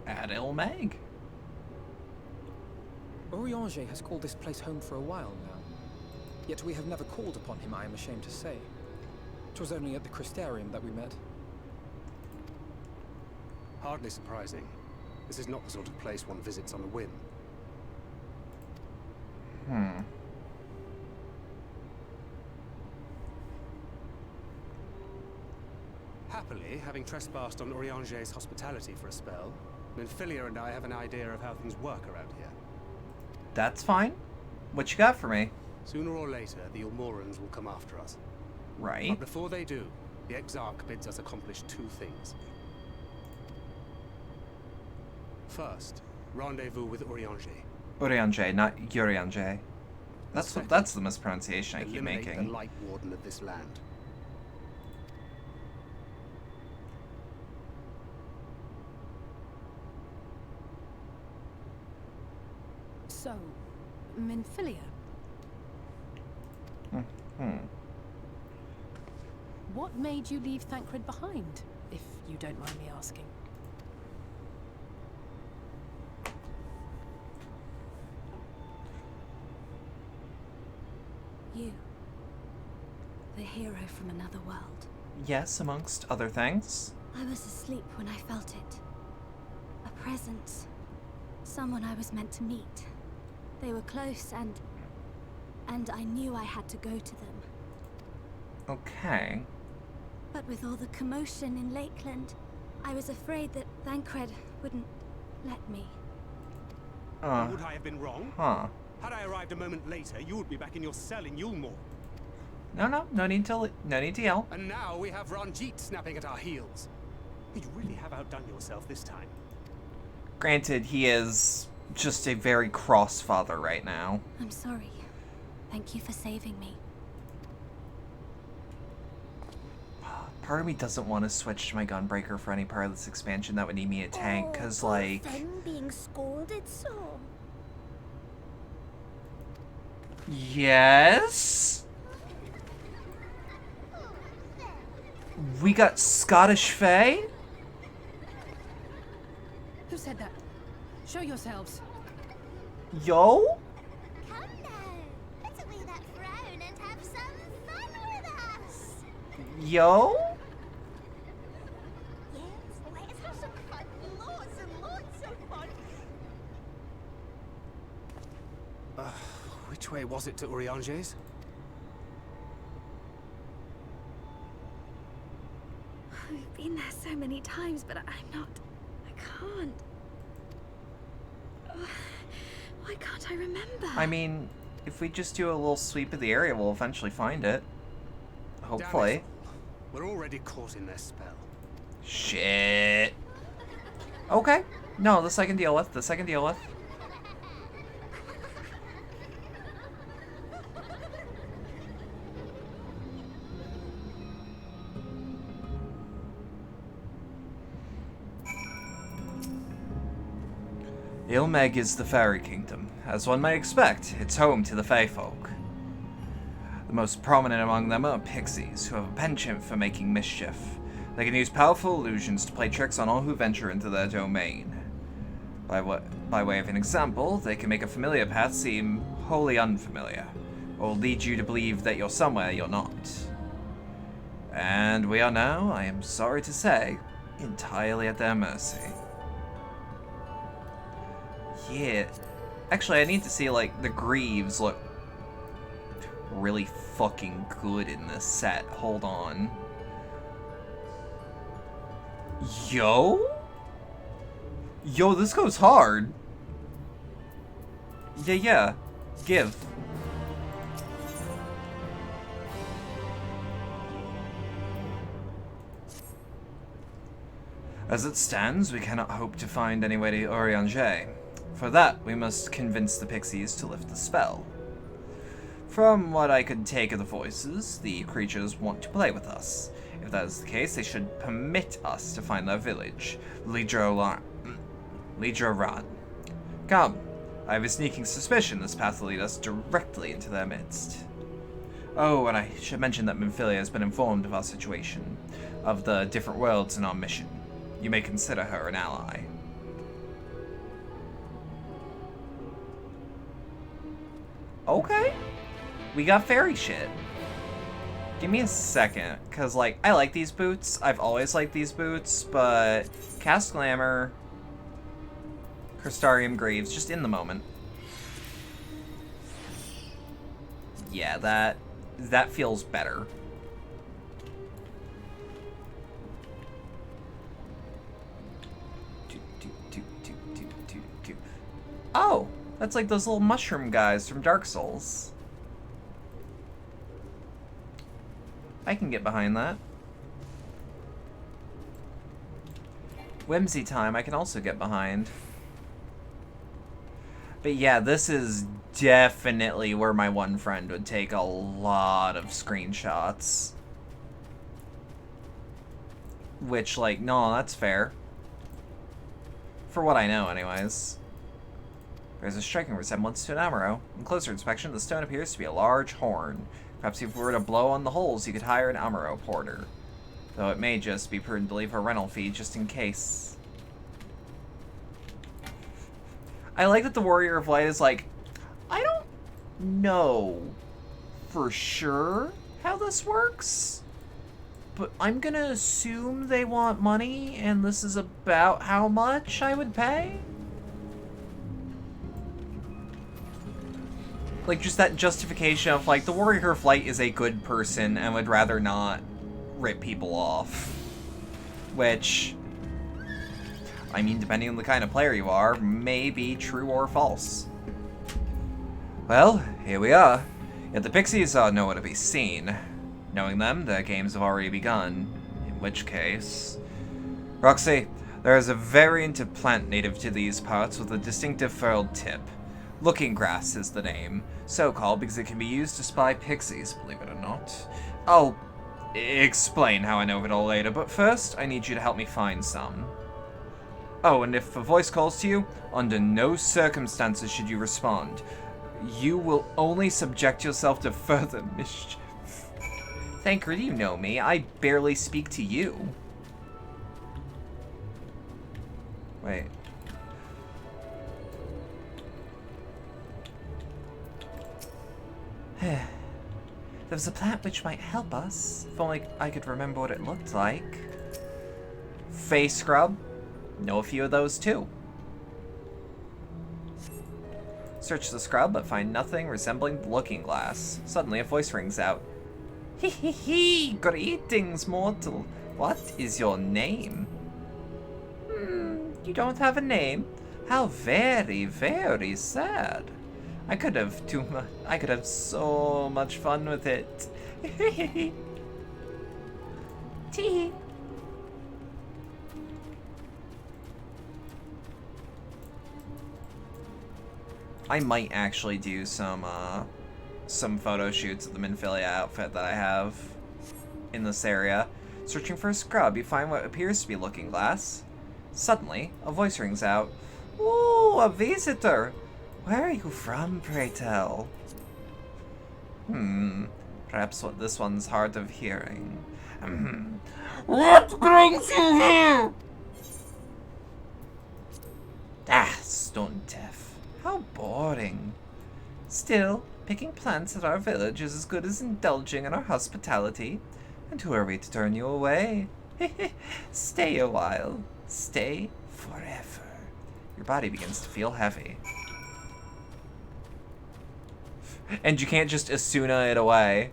At Ilmeg? Orianger has called this place home for a while now. Yet we have never called upon him, I am ashamed to say. 'Twas only at the Crystarium that we met. Hardly surprising. This is not the sort of place one visits on a whim. Happily, having trespassed on Orianger's hospitality for a spell, Minfilia and I have an idea of how things work around here. That's fine. What you got for me? Sooner or later, the Ulmorans will come after us. Right. But before they do, the Exarch bids us accomplish 2 things. First, rendezvous with Orianger. Orianger, not Urianger. That's the mispronunciation I keep Eliminate making. the Light Warden of this land. So, Minfilia. What made you leave Thancred behind, if you don't mind me asking? You. The hero from another world. Yes, amongst other things. I was asleep when I felt it. A presence. Someone I was meant to meet. They were close and I knew I had to go to them. Okay. But with all the commotion in Lakeland, I was afraid that Thancred wouldn't let me. Would I have been wrong? Huh. Had I arrived a moment later, you would be back in your cell in Yulmore. No need to yell. And now we have Ranjit snapping at our heels. You really have outdone yourself this time. Granted, he is just a very cross father right now. I'm sorry. Thank you for saving me. Part of me doesn't want to switch to my Gunbreaker for any part of this expansion that would need me a tank, because, like... Them being scolded so. Yes? We got Scottish Fae? Who said that? Show yourselves. Yo? Come now. Put away that frown and have some fun with us. Yo? Yes, let's have some fun. Lots and lots of fun. Which way was it to Orianger's? so many times, but I'm not... I can't. Why can't I remember? I mean, if we just do a little sweep of the area, we'll eventually find it. Hopefully. Damn it. We're already caught in their spell. Shit. Okay. No, this I can deal with. This I can deal with. Ilmeg is the fairy kingdom. As one might expect, it's home to the Fae folk. The most prominent among them are pixies, who have a penchant for making mischief. They can use powerful illusions to play tricks on all who venture into their domain. By way of an example, they can make a familiar path seem wholly unfamiliar, or lead you to believe that you're somewhere you're not. And we are now, I am sorry to say, entirely at their mercy. Yeah. Actually, I need to see, like, the greaves look really fucking good in this set. Hold on. Yo? Yo, this goes hard. Yeah. Give. As it stands, we cannot hope to find any way to Orianger. For that, we must convince the pixies to lift the spell. From what I could take of the voices, the creatures want to play with us. If that is the case, they should permit us to find their village, Lidroran. Come, I have a sneaking suspicion this path will lead us directly into their midst. Oh, and I should mention that Minfilia has been informed of our situation, of the different worlds in our mission. You may consider her an ally. Okay. We got fairy shit. Give me a second, because, like, I like these boots. I've always liked these boots, but Cast Glamour, Crystarium Greaves, just in the moment. Yeah, that feels better. Oh, that's like those little mushroom guys from Dark Souls. I can get behind that. Whimsy Time I can also get behind. But yeah, this is definitely where my one friend would take a lot of screenshots. Which, like, no, that's fair. For what I know, anyways. There's a striking resemblance to an Amaro. On closer inspection, the stone appears to be a large horn. Perhaps if we were to blow on the holes, you could hire an Amaro porter. Though it may just be prudent to leave her rental fee just in case. I like that the Warrior of Light is like, I don't know for sure how this works, but I'm gonna assume they want money, and this is about how much I would pay? Like, just that justification of, like, the Warrior of Light is a good person and would rather not rip people off. Which, I mean, depending on the kind of player you are, may be true or false. Well, here we are. Yet the pixies are nowhere to be seen. Knowing them, their games have already begun. In which case... Roxy, there is a variant of plant native to these parts with a distinctive furled tip. Looking Grass is the name, so called because it can be used to spy pixies, believe it or not. I'll explain how I know of it all later, but first, I need you to help me find some. Oh, and if a voice calls to you, under no circumstances should you respond. You will only subject yourself to further mischief. Thanker, you know me. I barely speak to you. Wait. There's a plant which might help us. If only I could remember what it looked like. Face scrub. Know a few of those too. Search the scrub, but find nothing resembling the looking glass. Suddenly a voice rings out. Hee hee hee! Greetings, mortal. What is your name? You don't have a name? How very, very sad. I could have so much fun with it. Tee. I might actually do some photo shoots of the Minfilia outfit that I have in this area. Searching for a scrub, you find what appears to be Looking Glass. Suddenly, a voice rings out. Ooh, a visitor! Where are you from, pray tell? Perhaps this one's hard of hearing. What brings you here? Ah, stone deaf. How boring. Still, picking plants at our village is as good as indulging in our hospitality. And who are we to turn you away? Stay a while. Stay forever. Your body begins to feel heavy. And you can't just Asuna it away.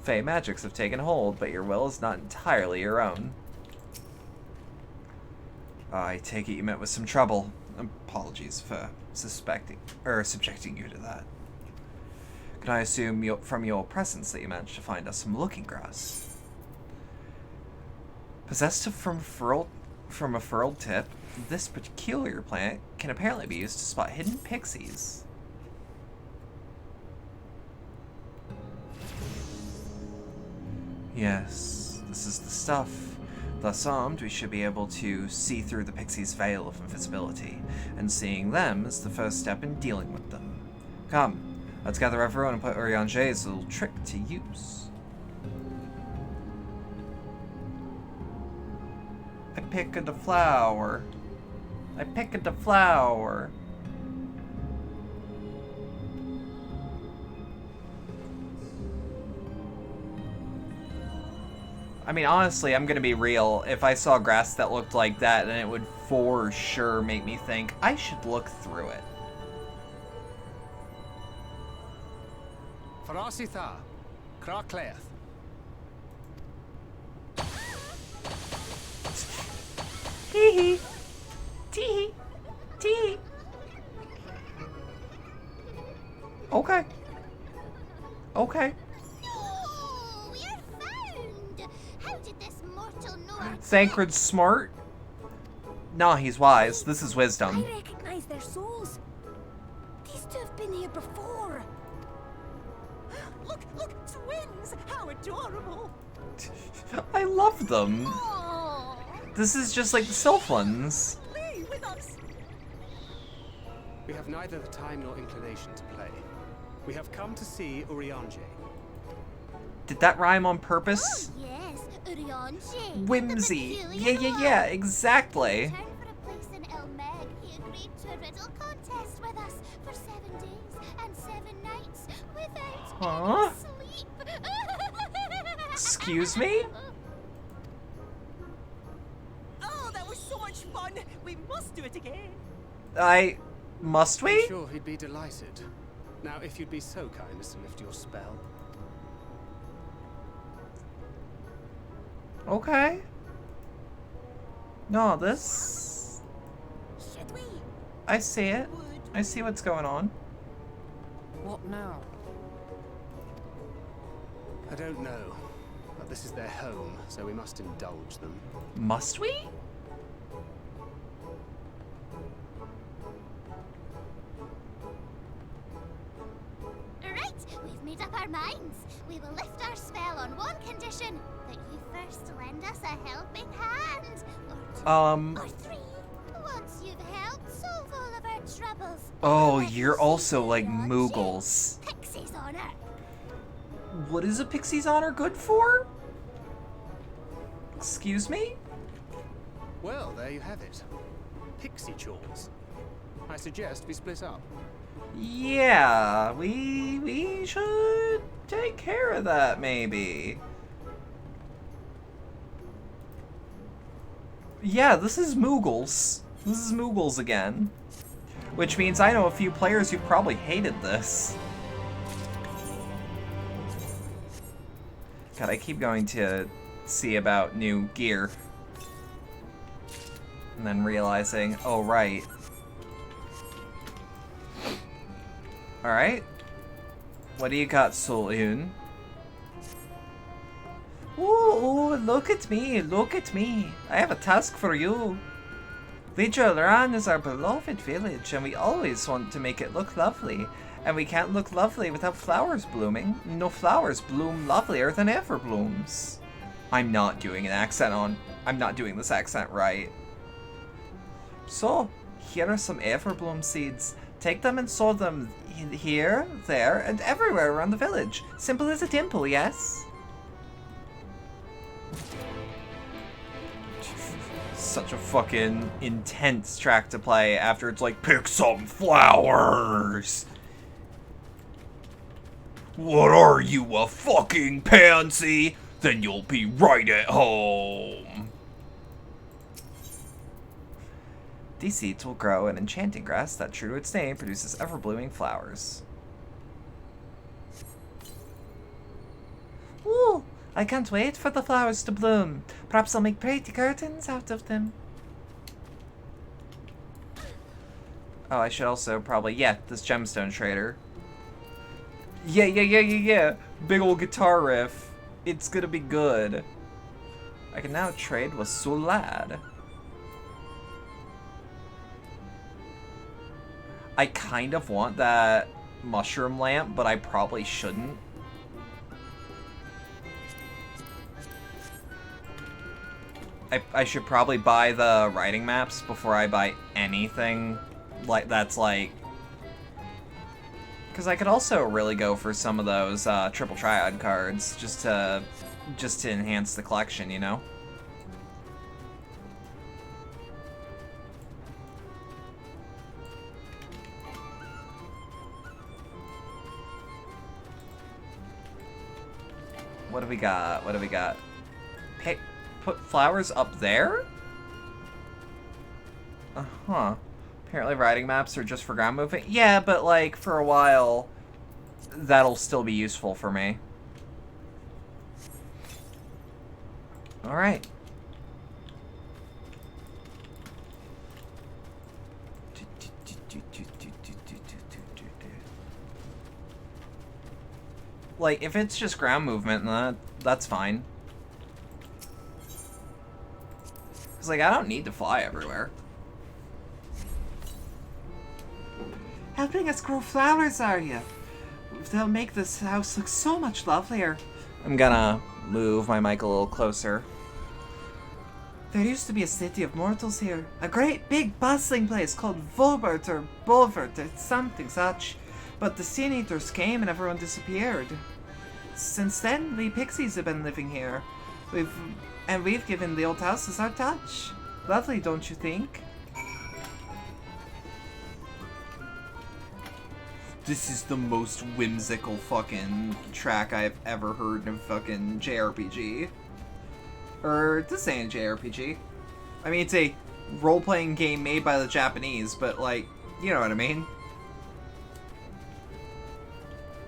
Fey magics have taken hold, but your will is not entirely your own. I take it you met with some trouble. Apologies for subjecting you to that. Can I assume from your presence that you managed to find us some looking grass? Possessed from a furled tip, this peculiar plant can apparently be used to spot hidden pixies. Yes, this is the stuff. Thus armed, we should be able to see through the pixie's veil of invisibility, and seeing them is the first step in dealing with them. Come, let's gather everyone and put Urianger's little trick to use. I picked a flower. I picked a flower. I mean, honestly, I'm gonna be real. If I saw grass that looked like that, then it would for sure make me think I should look through it. Farasitha, Krakleth. Tee-hee. Tee-hee. Tee-hee. Okay. Okay. Thancred's smart? Nah, he's wise. This is wisdom. I recognize their souls. These two have been here before. Look, twins! How adorable! I love them. Aww. This is just like the Sylph ones. Play with us. We have neither the time nor inclination to play. We have come to see Urianger. Did that rhyme on purpose? Oh, yes, Urianger. Whimsy. Yeah, exactly. In return for a place in El Meg, he agreed to a riddle contest with us for 7 days and 7 nights without any sleep. Excuse me? Oh, that was so much fun. We must do it again. Must we? I'm sure he'd be delighted. Now, if you'd be so kind as to lift your spell. Okay. No, this... Should we? I see it. I see what's going on. What now? I don't know. But this is their home, so we must indulge them. Must we? Right, we've made up our minds. We will lift our spell on one condition. That you first lend us a helping hand. Or 2. Or 3. Once you've helped solve all of our troubles. Oh, you're also like Moogles. Pixie's honor. What is a pixie's honor good for? Excuse me? Well, there you have it. Pixie chores. I suggest we split up. Yeah, we should take care of that, maybe. Yeah, this is Moogles. This is Moogles again. Which means I know a few players who probably hated this. God, I keep going to see about new gear. And then realizing, oh, right. Alright. What do you got, Sol-Eun? Ooh, look at me, look at me. I have a task for you. Vidralan is our beloved village, and we always want to make it look lovely. And we can't look lovely without flowers blooming. No flowers bloom lovelier than ever blooms. I'm not doing an accent on... I'm not doing this accent right. So, here are some Everbloom seeds. Take them and sow them here, there, and everywhere around the village. Simple as a dimple, yes? Such a fucking intense track to play after it's like, pick some flowers! What are you, a fucking pansy? Then you'll be right at home. These seeds will grow in enchanting grass that, true to its name, produces ever-blooming flowers. Ooh, I can't wait for the flowers to bloom. Perhaps I'll make pretty curtains out of them. Oh, I should also probably, yeah, this gemstone trader. Yeah. Big old guitar riff. It's gonna be good. I can now trade with Sulad. I kind of want that mushroom lamp, but I probably shouldn't. I should probably buy the writing maps before I buy anything like that's like... Because I could also really go for some of those triple triad cards just to enhance the collection, you know? What do we got? What do we got? Put flowers up there? Uh-huh. Apparently riding maps are just for ground movement. Yeah, but like for a while, that'll still be useful for me. Alright. Like, if it's just ground movement, that's fine. Because, like, I don't need to fly everywhere. Helping us grow flowers, are you? They'll make this house look so much lovelier. I'm gonna move my mic a little closer. There used to be a city of mortals here. A great big bustling place called Volbert or Bolvert or something such. But the Sin Eaters came and everyone disappeared. Since then, we pixies have been living here. We've given the old houses our touch. Lovely, don't you think? This is the most whimsical fucking track I've ever heard in a fucking JRPG. Or, this ain't a JRPG. I mean, it's a role-playing game made by the Japanese, but, like, you know what I mean?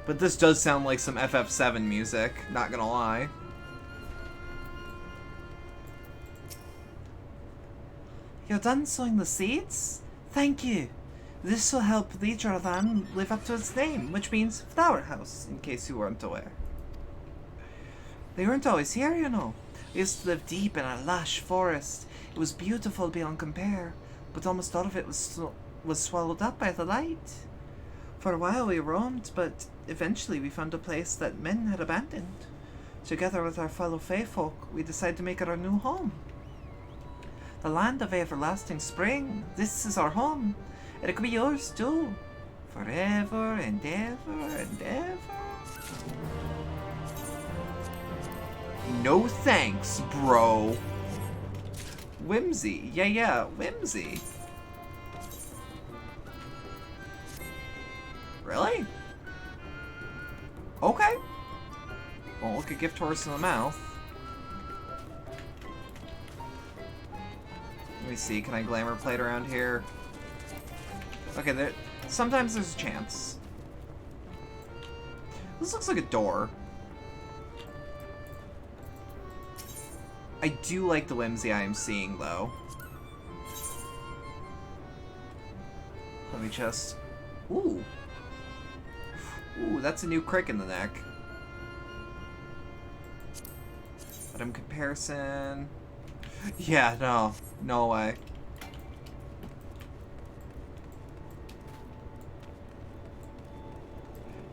But this does sound like some FF7 music, not gonna lie. You're done sowing the seeds? Thank you. This will help Vidralan live up to its name, which means flower house, in case you weren't aware. They weren't always here, you know. We used to live deep in a lush forest. It was beautiful beyond compare, but almost all of it was swallowed up by the light. For a while we roamed, but eventually we found a place that men had abandoned. Together with our fellow Fae folk, we decided to make it our new home. The land of everlasting spring. This is our home. And it could be yours too. Forever and ever and ever. No thanks, bro. Whimsy. Yeah, whimsy. Really? Okay. Well, look at gift horse in the mouth. Let me see, can I glamour plate around here? Okay, sometimes there's a chance. This looks like a door. I do like the whimsy I am seeing, though. Let me just... Ooh. Ooh, that's a new crick in the neck. Item comparison... Yeah, no. No way.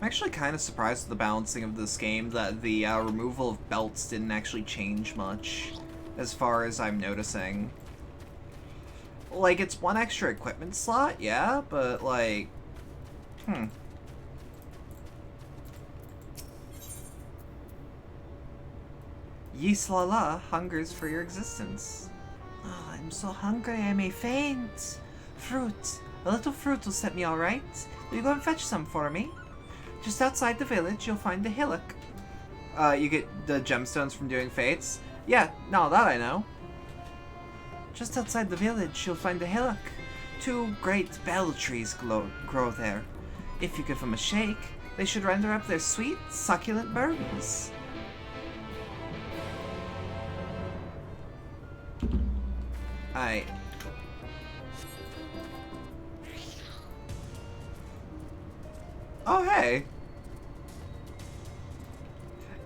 I'm actually kind of surprised with the balancing of this game that the removal of belts didn't actually change much, as far as I'm noticing. Like, it's one extra equipment slot, yeah, but like... Yislala hungers for your existence. Oh, I'm so hungry I may faint. Fruit. A little fruit will set me alright. Will you go and fetch some for me? Just outside the village, you'll find the hillock. You get the gemstones from doing fates? Yeah, no, that I know. Just outside the village, you'll find the hillock. 2 great bell trees grow there. If you give them a shake, they should render up their sweet, succulent burdens. Aight. Oh, hey.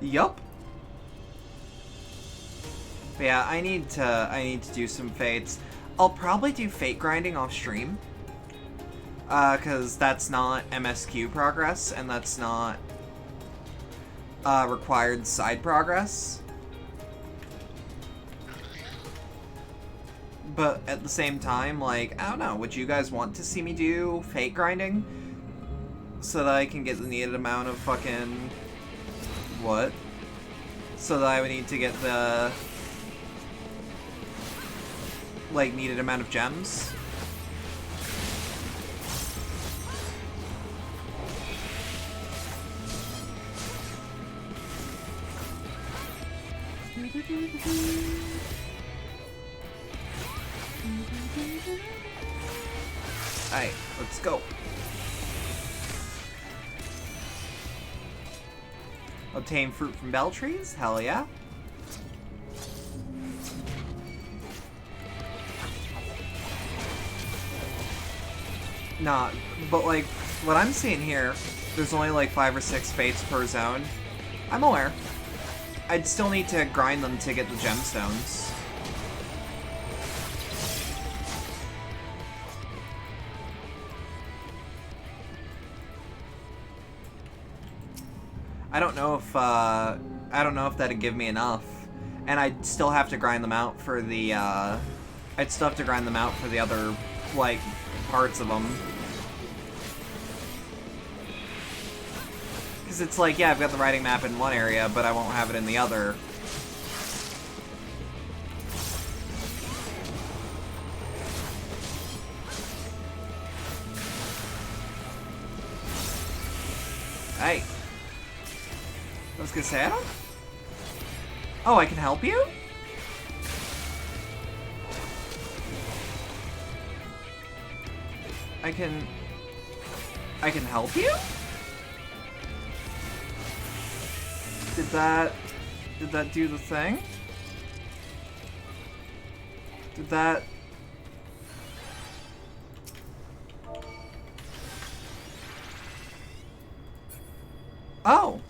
Yup. But yeah, I need to do some fates. I'll probably do fate grinding off stream. Cause that's not MSQ progress, and that's not required side progress. But at the same time, like, I don't know, would you guys want to see me do fate grinding? So that I can get the needed amount of fucking... What? So that I would need to get the... like, needed amount of gems? Alright, let's go. Obtain fruit from bell trees? Hell yeah. Nah, but like, what I'm seeing here, there's only like 5 or 6 fates per zone. I'm aware. I'd still need to grind them to get the gemstones. I don't know if that'd give me enough. And I'd still have to grind them out for the, I'd still have to grind them out for the other, like, parts of them. Because it's like, yeah, I've got the writing map in one area, but I won't have it in the other. Hey. I was gonna say, I don't... Oh, I can help you? I can help you? Did that do the thing? Did that... Oh!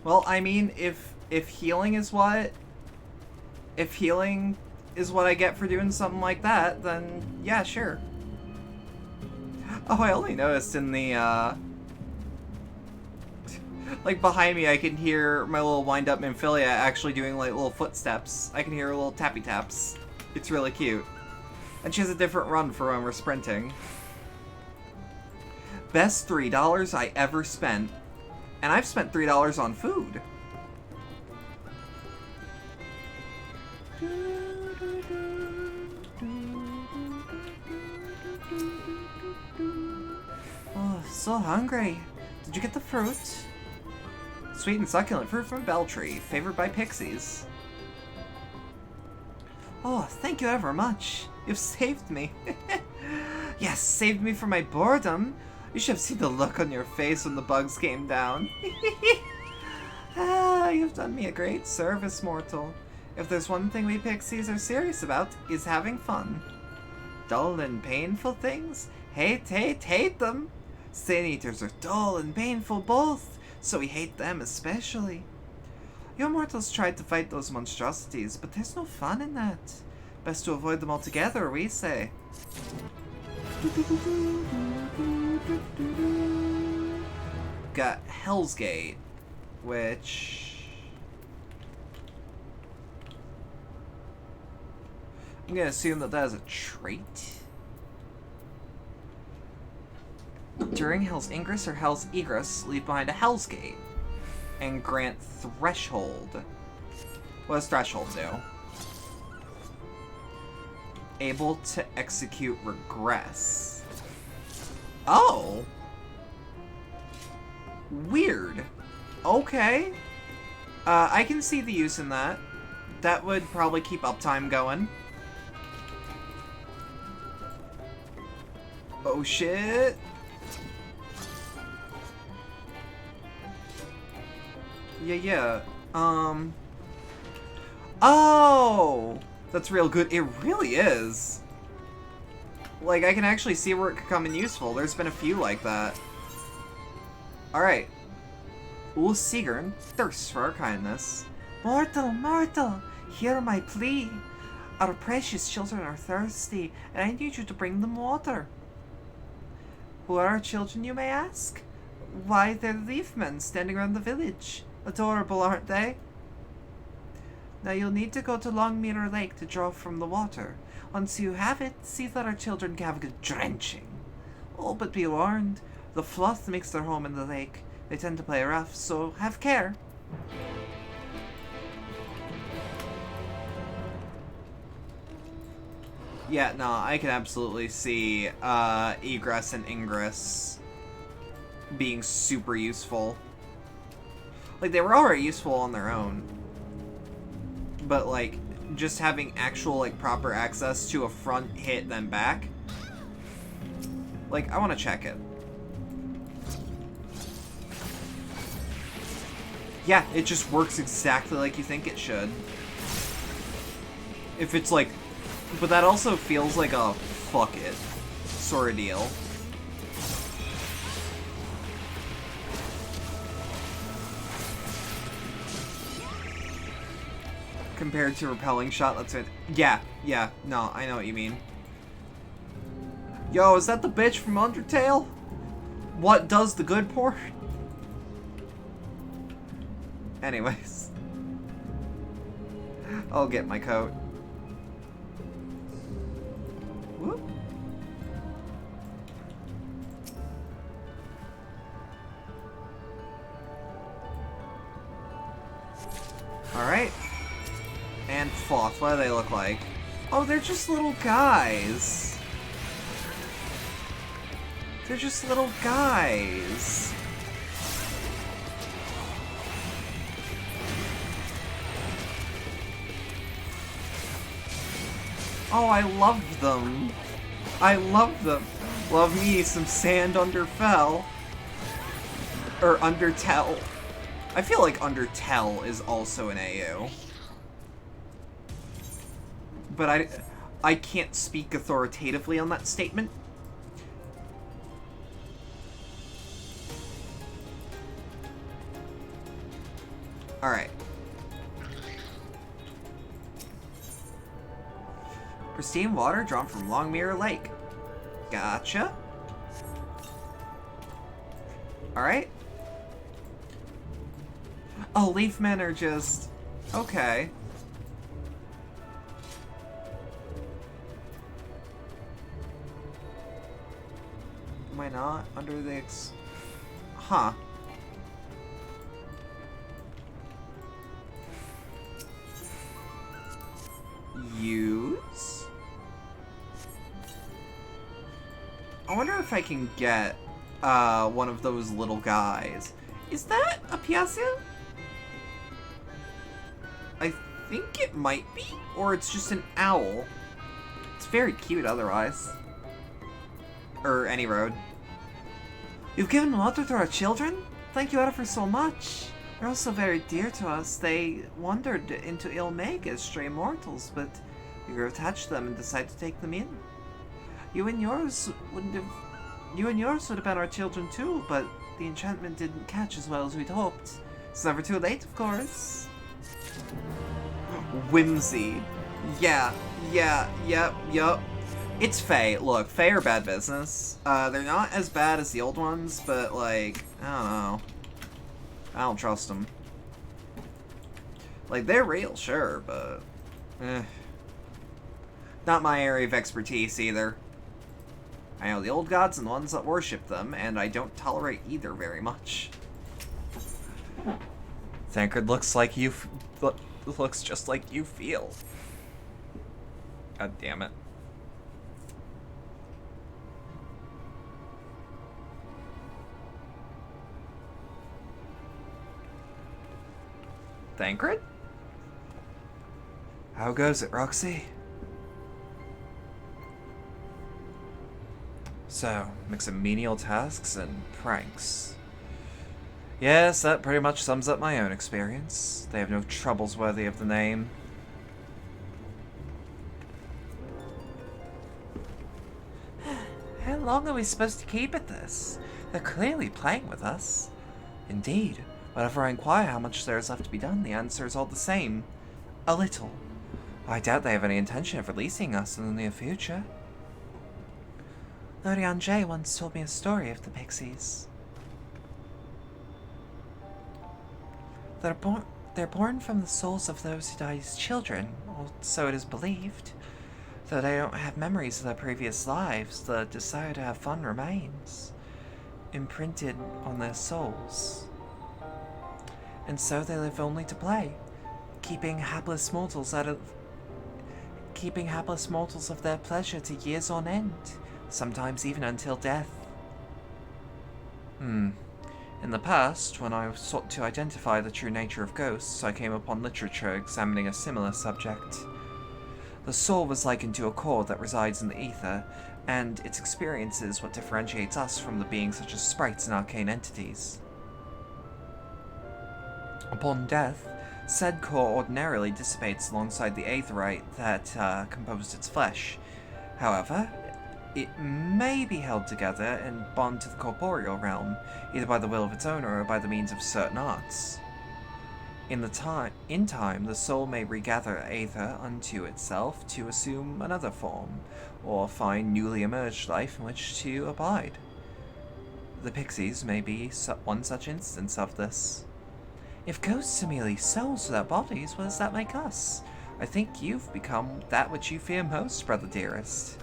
Well, I mean, if healing is what... If healing is what I get for doing something like that, then yeah, sure. Oh, I only noticed in the, like, behind me I can hear my little wind-up Nymphilia actually doing, like, little footsteps. I can hear her little tappy taps. It's really cute. And she has a different run for when we're sprinting. Best $3 I ever spent. And I've spent $3 on food. Oh, so hungry. Did you get the fruit? Sweet and succulent fruit from Bell Tree, favored by pixies. Oh, thank you ever much. You've saved me. Yes, saved me from my boredom. You should have seen the look on your face when the bugs came down. Ah, you've done me a great service, mortal. If there's one thing we pixies are serious about, is having fun. Dull and painful things? Hate them! Sin Eaters are dull and painful both, so we hate them especially. You mortals tried to fight those monstrosities, but there's no fun in that. Best to avoid them altogether, we say. Got Hell's Gate, which... I'm gonna assume that that is a trait. During Hell's Ingress or Hell's Egress, leave behind a Hell's Gate. And grant Threshold. What does Threshold do? Able to execute Regress. Oh! Weird. Okay. I can see the use in that. That would probably keep uptime going. Oh shit. Yeah. Oh! That's real good. It really is. Like, I can actually see where it could come in useful. There's been a few like that. Alright. Ul Sigurn thirsts for our kindness. Mortal, hear my plea. Our precious children are thirsty, and I need you to bring them water. Who are our children, you may ask? Why, they're leaf men standing around the village. Adorable, aren't they? Now you'll need to go to Longmirror Lake to draw from the water. Once you have it, see that our children can have a good drenching. Oh, but be warned, the Floth makes their home in the lake. They tend to play rough, so have care. Yeah, no, I can absolutely see Egress and Ingress being super useful. Like, they were already useful on their own. But, like, just having actual, like, proper access to a front hit then back. Like, I want to check it. Yeah, it just works exactly like you think it should. If it's like... But that also feels like a fuck it sort of deal. Compared to repelling shot, that's it. Yeah, no, I know what you mean. Yo, is that the bitch from Undertale? What does the good port? Anyways. I'll get my coat. Whoop. Alright. And Floth, what do they look like? Oh, they're just little guys. They're just little guys. Oh, I love them. I love them. Love me some Sand Underfell. Or Undertell. I feel like Undertell is also an AU. But I can't speak authoritatively on that statement. Alright. Pristine water drawn from Longmirror Lake. Gotcha. Alright. Oh, leaf men are just... Okay. Why not? Under the Huh. Use? I wonder if I can get one of those little guys. Is that a Piacia? I think it might be, or it's just an owl. It's very cute otherwise. Or any road. You've given water to our children? Thank you ever so much. They're also very dear to us. They wandered into Ilmeg as stray mortals, but we grew attached to them and decided to take them in. You and yours would have been our children too, but the enchantment didn't catch as well as we'd hoped. It's never too late, of course. Whimsy. Yeah. It's Fae. Look, Fae are bad business. They're not as bad as the old ones, but like, I don't know. I don't trust them. Like, they're real, sure, but not my area of expertise either. I know the old gods and the ones that worship them, and I don't tolerate either very much. Thancred looks like you looks just like you feel. God damn it. Thancred? How goes it, Roxy? So, mix of menial tasks and pranks. Yes, that pretty much sums up my own experience. They have no troubles worthy of the name. How long are we supposed to keep at this? They're clearly playing with us. Indeed. Whenever I inquire how much there is left to be done, the answer is all the same. A little. I doubt they have any intention of releasing us in the near future. Lord J once told me a story of the pixies. They're born from the souls of those who died as children, or so it is believed. Though they don't have memories of their previous lives, the desire to have fun remains, imprinted on their souls. And so they live only to play, keeping hapless mortals of their pleasure to years on end, sometimes even until death. In the past, when I sought to identify the true nature of ghosts, I came upon literature examining a similar subject. The soul was likened to a core that resides in the ether, and its experience is what differentiates us from the beings such as sprites and arcane entities. Upon death, said core ordinarily dissipates alongside the aetherite that composed its flesh. However, it may be held together and bond to the corporeal realm, either by the will of its owner or by the means of certain arts. In time, the soul may regather aether unto itself to assume another form, or find newly emerged life in which to abide. The pixies may be one such instance of this. If ghosts are merely souls without bodies, what does that make us? I think you've become that which you fear most, brother dearest.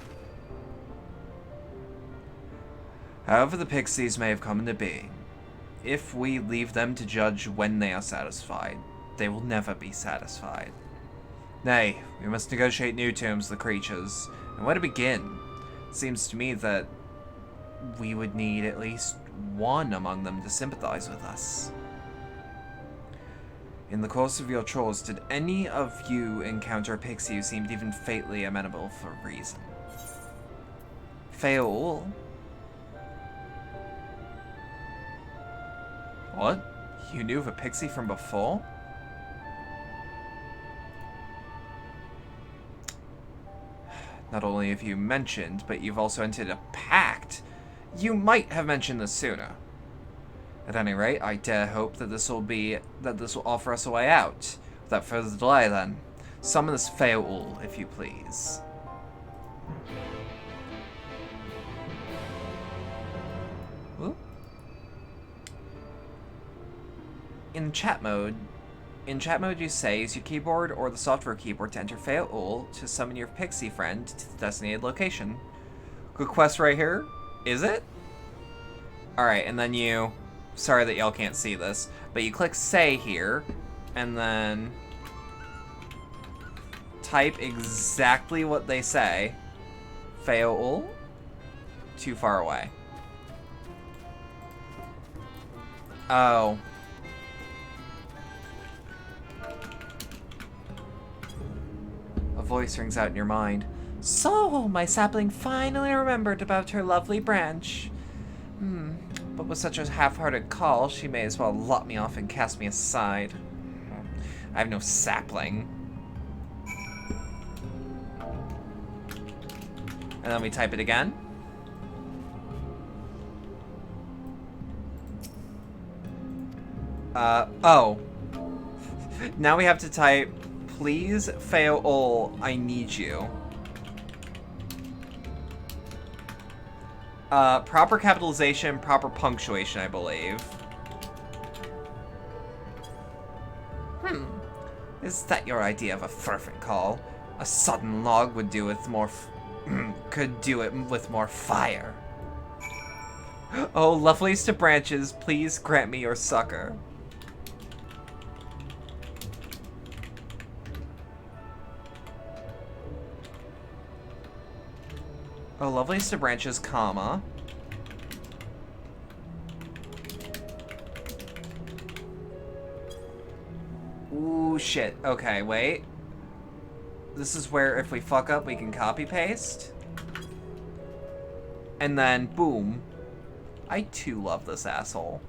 However the pixies may have come into being, if we leave them to judge when they are satisfied, they will never be satisfied. Nay, we must negotiate new terms with the creatures, and where to begin? It seems to me that we would need at least one among them to sympathize with us. In the course of your chores, did any of you encounter a pixie who seemed even faintly amenable for reason? Fail. What? You knew of a pixie from before? Not only have you mentioned, but you've also entered a pact. You might have mentioned this sooner. At any rate, I dare hope that this will offer us a way out. Without further delay, then, summon this Fail, if you please. Ooh. In chat mode, you say use your keyboard or the software keyboard to enter Fail to summon your pixie friend to the designated location. Good quest right here. Is it? Alright, and then you... Sorry that y'all can't see this, but you click say here, and then type exactly what they say. Fail. Too far away. Oh. A voice rings out in your mind. So, my sapling finally remembered about her lovely branch. But with such a half-hearted call, she may as well lot me off and cast me aside. I have no sapling. And then we type it again. Oh. Now we have to type, please, Feo-ol, I need you. Proper capitalization, proper punctuation, I believe. Is that your idea of a fervent call? A sudden log would do with more could do it with more fire. Oh, loveliest of branches, please grant me your succor. Oh, loveliest of branches, comma. Ooh, shit. Okay, wait. This is where if we fuck up, we can copy paste. And then, boom. I too love this asshole.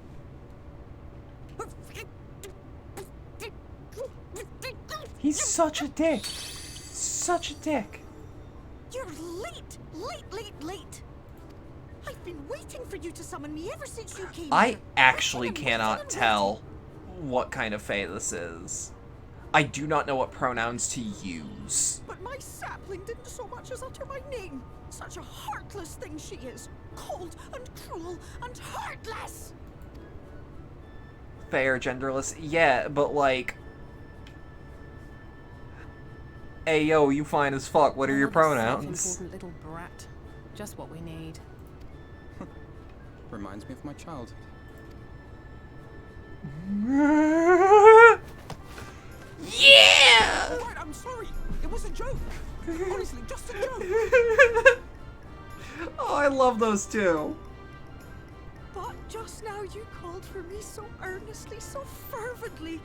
He's such a dick. Such a dick. You're late! Late! I've been waiting for you to summon me ever since you came I here. actually cannot tell what kind of fae this is. I do not know what pronouns to use. But my sapling didn't so much as utter my name. Such a heartless thing she is. Cold and cruel and heartless. Fae are genderless? Yeah, but like... Hey, yo, you fine as fuck. What are your pronouns? Important little brat. Just what we need. Reminds me of my childhood. Yeah! Right, I'm sorry. It was a joke. Honestly, just a joke. Oh, I love those two. But just now you called for me so earnestly, so fervently.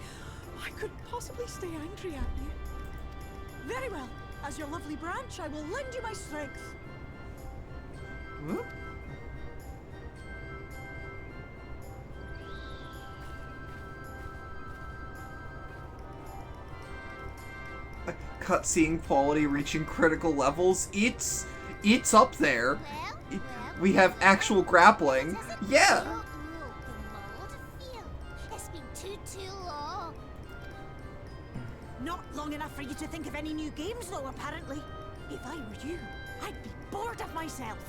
I couldn't possibly stay angry at you. Very well. As your lovely branch, I will lend you my strength. Whoop. Cutscene quality reaching critical levels. It's up there. We have actual grappling. Yeah. It's been too long. Not long enough for you to think of any new games, though, apparently. If I were you, I'd be bored of myself.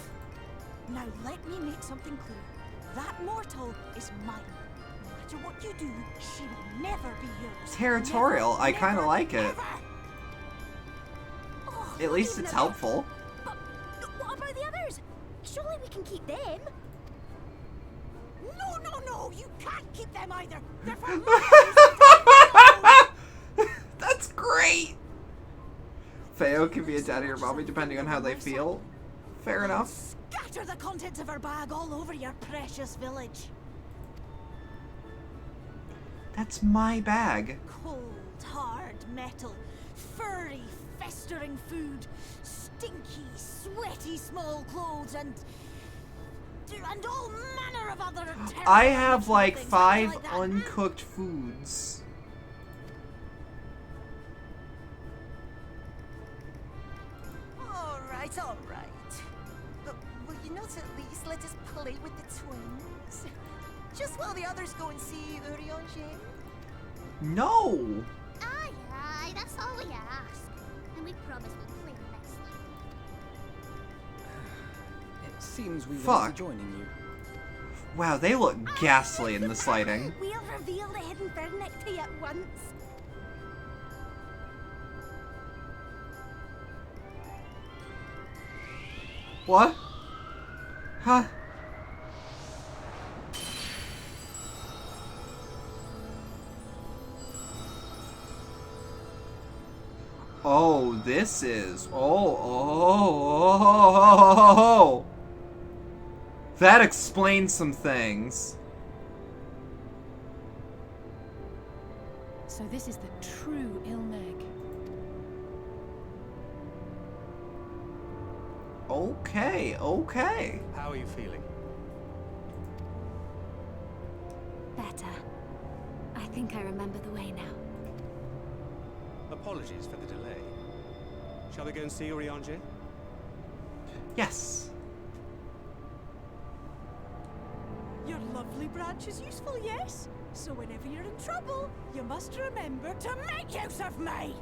Now let me make something clear. That mortal is mine. No matter what you do, she will never be yours. Territorial. Never, I kind of never, like it. never. Oh, At least it's helpful. But what about the others? Surely we can keep them. No, you can't keep them either. They're for That's great. Feo can be a daddy or mommy depending on how they feel. Fair enough. Scatter the contents of her bag all over your precious village. That's my bag. Cold, hard metal, furry, festering food, stinky, sweaty small clothes, and all manner of other terrible I have like things. 5 Like that. uncooked foods. All right. But will you not at least let us play with the twins? Just while the others go and see Urianger? No. Aye, that's all we ask. And we promise we'll play nicely. It seems we Fuck. won't be joining you. Wow, they look ghastly in this lighting. We'll reveal the hidden verdict to you at once. What? Huh? Oh, this is... Oh. That explains some things. So this is the true Ilmeg. Okay. How are you feeling? better. I think I remember the way now. Apologies for the delay. Shall we go and see Urianger? Yes. Your lovely branch is useful, yes? So whenever you're in trouble, you must remember to make use of me!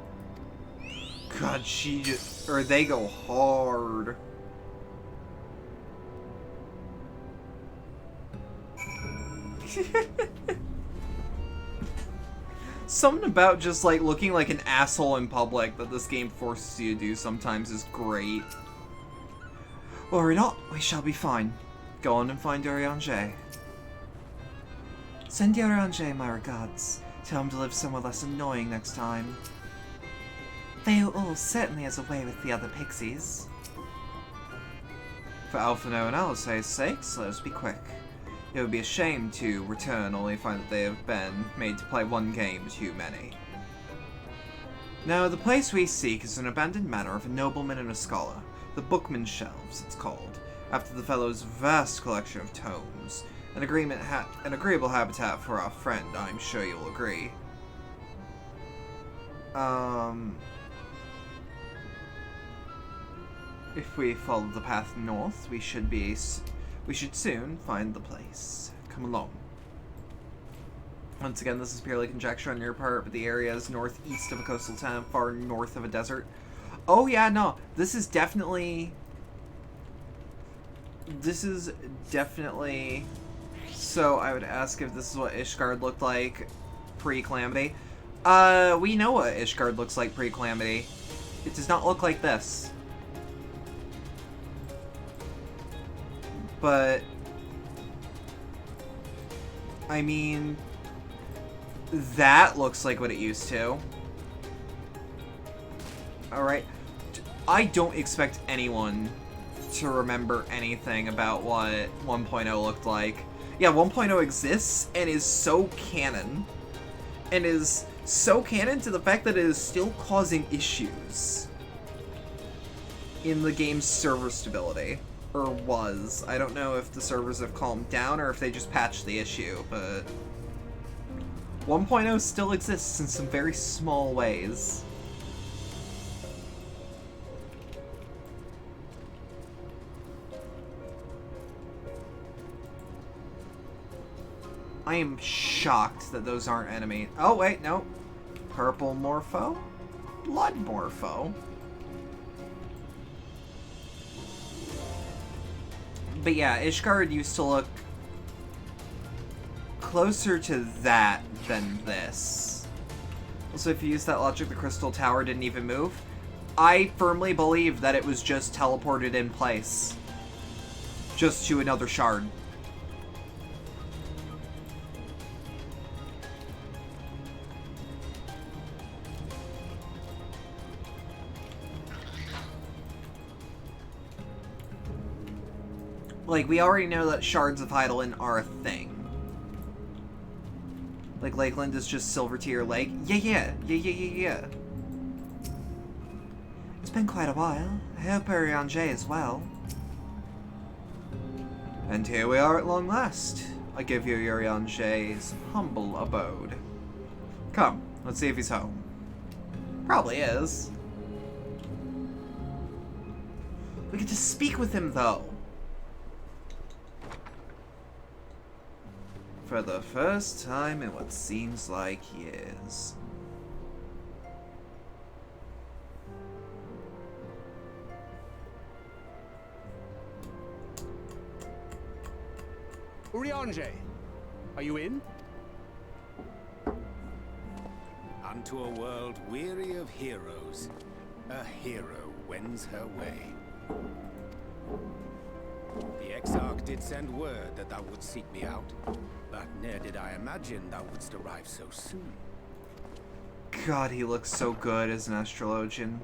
God, she just... Or they go hard. Something about just, like, looking like an asshole in public that this game forces you to do sometimes is great. Worry not, we shall be fine. Go on and find Urianger. Send Urianger my regards. Tell him to live somewhere less annoying next time. Theo certainly has a way with the other pixies. For Alphino and Alice's sakes, let us be quick. It would be a shame to return only to find that they have been made to play one game too many. Now, the place we seek is an abandoned manor of a nobleman and a scholar. The Bookman's Shelves, it's called, after the fellow's vast collection of tomes. An agreeable habitat for our friend, I'm sure you'll agree. If we follow the path north, we should soon find the place. Come along. Once again, this is purely conjecture on your part, but the area is northeast of a coastal town, far north of a desert. Oh yeah, no, this is definitely... So I would ask if this is what Ishgard looked like pre-Calamity. We know what Ishgard looks like pre-Calamity. It does not look like this. But I mean, that looks like what it used to. Alright. I don't expect anyone to remember anything about what 1.0 looked like. Yeah, 1.0 exists and is so canon. And is so canon to the fact that it is still causing issues in the game's server stability. Or was. I don't know if the servers have calmed down or if they just patched the issue, but 1.0 still exists in some very small ways. I am shocked that those aren't enemies. Oh, wait, no. Purple Morpho? Blood Morpho? But yeah, Ishgard used to look closer to that than this. Also, if you use that logic, the Crystal Tower didn't even move. I firmly believe that it was just teleported in place. Just to another shard. Like, we already know that shards of Heidelin are a thing. Like, Lakeland is just Silver Tier Lake. Yeah. It's been quite a while. I hope Urianger as well. And here we are at long last. I give you Urianger's humble abode. Come, let's see if he's home. Probably is. We get to speak with him, though. For the first time in what seems like years. Urianger, are you in? Unto a world weary of heroes, a hero wends her way. The Exarch did send word that thou wouldst seek me out, but ne'er did I imagine thou wouldst arrive so soon. God, he looks so good as an astrologian.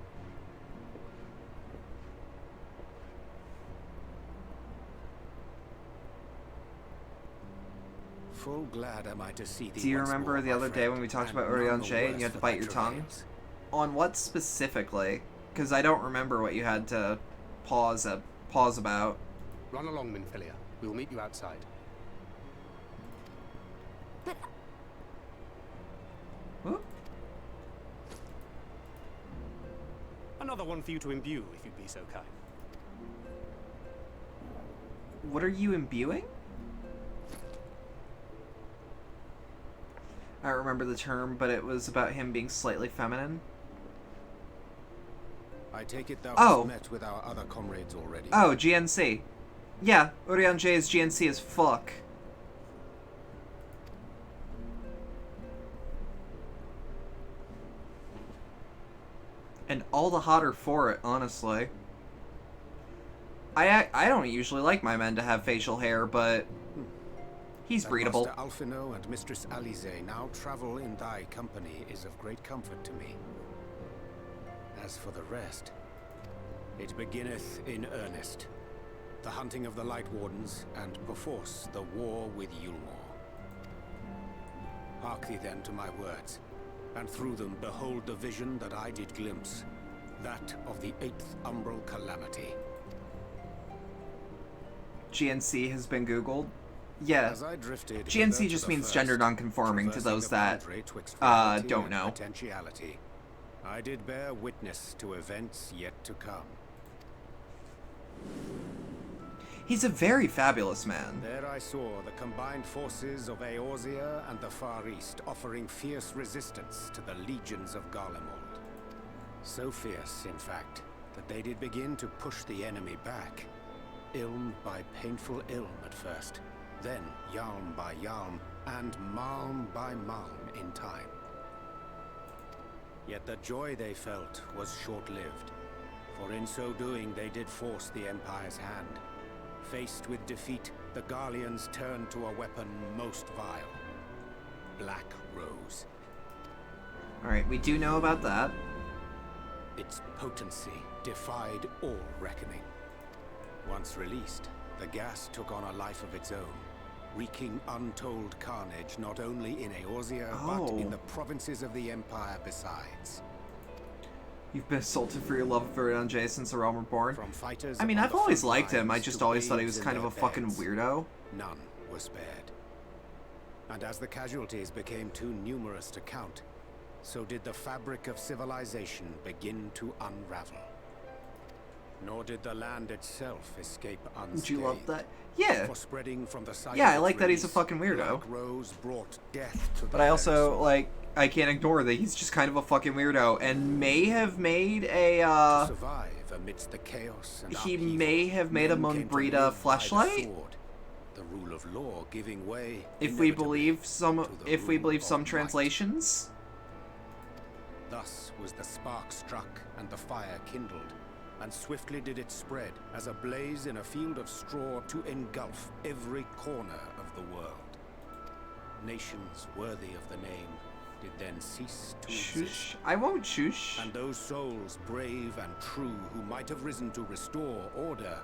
Full glad am I to see thee. Do you once remember more, the my other day friend, when we talked and about none the Urianger and worse you had to for bite thy your tongue? travails. On what specifically? Because I don't remember what you had to pause about. Run along, Minfilia. We will meet you outside. But... Whoop. Another one for you to imbue, if you'd be so kind. What are you imbuing? I don't remember the term, but it was about him being slightly feminine. I take it thou Oh. hast met with our other comrades already. Oh, GNC. Yeah, Urian J is GNC as fuck. And all the hotter for it, honestly. I don't usually like my men to have facial hair, but he's That breedable. Master Alphino and Mistress Alize now travel in thy company is of great comfort to me. As for the rest, it beginneth in earnest. The hunting of the Light Wardens, and perforce the war with Yulmore. Hark thee then to my words, and through them behold the vision that I did glimpse, that of the 8th Umbral Calamity. GNC has been Googled. Yeah. As I drifted GNC hither just to the means first, gender nonconforming to traversing those the that boundary twixt reality don't and know. potentiality, I did bear witness to events yet to come. He's a very fabulous man. There I saw the combined forces of Eorzea and the Far East offering fierce resistance to the legions of Garlemald. So fierce, in fact, that they did begin to push the enemy back. Ilm by painful Ilm at first, then Yalm by Yalm, and Malm by Malm in time. Yet the joy they felt was short-lived, for in so doing they did force the Empire's hand. Faced with defeat, the Garleans turned to a weapon most vile. Black Rose. Alright, we do know about that. Its potency defied all reckoning. Once released, the gas took on a life of its own, wreaking untold carnage not only in Eorzea, but in the provinces of the Empire besides. You've been assaulted for your love of Urian J since the Realm Reborn. From fighters I mean, on I've the always front liked him, I lines just to always thought he babes was in kind of their a fucking beds, weirdo. None were spared. And as the casualties became too numerous to count, so did the fabric of civilization begin to unravel. Nor did the land itself escape unscathed. Do you love that? Yeah. For spreading from the site Yeah, of I its like that he's a release, fucking weirdo. Black Rose brought death to the But I also, very like, I can't ignore that he's just kind of a fucking weirdo and may have made a, to survive amidst the chaos and he upheaval, may have made a men came to Monbrita live by the fleshlight. sword, the rule of law giving way If we inevitably believe some, to the if we rule believe of some might. translations. Thus was the spark struck and the fire kindled, and swiftly did it spread as a blaze in a field of straw to engulf every corner of the world. Nations worthy of the name did then cease to exist. I won't shush. And those souls brave and true who might have risen to restore order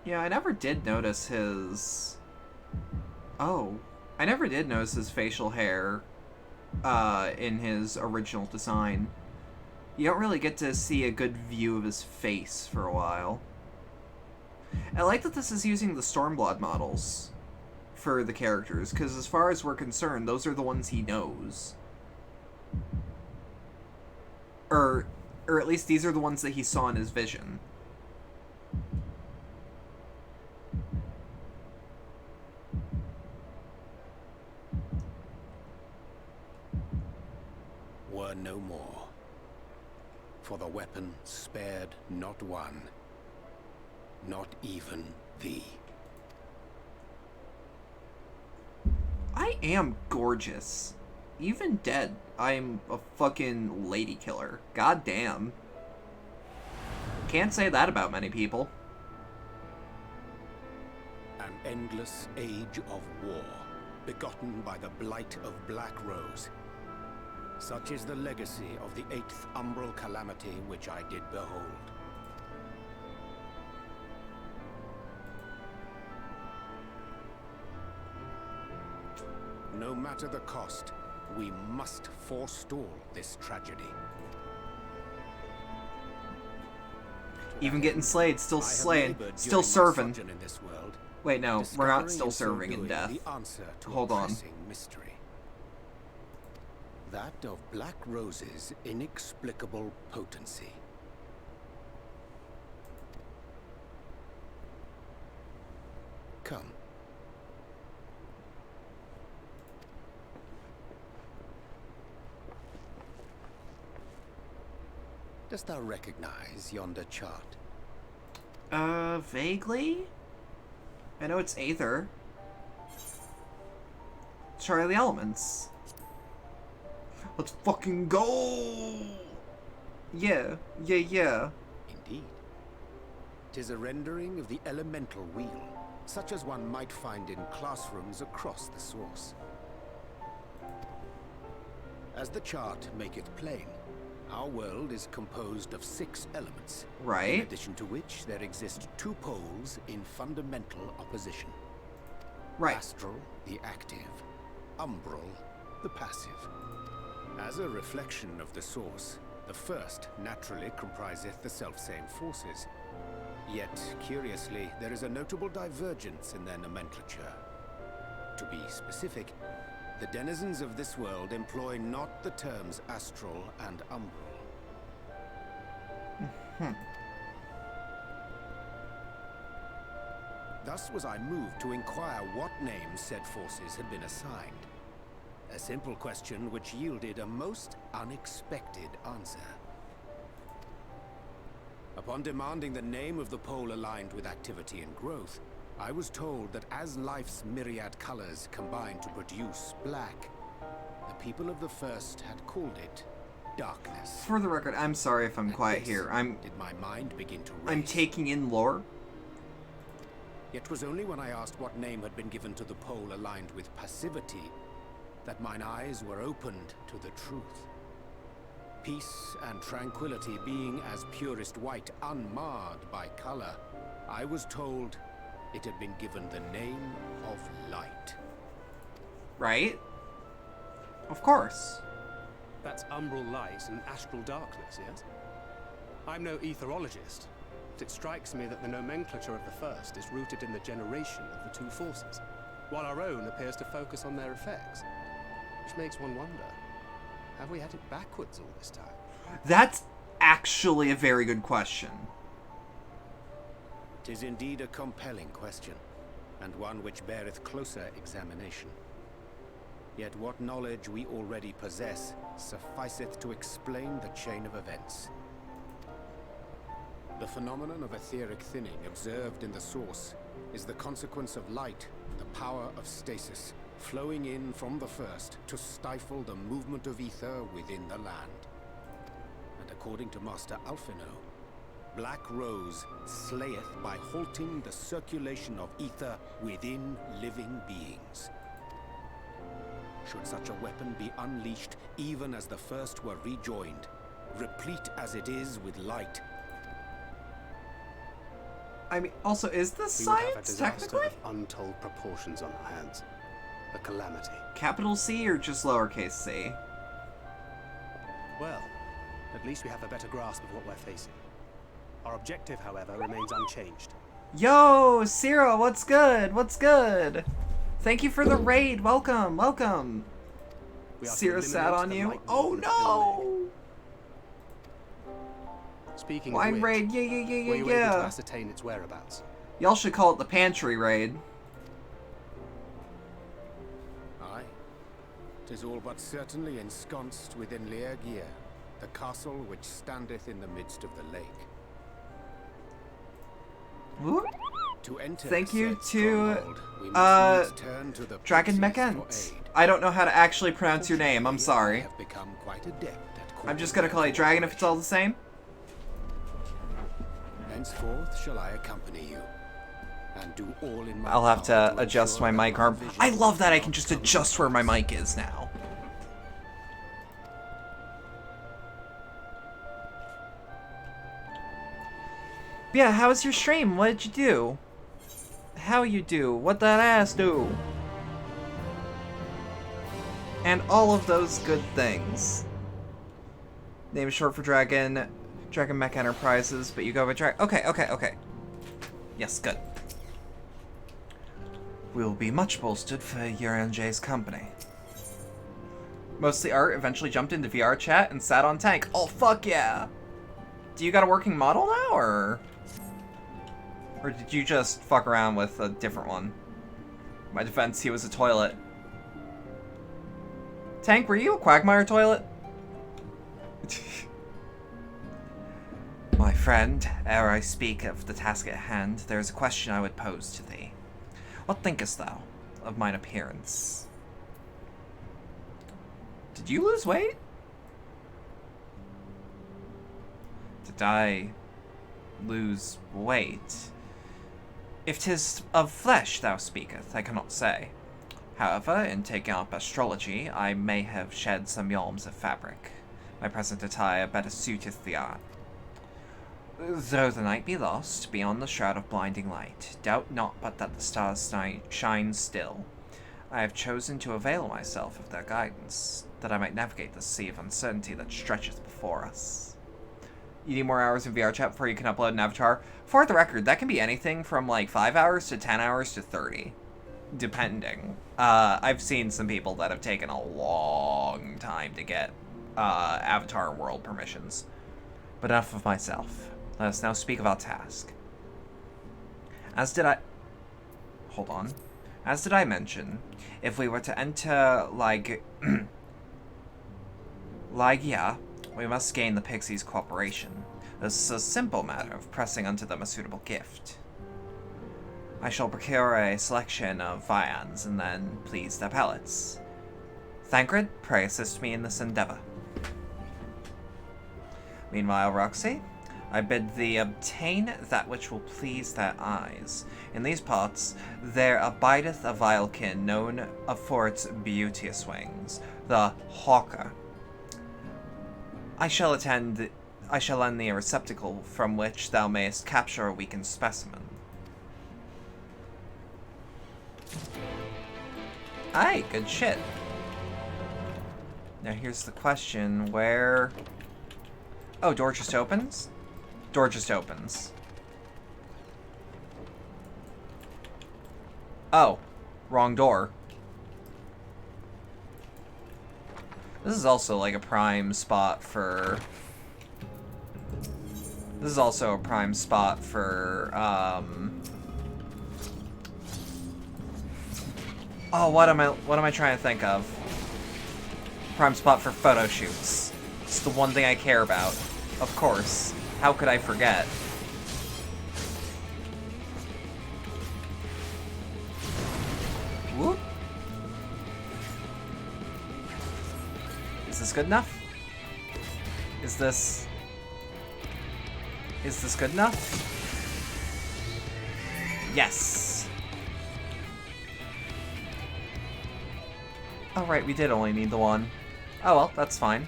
Yeah, I never did notice his... Oh. I never did notice his facial hair in his original design. You don't really get to see a good view of his face for a while. I like that this is using the Stormblood models for the characters, because as far as we're concerned, those are the ones he knows. Or at least these are the ones that he saw in his vision. were no more. For the weapon spared not one, not even thee. I am gorgeous. Even dead, I'm a fucking lady killer. God damn. Can't say that about many people. An endless age of war, begotten by the blight of Black Rose. Such is the legacy of the 8th Umbral Calamity which I did behold. No matter the cost, we must forestall this tragedy. Even getting slayed, still slaying, still serving. Wait, no, we're not still serving in death. Hold on. Mystery. That of Black Rose's inexplicable potency. Come. Dost thou recognize yonder chart? Vaguely? I know it's Aether. Chart of the Elements. Let's fucking go! Yeah. Indeed. 'Tis a rendering of the elemental wheel, such as one might find in classrooms across the source. As the chart maketh plain, our world is composed of 6 elements. Right. In addition to which there exist 2 poles in fundamental opposition. Right. Astral, the active. Umbral, the passive. As a reflection of the source, the first naturally compriseth the selfsame forces. Yet, curiously, there is a notable divergence in their nomenclature. To be specific, the denizens of this world employ not the terms astral and umbral. Thus was I moved to inquire what names said forces had been assigned. A simple question which yielded a most unexpected answer. Upon demanding the name of the pole aligned with activity and growth, I was told that as life's myriad colors combine to produce black, the people of the first had called it darkness. For the record, I'm sorry if I'm quiet here. Did my mind begin to race? I'm taking in lore. It was only when I asked what name had been given to the pole aligned with passivity that mine eyes were opened to the truth. Peace and tranquility being as purest white, unmarred by color, I was told it had been given the name of light. Right? Of course. That's umbral light and astral darkness, yes? I'm no etherologist, but it strikes me that the nomenclature of the first is rooted in the generation of the 2 forces, while our own appears to focus on their effects. Which makes one wonder, have we had it backwards all this time? That's actually a very good question. 'Tis indeed a compelling question, and one which beareth closer examination. Yet what knowledge we already possess sufficeth to explain the chain of events. The phenomenon of etheric thinning observed in the source is the consequence of light, the power of stasis, flowing in from the first to stifle the movement of ether within the land. And according to Master Alphino, Black Rose slayeth by halting the circulation of ether within living beings. Should such a weapon be unleashed even as the first were rejoined, replete as it is with light, I mean, also, is this we would have a science, disaster technically? of untold proportions on our hands. A calamity. Capital C or just lowercase c? Well, at least we have a better grasp of what we're facing. Our objective, however, remains unchanged. Yo, Ciro, what's good? What's good? Thank you for the raid. Welcome, welcome. Ciro sat on you. Oh no! Speaking Wine of which, raid, were you able to yeah. ascertain its whereabouts? Y'all should call it the pantry raid. Aye. 'Tis all but certainly ensconced within Leargear, the castle which standeth in the midst of the lake. Whoop. To enter Thank you said to stronghold, we must needs turn to the Dragon princes Mechant. for aid. I don't know how to actually pronounce your name. I'm sorry. Have become quite adept at I'm just gonna call you Dragon if it's all the same. Henceforth shall I accompany you, and do all in my I'll have power to adjust ensure my that mic our arm. vision I love that I of can just outcome adjust where my mic is now. Yeah, how was your stream? What did you do? How you do? What that ass do? And all of those good things. Name is short for Dragon Mech Enterprises, but you go by Dragon. Okay. Yes, good. We'll be much bolstered for Uranjay's company. Mostly art, eventually jumped into VR chat and sat on tank. Oh, fuck yeah! Do you got a working model now, or did you just fuck around with a different one? My defense, he was a toilet. Tank, were you a Quagmire toilet? My friend, ere I speak of the task at hand, there is a question I would pose to thee. What thinkest thou of mine appearance? Did you lose weight? Did I lose weight? If 'tis of flesh thou speaketh, I cannot say. However, in taking up astrology, I may have shed some yalms of fabric. My present attire better suiteth the art. Though the night be lost, beyond the shroud of blinding light, doubt not but that the stars shine still. I have chosen to avail myself of their guidance, that I might navigate the sea of uncertainty that stretcheth before us. You need more hours in VR chat before you can upload an avatar? For the record, that can be anything from like 5 hours to 10 hours to 30. Depending. I've seen some people that have taken a long time to get avatar world permissions. But enough of myself. Let us now speak of our task. As did I mention, if we were to enter Lygia, we must gain the Pixies' cooperation. This is a simple matter of pressing unto them a suitable gift. I shall procure a selection of viands and then please their palates. Thancred, pray assist me in this endeavor. Meanwhile, Roxy, I bid thee obtain that which will please their eyes. In these parts there abideth a vilekin known for its beauteous wings, the hawker. I shall lend thee a receptacle from which thou mayest capture a weakened specimen. Aye, good shit. Now here's the question, where... Oh, door just opens? Door just opens. Oh, wrong door. This is also like a prime spot for... This is also a prime spot for, Oh, what am I trying to think of? Prime spot for photo shoots. It's the one thing I care about. Of course. How could I forget? Whoop. Is this good enough? Is this good enough? Yes. Oh right, we did only need the one. Oh well, that's fine.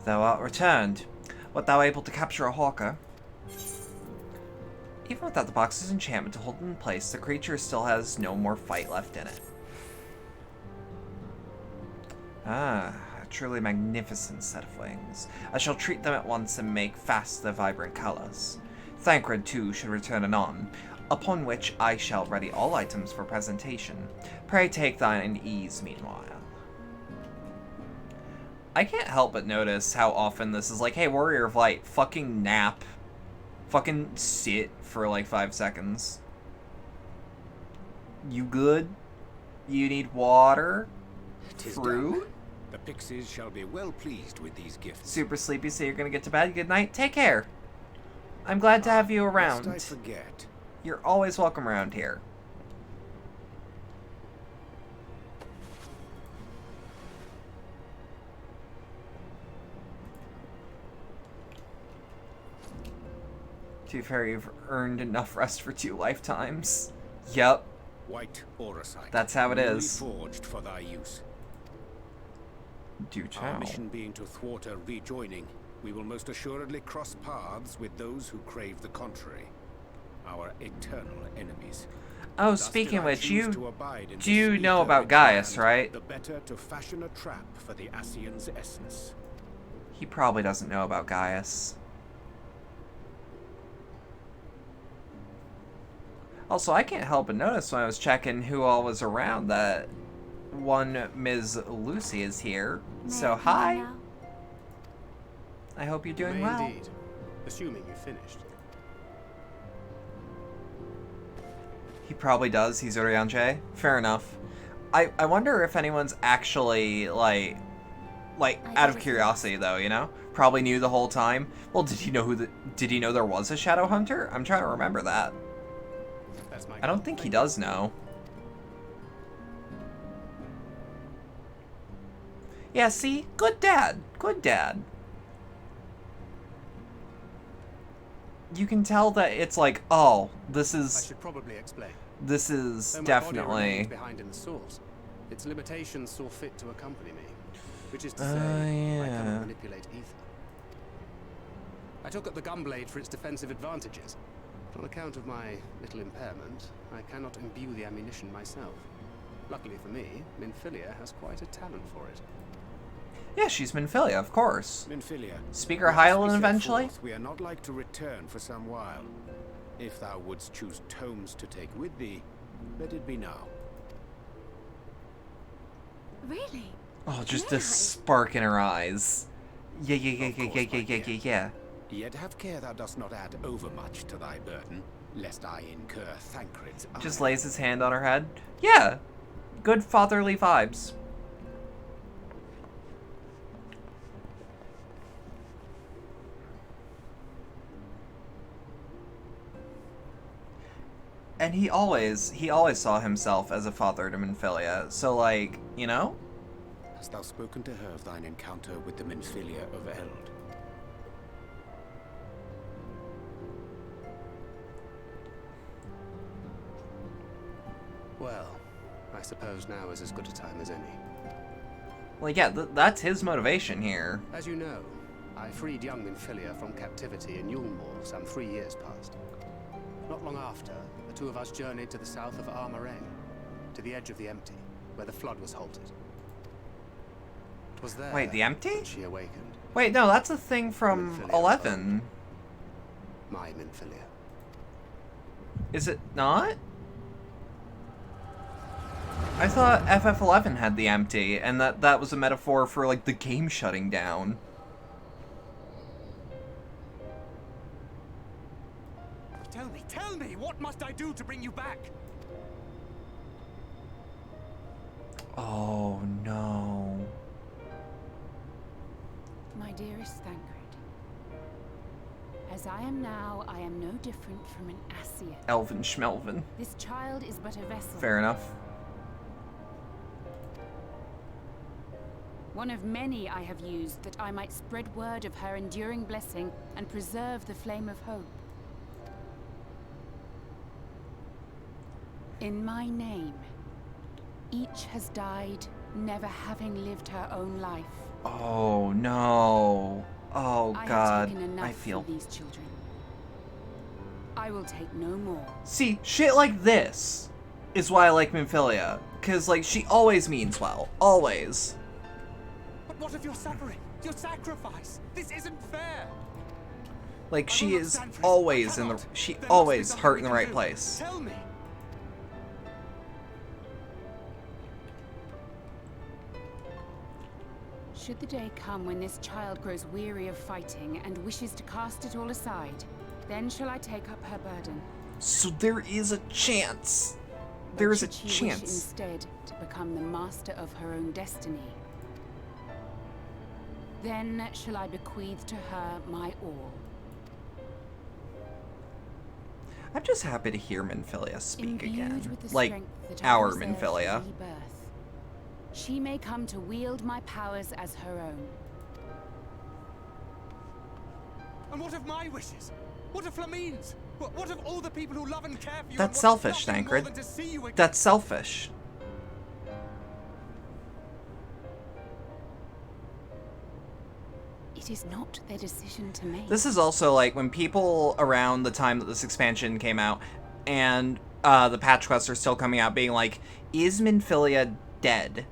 Thou art returned. Wert thou able to capture a hawker? Even without the box's enchantment to hold it in place, the creature still has no more fight left in it. Ah, a truly magnificent set of wings. I shall treat them at once and make fast their vibrant colors. Thancred, too, should return anon, upon which I shall ready all items for presentation. Pray take thine ease meanwhile. I can't help but notice how often this is like, hey, Warrior of Light, fucking nap. Fucking sit for like 5 seconds. You good? You need water? Fruit? The Pixies shall be well pleased with these gifts. Super sleepy, so you're gonna get to bed. Good night. Take care. I'm glad to have you around. Lest I forget. You're always welcome around here. To be fair, you've earned enough rest for 2 lifetimes. Yep. White orosite. That's how it is. Forged for thy use. Do tell. Our mission being to thwart a rejoining, we will most assuredly cross paths with those who crave the contrary. Our eternal enemies. Oh, Thus speaking did of I which, choose to abide in do you this know ether about which Gaius, land, right? The better to fashion a trap for the Ascian's essence. He probably doesn't know about Gaius. Also, I can't help but notice when I was checking who all was around that one Ms. Lucy is here. So, hi. I hope you're doing well. Indeed. Assuming you finished. He probably does. He's Orianche. Fair enough. I wonder if anyone's actually, like out of curiosity, though, you know? Probably knew the whole time. Well, did he know did he know there was a Shadow Hunter? I'm trying to remember that. I don't think he does know. Yeah, see? Good dad. Good dad. You can tell that it's like, oh, this is... I should probably explain. This is Though my body definitely... remains behind in the source, its limitations saw fit to accompany me. Which is to say, I yeah. cannot manipulate ether. I took up the gunblade for its defensive advantages. But on account of my little impairment, I cannot imbue the ammunition myself. Luckily for me, Minfilia has quite a talent for it. Yeah, she's Minfilia, of course. Minfilia. Speak her Highland eventually? We are not like to return for some while. If thou wouldst choose tomes to take with thee, let it be now. Really? Oh, just the spark in her eyes. Yeah. Yet have care thou dost not add overmuch to thy burden, lest I incur Thancred's ire. Just lays his hand on her head. Yeah. Good fatherly vibes. And he always saw himself as a father to Minfilia. So, like, you know? Hast thou spoken to her of thine encounter with the Minfilia of Eld? Well, I suppose now is as good a time as any. Well, yeah, that's his motivation here. As you know, I freed young Minfilia from captivity in Yulmore some 3 years past. Not long after, the two of us journeyed to the south of Armorae, to the edge of the Empty, where the flood was halted. It was there. Wait, the Empty? That she awakened. Wait, no, that's a thing from Minfilia 11. My Minfilia. Is it not? I thought FF11 had the Empty, and that was a metaphor for, like, the game shutting down. Tell me, what must I do to bring you back? Oh, no. My dearest Thancred, as I am now, I am no different from an Ascian. Elvin Schmelvin. This child is but a vessel. Fair enough. One of many I have used that I might spread word of her enduring blessing and preserve the flame of hope. In my name, each has died, never having lived her own life. Oh, no. Oh, I God. have taken enough I feel... for these children. I will take no more. See, shit like this is why I like Minfilia. Because, like, she always means well. Always. But what of your suffering? Your sacrifice? This isn't fair! Like, she is always in the... She always heart in the right place. Tell me! Should the day come when this child grows weary of fighting and wishes to cast it all aside, then shall I take up her burden. So there is a chance. There is a Should she wish chance. instead to become the master of her own destiny, then shall I bequeath to her my all. I'm just happy to hear Minfilia speak Imbued again. with the Like, strength that I our reserved for Minfilia. rebirth, she may come to wield my powers as her own. And what of my wishes? What of Flamine's? What of all the people who love and care for you? That's selfish, Thancred. That's selfish. It is not their decision to make. This is also like when people around the time that this expansion came out and the patch quests are still coming out being like, is Minfilia dead?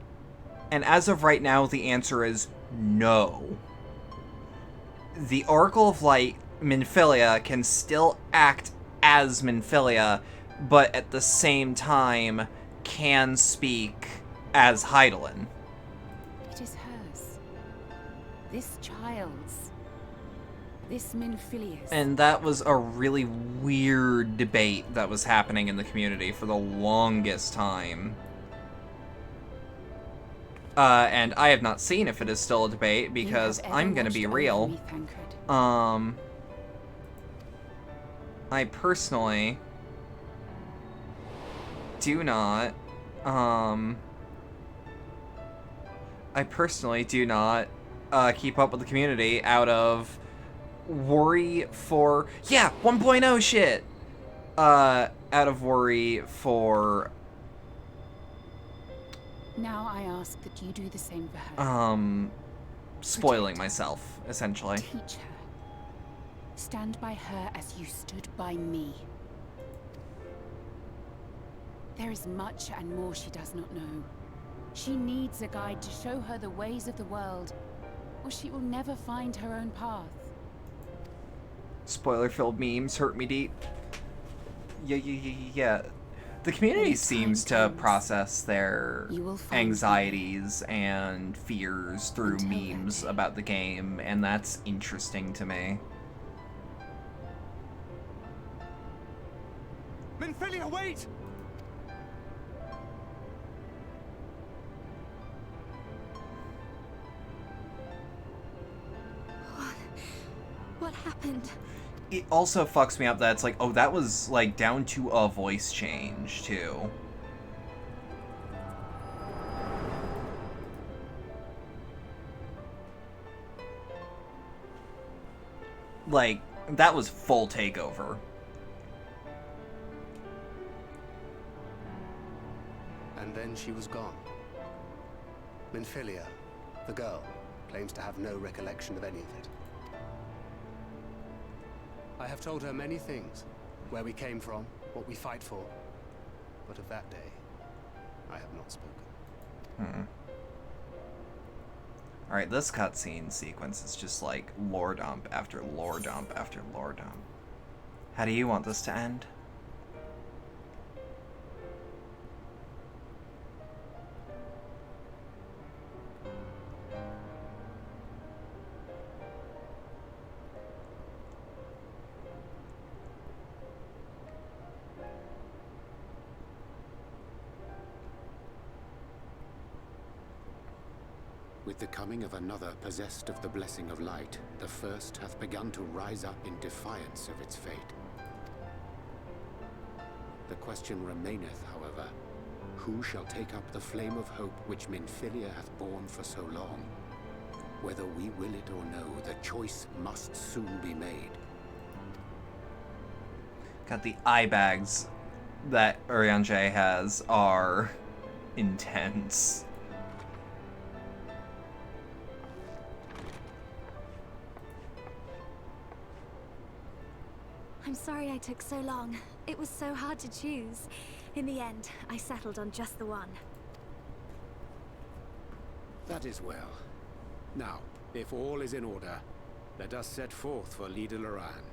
And as of right now, the answer is no. The Oracle of Light, Minfilia, can still act as Minfilia, but at the same time can speak as Hydaelyn. It is hers. This child's. This Minfilia's. And that was a really weird debate that was happening in the community for the longest time. And I have not seen if it is still a debate, because I'm gonna be real. I personally do not, keep up with the community out of worry for, 1.0 shit! Out of worry for... Now I ask that you do the same for her. Spoiling myself, essentially. Teach her. Stand by her as you stood by me. There is much and more she does not know. She needs a guide to show her the ways of the world, or she will never find her own path. Spoiler-filled memes hurt me deep. Yeah. The community seems to process their anxieties and fears through memes about the game, and that's interesting to me. Minfilia, wait! What happened? It also fucks me up that it's like, oh, that was, like, down to a voice change, too. Like, that was full takeover. And then she was gone. Minfilia, the girl, claims to have no recollection of any of it. I have told her many things. Where we came from, what we fight for. But of that day, I have not spoken. Alright, this cutscene sequence is just like lore dump after lore dump after lore dump. How do you want this to end? With the coming of another possessed of the blessing of light, the first hath begun to rise up in defiance of its fate. The question remaineth, however, who shall take up the flame of hope which Minfilia hath borne for so long? Whether we will it or no, the choice must soon be made. God, the eye bags that Urianger has are intense. I'm sorry I took so long. It was so hard to choose. In the end, I settled on just the one. That is well. Now, if all is in order, let us set forth for Lida Loran.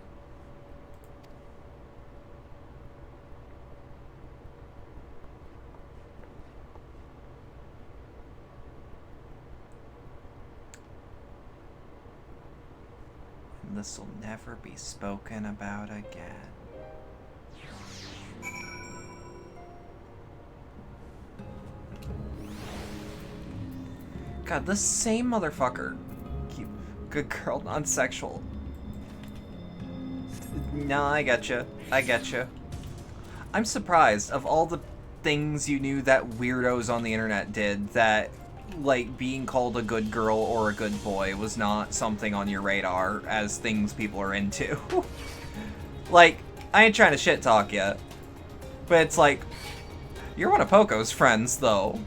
This will never be spoken about again. God, this same motherfucker. Good girl, non-sexual. No, I getcha. I getcha. I'm surprised, of all the things you knew that weirdos on the internet did, that like being called a good girl or a good boy was not something on your radar as things people are into. Like, I ain't trying to shit talk yet, but it's like, you're one of Poco's friends though.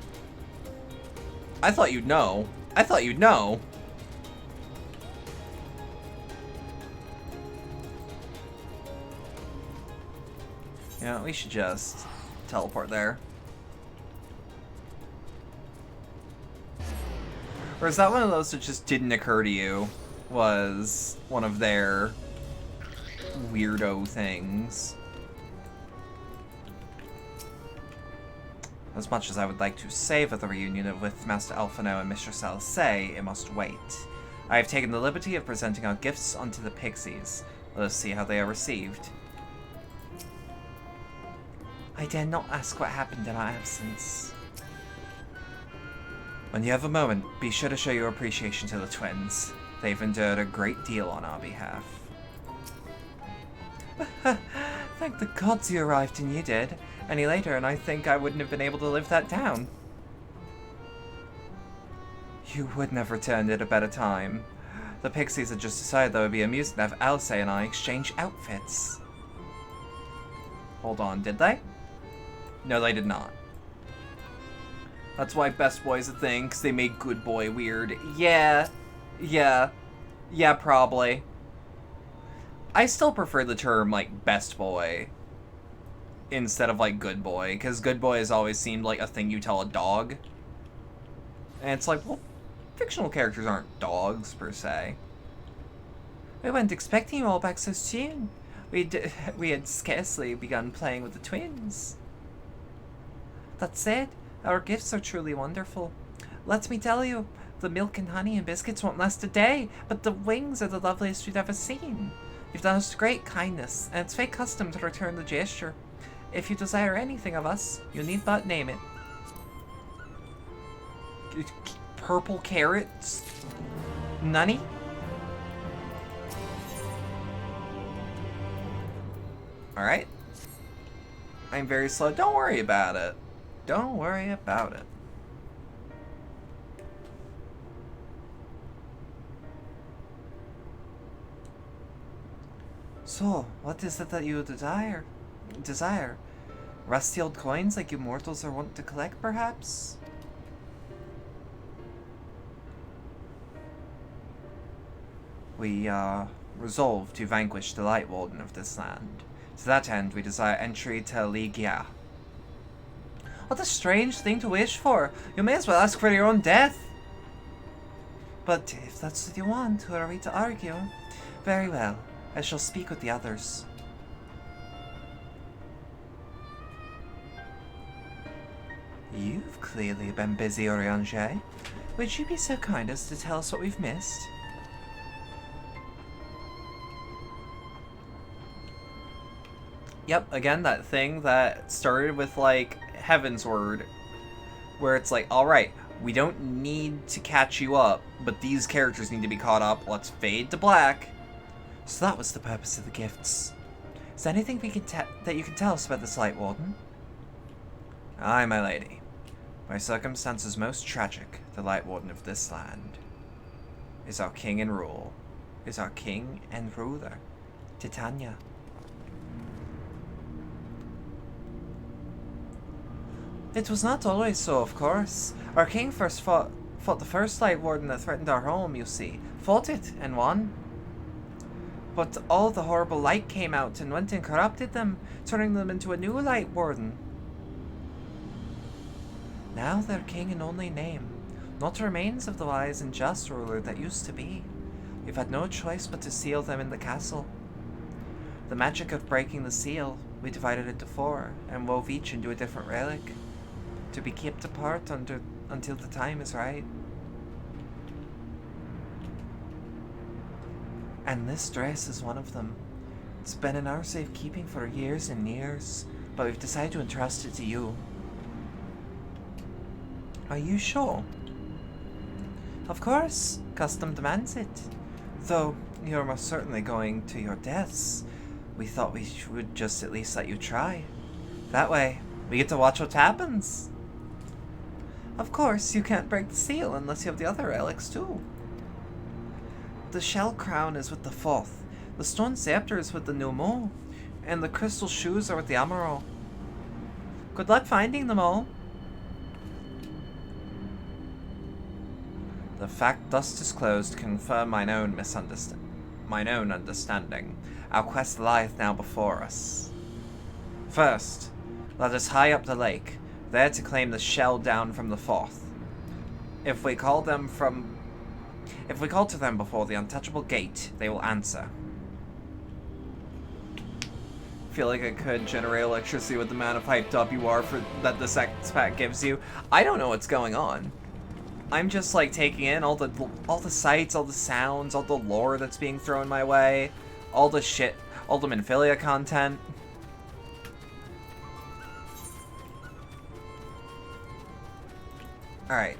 I thought you'd know. I thought you'd know. Yeah, we should just teleport there. Or is that one of those that just didn't occur to you? Was one of their weirdo things? As much as I would like to savor the reunion with Master Alphino and Mr. Salsay, it must wait. I have taken the liberty of presenting our gifts unto the pixies. Let us see how they are received. I dare not ask what happened in our absence. When you have a moment, be sure to show your appreciation to the twins. They've endured a great deal on our behalf. Thank the gods you arrived and you did. Any later and I think I wouldn't have been able to live that down. You wouldn't have returned at a better time. The pixies had just decided that it would be amusing to have Alice and I exchange outfits. Hold on, did they? No, they did not. That's why best boy's a thing, because they made good boy weird. Yeah, probably. I still prefer the term, like, best boy instead of, like, good boy, because good boy has always seemed like a thing you tell a dog. And it's like, well, fictional characters aren't dogs, per se. We weren't expecting you all back so soon. We had scarcely begun playing with the twins. That said, our gifts are truly wonderful. Let me tell you, the milk and honey and biscuits won't last a day, but the wings are the loveliest we've ever seen. You've done us great kindness, and it's fate custom to return the gesture. If you desire anything of us, you need but name it. Purple carrots? Nunny? Alright. I'm very slow. Don't worry about it. Don't worry about it. So, what is it that you desire? Rusty old coins like you mortals are wont to collect, perhaps? We, resolve to vanquish the Light Warden of this land. To that end, we desire entry to Ligia. What a strange thing to wish for! You may as well ask for your own death! But if that's what you want, who are we to argue? Very well, I shall speak with the others. You've clearly been busy, Oriange. Would you be so kind as to tell us what we've missed? Yep, again, that thing that started with, like, Heaven's Word, where it's like, alright, we don't need to catch you up, but these characters need to be caught up, let's fade to black. So that was the purpose of the gifts. Is there anything we can that you can tell us about this Light Warden? Aye, my lady. By circumstances most tragic, the Light Warden of this land is our king and ruler, Titania. It was not always so, of course. Our king first fought the first Light Warden that threatened our home, you see. Fought it, and won. But all the horrible light came out and went and corrupted them, turning them into a new Light Warden. Now they're king in only name, not remains of the wise and just ruler that used to be. We've had no choice but to seal them in the castle. The magic of breaking the seal, we divided into 4, and wove each into a different relic, to be kept apart until the time is right. And this dress is one of them. It's been in our safekeeping for years and years, but we've decided to entrust it to you. Are you sure? Of course, custom demands it. Though you're most certainly going to your deaths, we thought we would just at least let you try. That way, we get to watch what happens. Of course, you can't break the seal unless you have the other relics too. The shell crown is with the 4th, the stone scepter is with the Numo, and the crystal shoes are with the Amaro. Good luck finding them all. The fact thus disclosed confirm mine own understanding. Our quest lieth now before us. First, let us high up the lake, there to claim the shell down from the Fourth. If we call to them before the untouchable gate, they will answer. Feel like I could generate electricity with the amount of hyped up you are for that the sex pack gives you. I don't know what's going on. I'm just like taking in all the sights, all the sounds, all the lore that's being thrown my way, all the shit, all the Minfilia content. All right.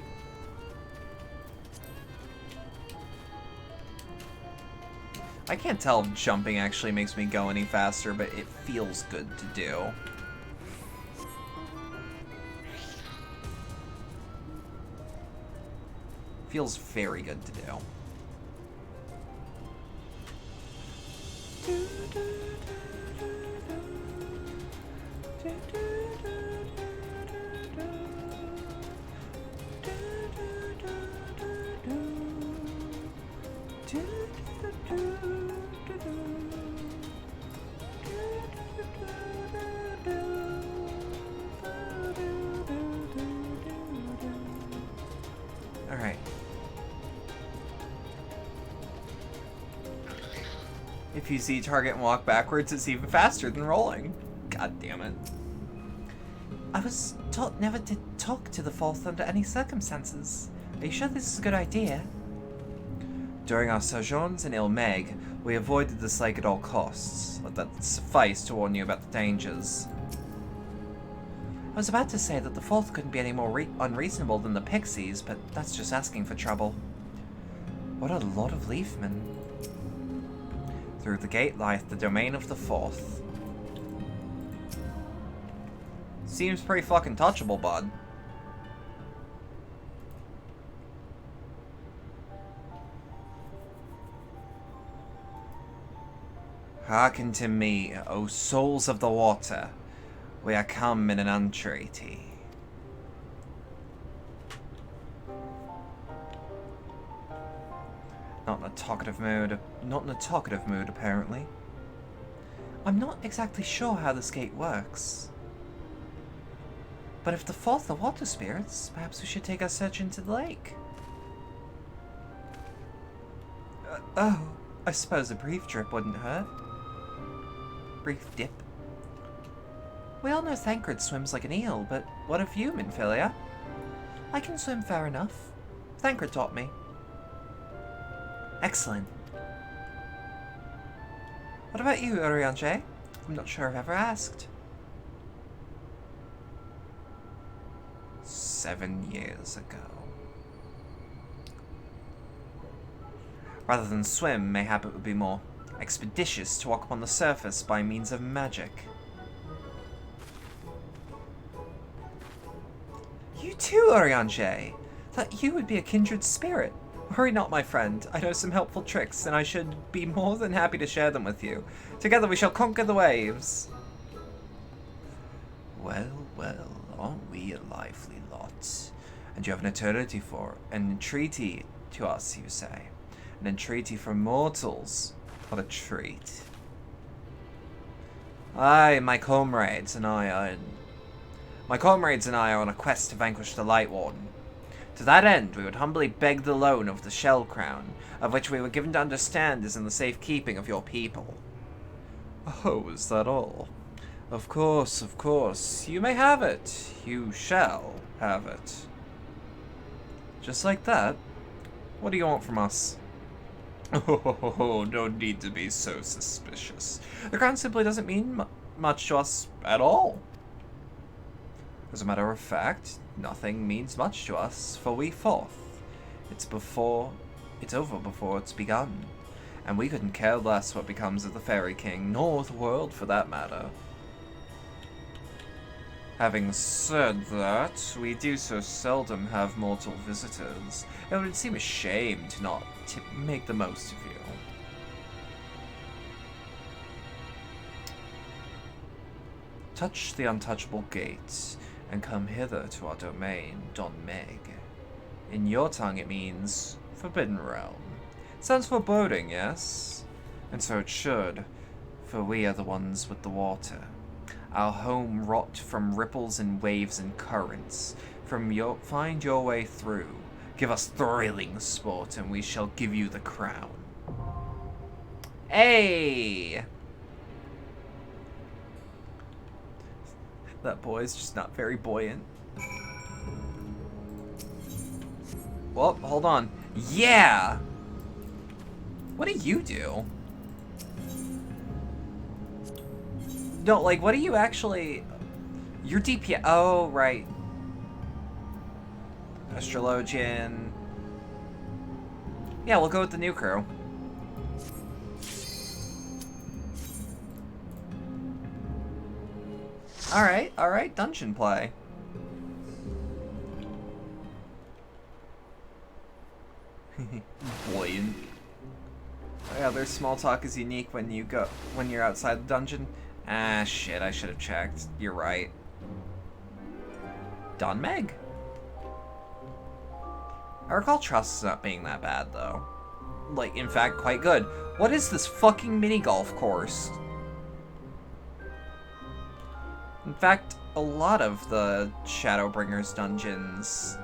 I can't tell if jumping actually makes me go any faster, but it feels good to do. Feels very good to do. Alright. If you see target and walk backwards, it's even faster than rolling. God damn it. I was taught never to talk to the Fourth under any circumstances. Are you sure this is a good idea? During our sojourns in Ilmeg, we avoided this lake at all costs. Let that suffice to warn you about the dangers. I was about to say that the Fourth couldn't be any more unreasonable than the Pixies, but that's just asking for trouble. What a lot of leafmen. Through the gate lieth the domain of the Fourth. Seems pretty fucking touchable, bud. Hearken to me, O souls of the water. We are come in an entreaty. Not in a talkative mood, apparently. I'm not exactly sure how this gate works. But if the Fourth are water spirits, perhaps we should take our search into the lake. Oh, I suppose a brief trip wouldn't hurt. Brief dip. We all know Thancred swims like an eel, but what of you, Minfilia? I can swim fair enough. Thancred taught me. Excellent. What about you, Urianger? I'm not sure I've ever asked. 7 years ago. Rather than swim, mayhap it would be more expeditious to walk upon the surface by means of magic. You too, Urianger! Thought you would be a kindred spirit. Worry not, my friend. I know some helpful tricks, and I should be more than happy to share them with you. Together we shall conquer the waves. Well, well, aren't we a lively lot? And you have an eternity for an entreaty to us, you say? An entreaty from mortals. What a treat. Aye, my comrades and I are on a quest to vanquish the Light Warden. To that end, we would humbly beg the loan of the Shell Crown, of which we were given to understand is in the safe keeping of your people. Oh, is that all? Of course, of course. You may have it. You shall have it. Just like that? What do you want from us? Oh, no need to be so suspicious. The crown simply doesn't mean much to us at all. As a matter of fact, nothing means much to us, for we Fourth. It's over before it's begun, and we couldn't care less what becomes of the Fairy King, nor the world for that matter. Having said that, we do so seldom have mortal visitors, it would seem a shame to not make the most of you. Touch the untouchable gates, and come hither to our domain, Don Meg. In your tongue it means Forbidden Realm. Sounds foreboding, yes? And so it should, for we are the ones with the water. our home rocked from ripples and waves and currents. Find your way through. Give us thrilling sport, and we shall give you the crown. Hey! That boy's just not very buoyant. Well, hold on. Yeah! What do you do? No, like, what do you actually... You're DPS... Oh, right. Astrologian. Yeah, we'll go with the new crew. Alright, dungeon play. Buoyant. Oh yeah, their small talk is unique when you're outside the dungeon. Ah, shit, I should have checked. You're right. Don Meg? I recall Trust not being that bad, though. Like, in fact, quite good. What is this fucking mini-golf course? In fact, a lot of the Shadowbringers dungeons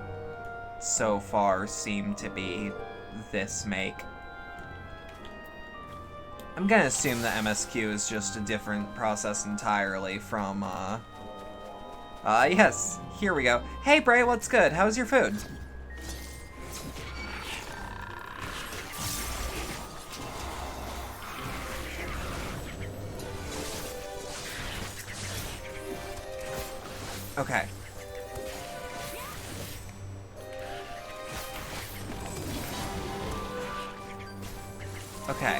so far seem to be this make. I'm gonna assume that MSQ is just a different process entirely from, yes, here we go. Hey, Bray, what's good? How's your food? Okay. Okay.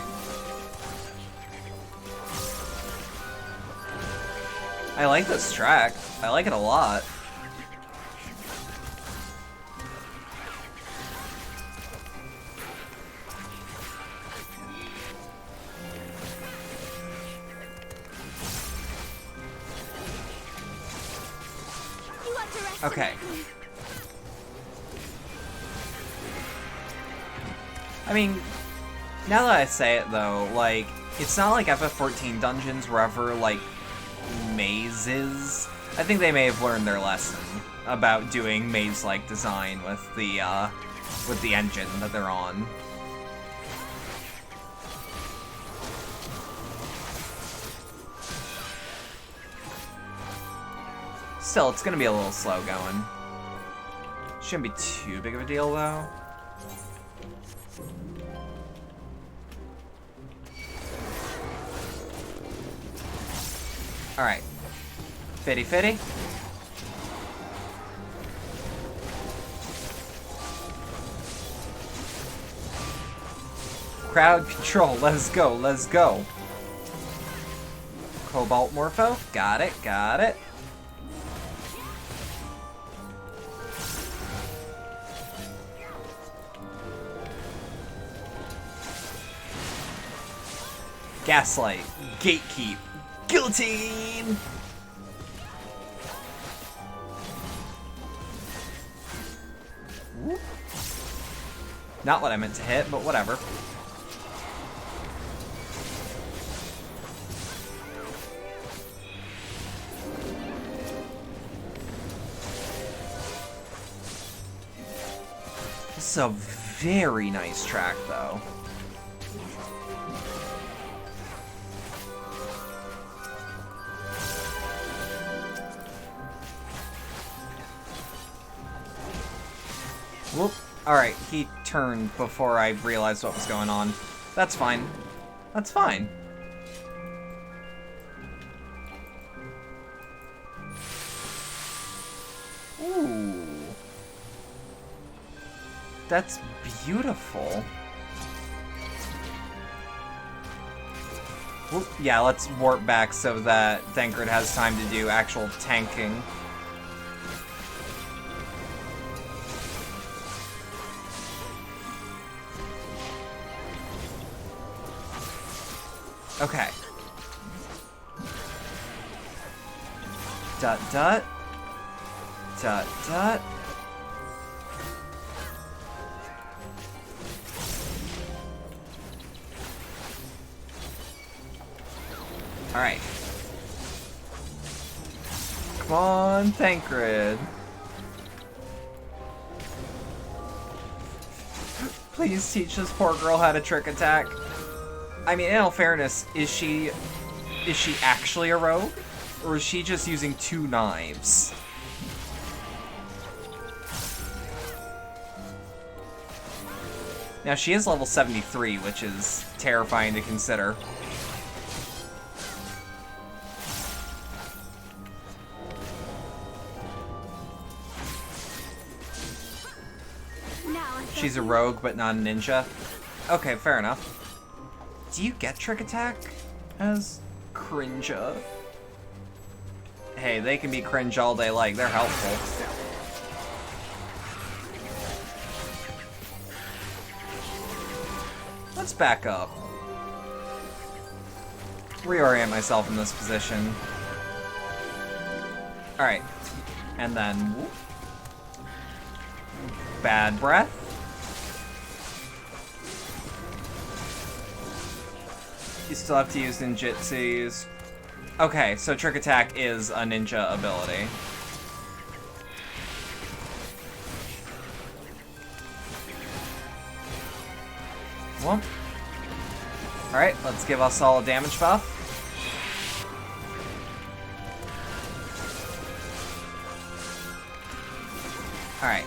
I like this track. I like it a lot. Okay. I mean, now that I say it though, like, it's not like FF14 dungeons were ever, like, mazes. I think they may have learned their lesson about doing maze-like design with the engine that they're on. Still, it's gonna be a little slow going. Shouldn't be too big of a deal, though. Alright. Fitty fitty. Crowd control, let's go, let's go. Cobalt Morpho, got it, got it. Gaslight, Gatekeep, Guillotine! Whoop. Not what I meant to hit, but whatever. This is a very nice track, though. Whoop. Alright, he turned before I realized what was going on. That's fine. That's fine. Ooh. That's beautiful. Whoop. Yeah, let's warp back so that Thancred has time to do actual tanking. Okay. Dot dot. Dot dot. Alright. Come on, Tancred. Please teach this poor girl how to trick attack. I mean, in all fairness, is she actually a rogue? Or is she just using 2 knives? Now, she is level 73, which is terrifying to consider. She's a rogue, but not a ninja. Okay, fair enough. Do you get trick attack as Crinja? Hey, they can be cringe all day like. They're helpful. Let's back up. Reorient myself in this position. Alright. And then... whoop. Bad breath. You still have to use ninjutsus. Okay, so trick attack is a ninja ability. Well. Alright, let's give us all a damage buff. Alright.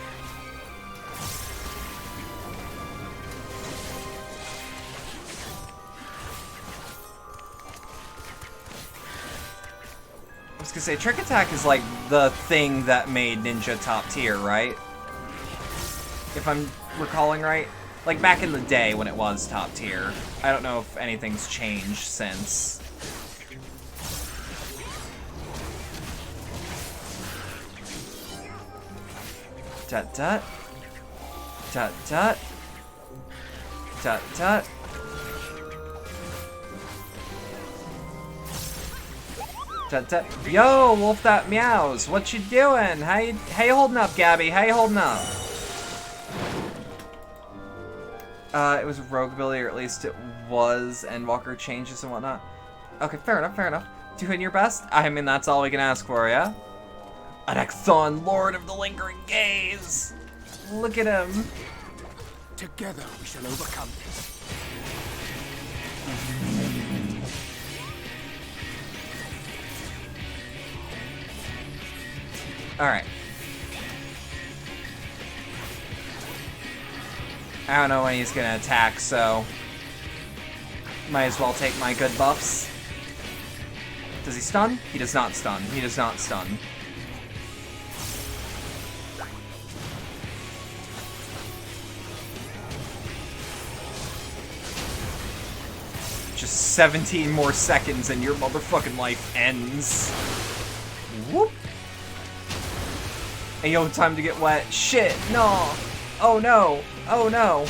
I was gonna say, trick attack is like the thing that made ninja top tier, right? If I'm recalling right. Like back in the day when it was top tier. I don't know if anything's changed since. Tut tut. Tut tut. Tut tut. Tut tut. Yo, Wolf that meows. What you doing? How you holding up, Gabby? How you holding up? It was a rogue ability, or at least it was, and Walker changes and whatnot. Okay, fair enough, fair enough. Doing your best? I mean, that's all we can ask for, yeah? An Exxon, Lord of the Lingering Gaze! Look at him. Together we shall overcome this. Alright. I don't know when he's gonna attack, so might as well take my good buffs. Does he stun? He does not stun. He does not stun. Just 17 more seconds and your motherfucking life ends. Whoop. Hey, yo, time to get wet. Shit, no. Oh no. Oh no.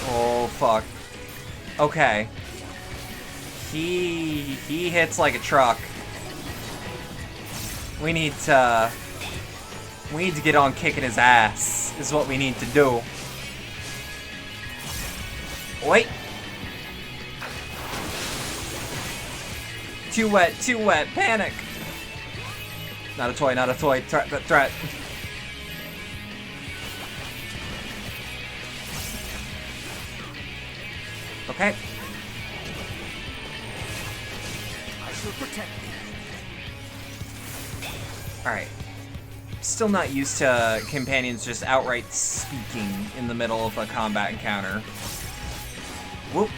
Oh fuck. Okay. He hits like a truck. We need to get on kicking his ass is what we need to do. Wait. Too wet, panic. Not a toy, not a toy. Threat. Okay. I shall protect you. Alright. Still not used to companions just outright speaking in the middle of a combat encounter. Whoop.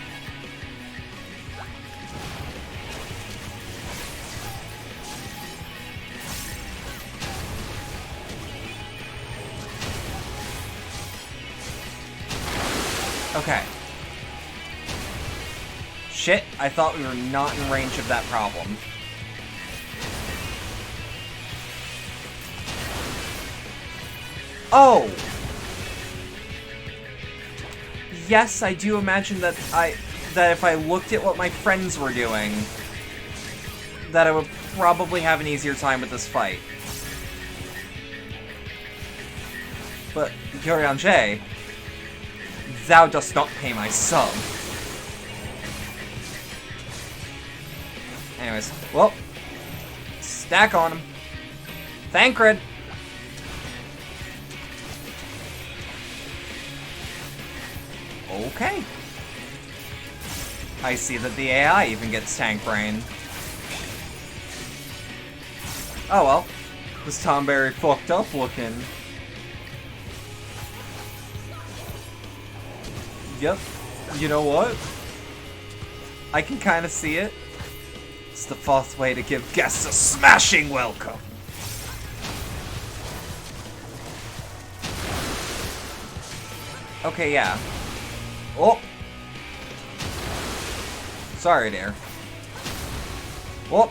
Okay. Shit, I thought we were not in range of that problem. Oh! Yes, I do imagine that if I looked at what my friends were doing, that I would probably have an easier time with this fight. But, Gyoryange, thou dost not pay my sum. Anyways, well, stack on him. Thancred. Okay. I see that the AI even gets tank brain. Oh well. This Tomberry fucked up looking. Yep. You know what? I can kind of see it. It's the fourth way to give guests a smashing welcome. Okay, yeah. Oh! Sorry, dear. Oh!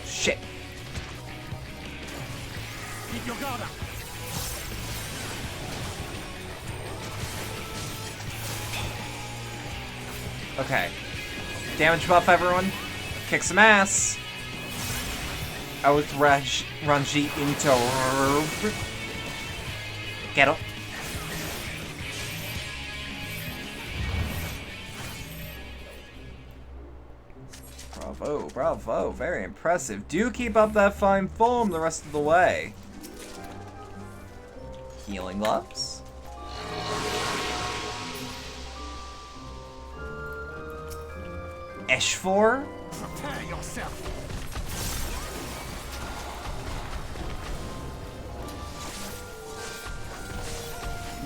Shit. Keep your guard up. Okay. Damage buff, everyone. Kick some ass. Out Ranji into... Get up. Bravo, bravo. Very impressive. Do keep up that fine form the rest of the way. Healing gloves. Eshfor. Prepare yourself.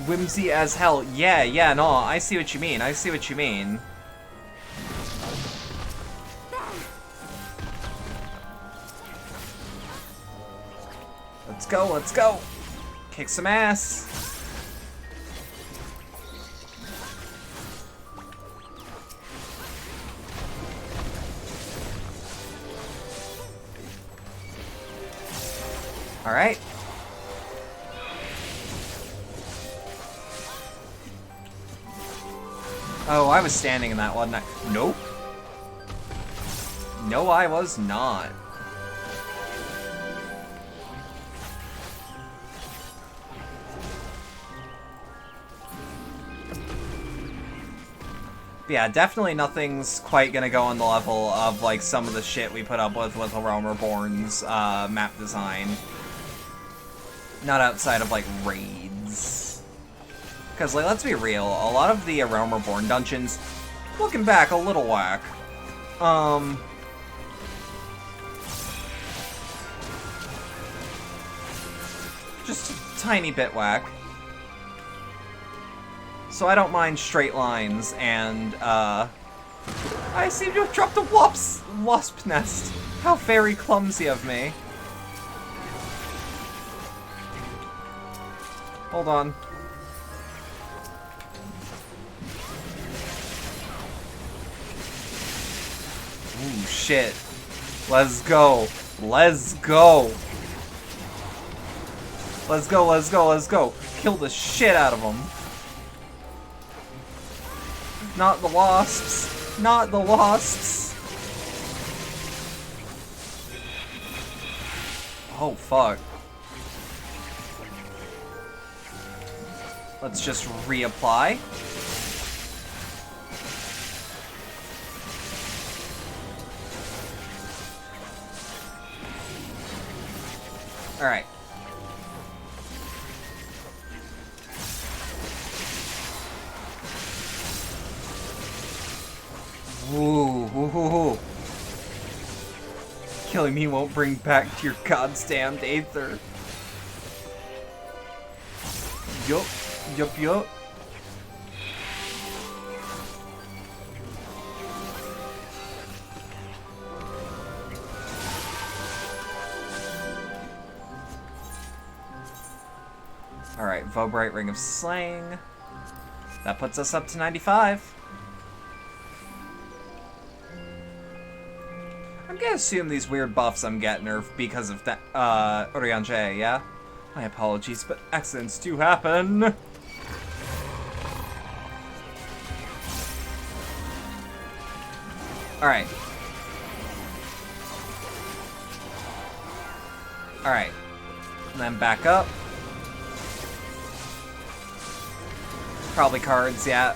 Whimsy as hell. Yeah, no, I see what you mean. I see what you mean. Let's go, let's go. Kick some ass. All right. Oh, I was standing in that one. Nope. No, I was not. Yeah, definitely nothing's quite gonna go on the level of, like, some of the shit we put up with A Realm Reborn's map design. Not outside of, like, raids. Because, like, let's be real, a lot of the A Realm Reborn dungeons, looking back, a little whack. Just a tiny bit whack. So I don't mind straight lines, and, I seem to have dropped a wasp nest. How very clumsy of me. Hold on. Ooh, shit. Let's go. Let's go. Let's go, let's go, let's go. Kill the shit out of them. Not the wasps. Not the wasps. Oh, fuck. Let's just reapply. Alright. Ooh. Killing me won't bring back your goddamned Aether. Yup. Alright, Vobright Ring of Slaying. That puts us up to 95. I'm gonna assume these weird buffs I'm getting are because of that, Oriange, yeah? My apologies, but accidents do happen. Alright. Alright. And then back up. Probably cards, yeah.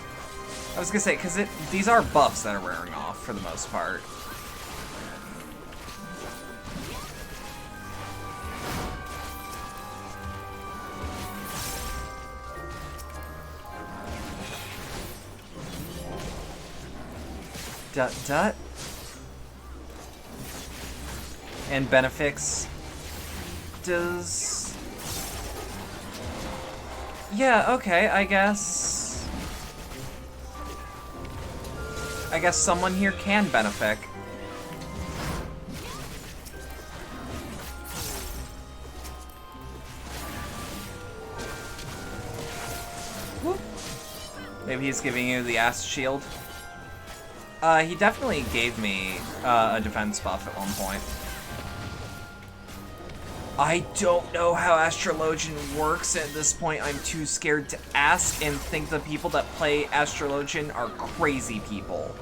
I was gonna say, because these are buffs that are wearing off for the most part. Dut dut. And Benefix does... Yeah, okay, I guess someone here can Benefic. Whoop. Maybe he's giving you the ass shield. He definitely gave me a defense buff at one point. I don't know how Astrologian works at this point. I'm too scared to ask and think the people that play Astrologian are crazy people.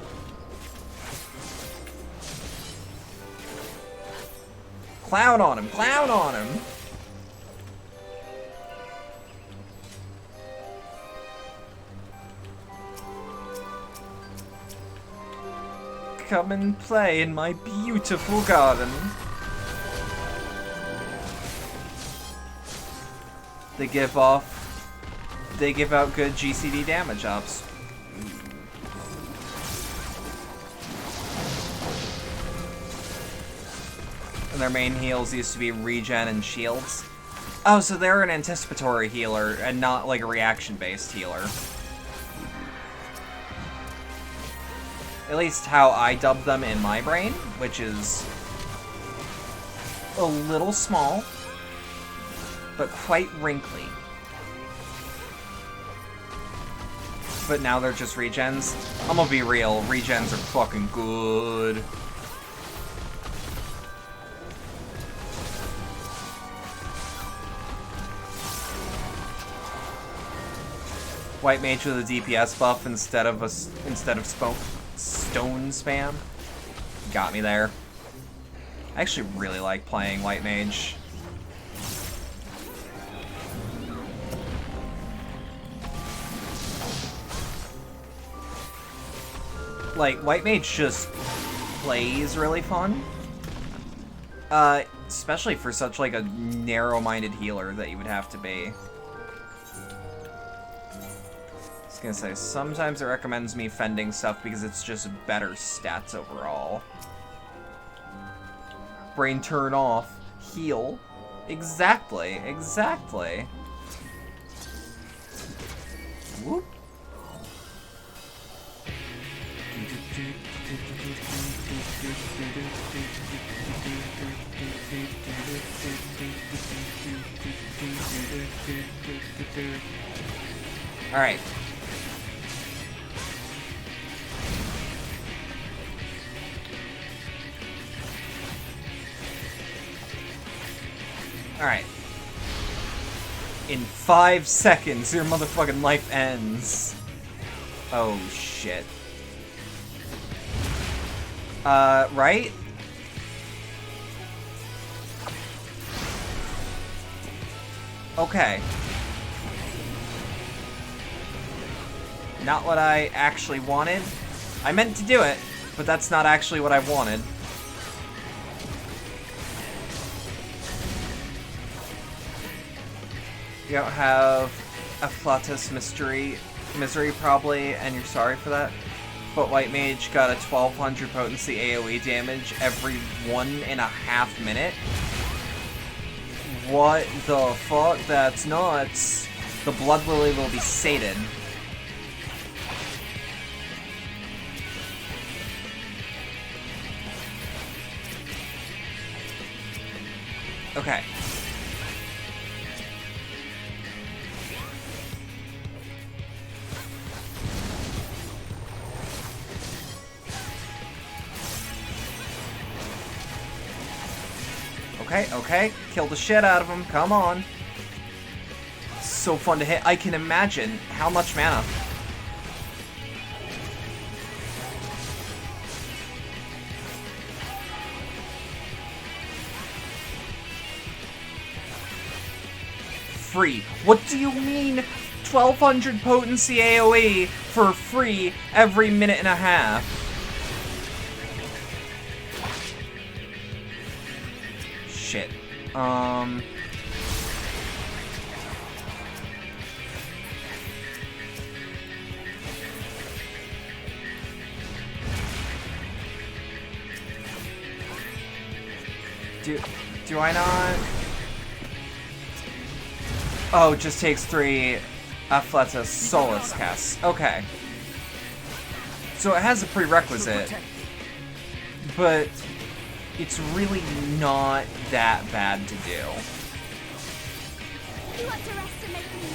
Clown on him! Clown on him! Come and play in my beautiful garden. They give out good GCD damage ups. And their main heals used to be regen and shields. Oh, so they're an anticipatory healer and not like a reaction-based healer. At least how I dub them in my brain, which is a little small, but quite wrinkly. But now they're just regens. I'm gonna be real, regens are fucking good. White mage with a DPS buff instead of stone spam. Got me there. I actually really like playing white mage. Like, white mage just plays really fun. Especially for such like a narrow-minded healer that you would have to be. I was gonna say, sometimes it recommends me fending stuff because it's just better stats overall. Brain turn off. Heal. Exactly, exactly. Whoop. All right. All right. In 5 seconds, your motherfucking life ends. Oh, shit. Right? Okay. Not what I actually wanted. I meant to do it, but that's not actually what I wanted. You don't have a Flatus Misery probably, and you're sorry for that. But White Mage got a 1200 potency AoE damage every 1.5 minutes. What the fuck? That's nuts. The Blood Lily will be sated. Okay. Okay. Kill the shit out of him. Come on. So fun to hit. I can imagine how much mana. Free. What do you mean 1200 potency AoE for free every minute and a half. Shit. Do I not? Oh, it just takes 3 Affleta Solus casts. Okay. So it has a prerequisite, but it's really not that bad to do. You underestimate me.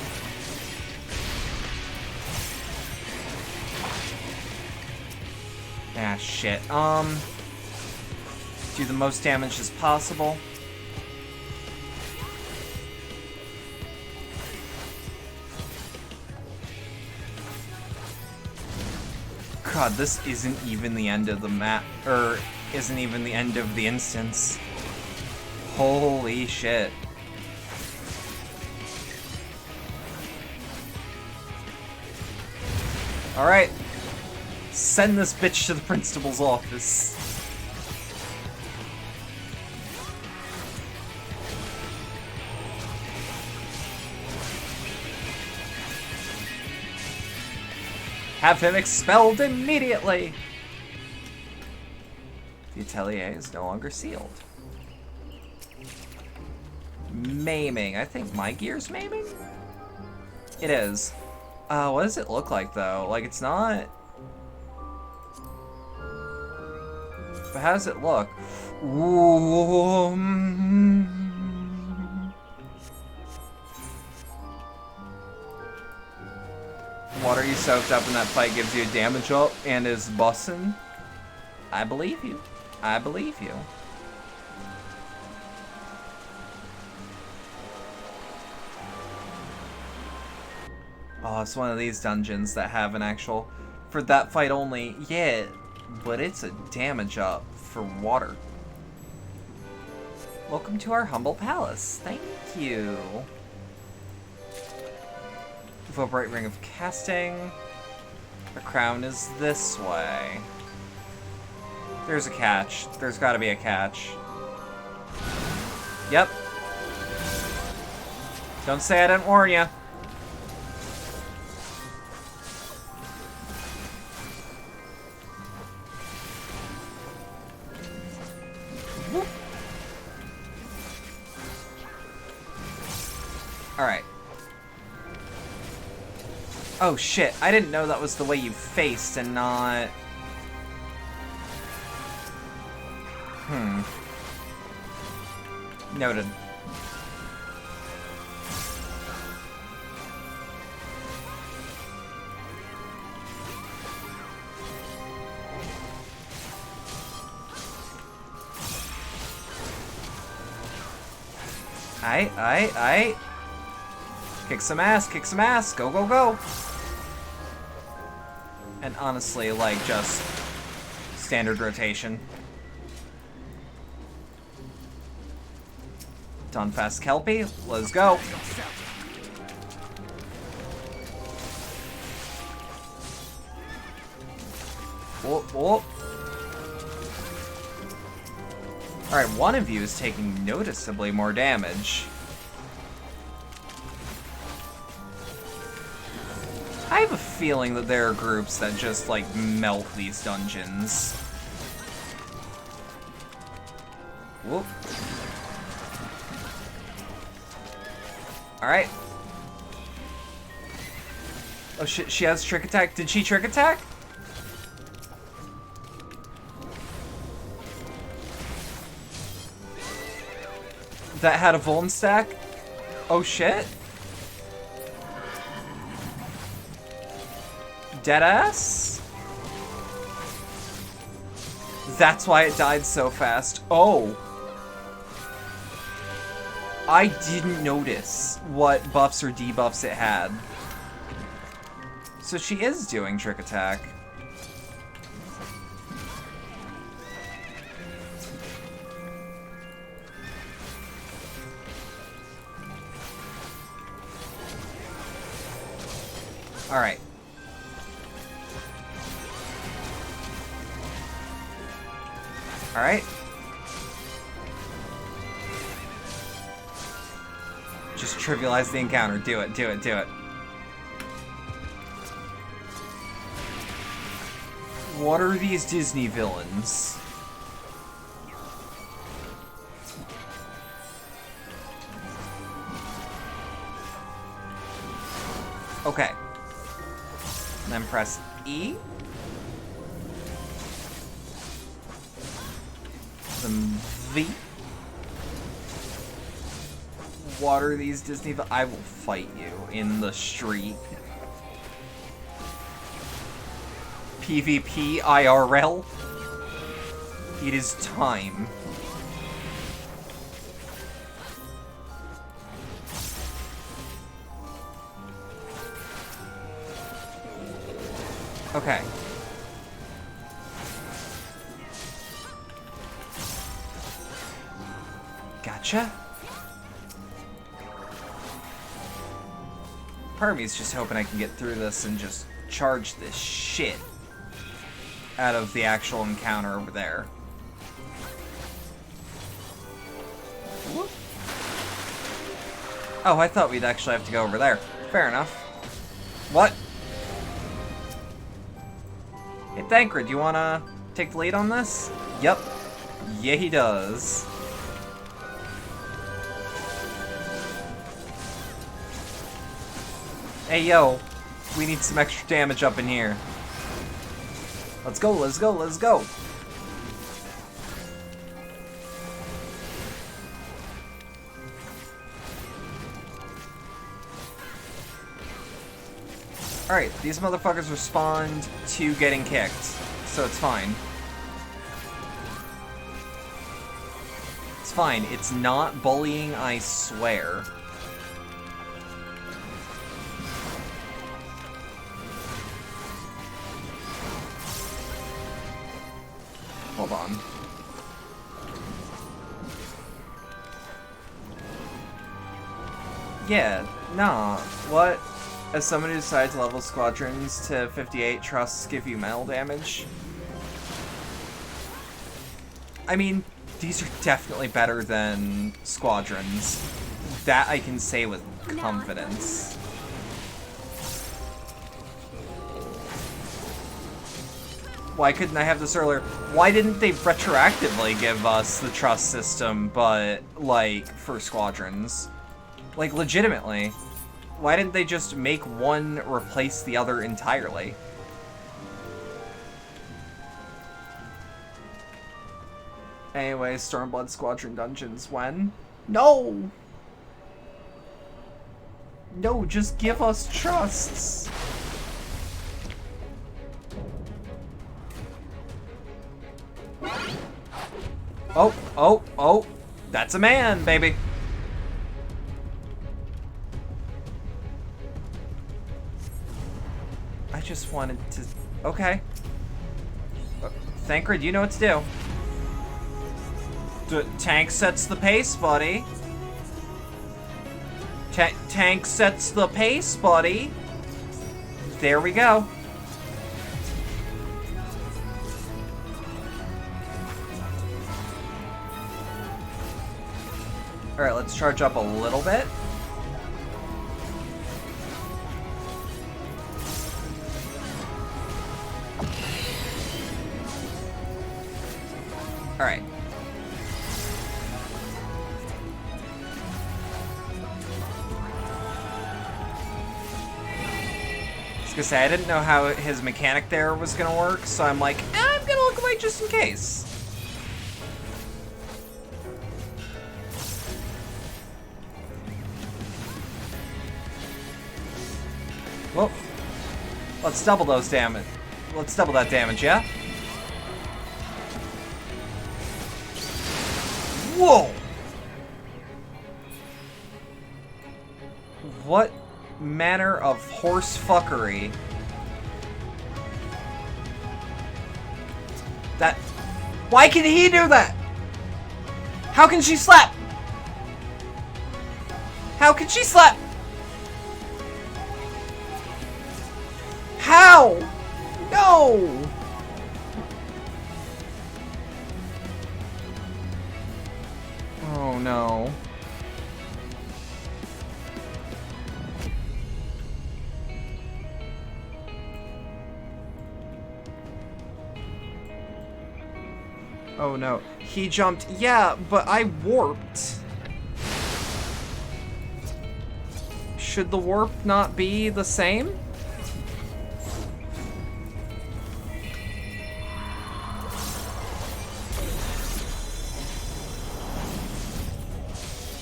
Ah, shit. Do the most damage as possible. God, this isn't even the end of the map, or isn't even the end of the instance. Holy shit. Alright. Send this bitch to the principal's office. Have him expelled immediately! The atelier is no longer sealed. Maiming. I think my gear's maiming? It is. What does it look like, though? Like, it's not... But how does it look? Water you soaked up in that fight gives you a damage up and is bussin'. I believe you. I believe you. Oh, it's one of these dungeons that have an actual... For that fight only, yeah, but it's a damage up for water. Welcome to our humble palace. Thank you. Bright Ring of Casting. The crown is this way. There's a catch. There's gotta be a catch. Yep. Don't say I didn't warn you. Alright. Oh shit, I didn't know that was the way you faced and not... Noted. Aight. Kick some ass, go, go, go. And honestly, like, just standard rotation. Done fast Kelpie, let's go. Whoop, whoop. Alright, one of you is taking noticeably more damage. I have a feeling that there are groups that just, like, melt these dungeons. Whoop. Alright. Oh shit, she has trick attack. Did she trick attack? That had a Vuln stack? Oh shit. Deadass? That's why it died so fast. Oh. I didn't notice what buffs or debuffs it had. So she is doing trick attack. Alright. Alright. Just trivialize the encounter. Do it, do it, do it. What are these Disney villains? Okay. Then press E. Then V. What are these Disney? I will fight you in the street. PvP IRL. It is time. Okay. Gotcha. Part of me is just hoping I can get through this and just charge this shit out of the actual encounter over there. Whoop. Oh, I thought we'd actually have to go over there. Fair enough. What? Hey, Thancred, you wanna take the lead on this? Yep. Yeah, he does. Hey, yo. We need some extra damage up in here. Let's go, let's go, let's go. Alright, these motherfuckers respond to getting kicked, so it's fine. It's fine, it's not bullying, I swear. Hold on. Yeah, nah, what? As someone who decides to level squadrons to 58, trusts give you metal damage? I mean, these are definitely better than squadrons. That I can say with confidence. Why couldn't I have this earlier? Why didn't they retroactively give us the trust system, but, like, for squadrons? Like, legitimately. Why didn't they just make one replace the other entirely? Anyway, Stormblood Squadron Dungeons, when? No! No, just give us trusts! Oh, oh, oh! That's a man, baby! I just wanted to... Okay. Thancred, you know what to do. Tank sets the pace, buddy. Tank sets the pace, buddy. There we go. Alright, let's charge up a little bit. Alright. I was gonna say, I didn't know how his mechanic there was gonna work, so I'm like, I'm gonna look away just in case. Well, let's double those damage. Let's double that damage, yeah? Whoa! What manner of horse fuckery? That... Why can he do that? How can she slap? How can she slap? How? No! Oh no. Oh no. He jumped. Yeah, but I warped. Should the warp not be the same?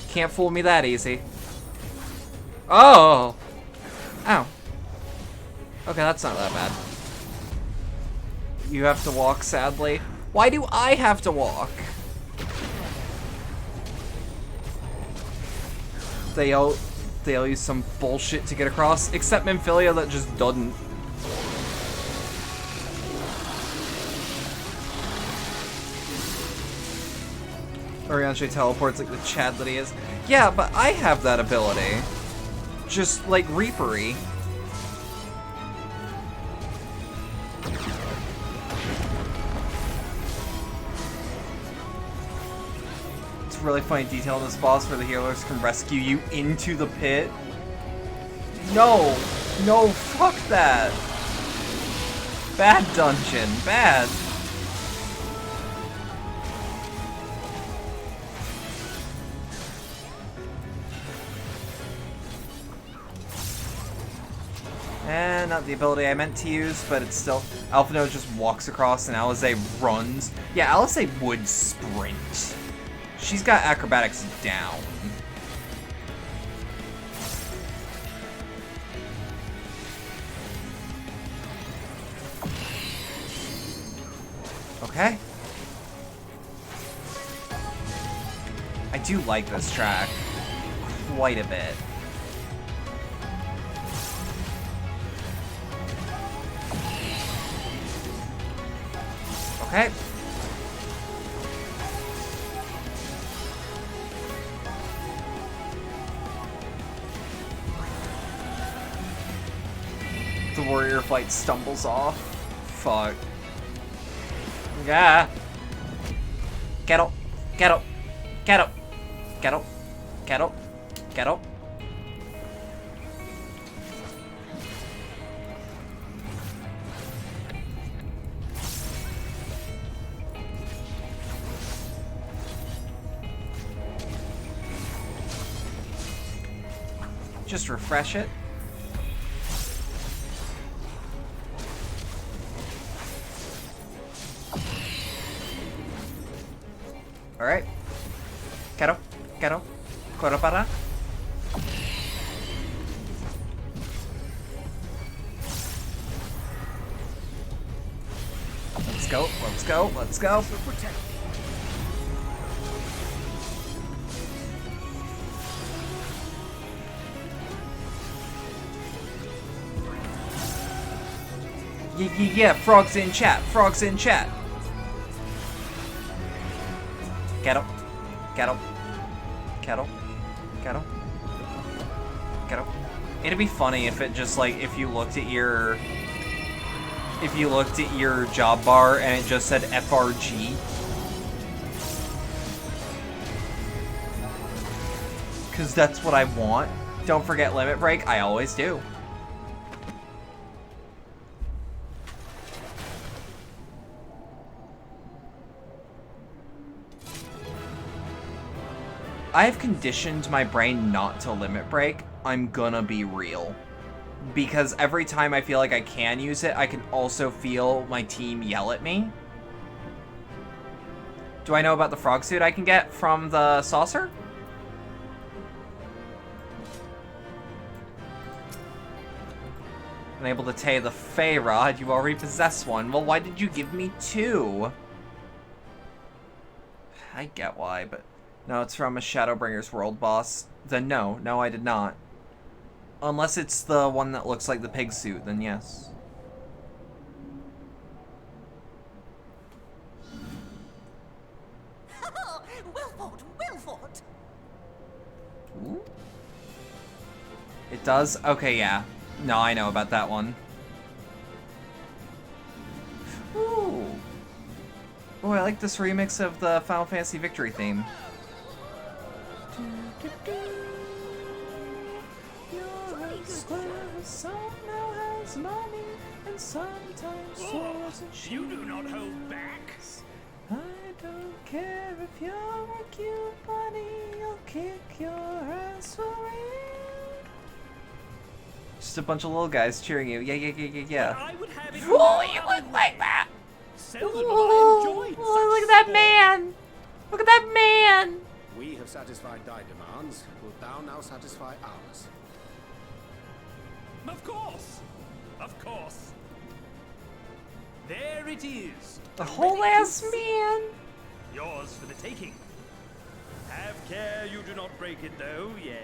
Can't fool me that easy. Oh! Ow. Okay, that's not that bad. You have to walk, sadly. Why do I have to walk? They all use some bullshit to get across, except Memphilia that just doesn't. Orianche teleports like the Chad that he is. Yeah, but I have that ability. Just like Reapery. Really funny detail in this boss where the healers can rescue you into the pit. No! No, fuck that! Bad dungeon, bad! And not the ability I meant to use, but it's still... Alphino just walks across and Alisaie runs. Yeah, Alisaie would sprint. She's got acrobatics down. Okay. I do like this track quite a bit. Okay. The warrior fight stumbles off. Fuck. Yeah. Get up. Get up. Get up. Get up. Get up. Get up. Just refresh it. Alright. Quero. Corro para. Let's go. Let's go. Yeah, frogs in chat. Get up. It'd be funny if it just like if you looked at your job bar and it just said FRG. Cause that's what I want. Don't forget limit break, I always do. I have conditioned my brain not to limit break. I'm gonna be real. Because every time I feel like I can use it, I can also feel my team yell at me. Do I know about the frog suit I can get from the saucer? Unable to Tay the Fey Rod. You already possess one. Well, why did you give me two? I get why, but... No, it's from a Shadowbringers World boss. Then no, I did not. Unless it's the one that looks like the pig suit, then yes. Wilford! Ooh. It does? Okay, yeah. No, I know about that one. I like this remix of the Final Fantasy Victory theme. You do not hold back. I don't care if you're a cute bunny, I'll kick your ass for it. Just a bunch of little guys cheering you. Yeah. I would have it. Oh, you look like that! Seldom have I enjoyed Look at that man! Look at that man! We have satisfied thy demands. Wilt thou now satisfy ours? Of course. Of course. There it is. A whole ass man! Yours for the taking. Have care you do not break it though, yes.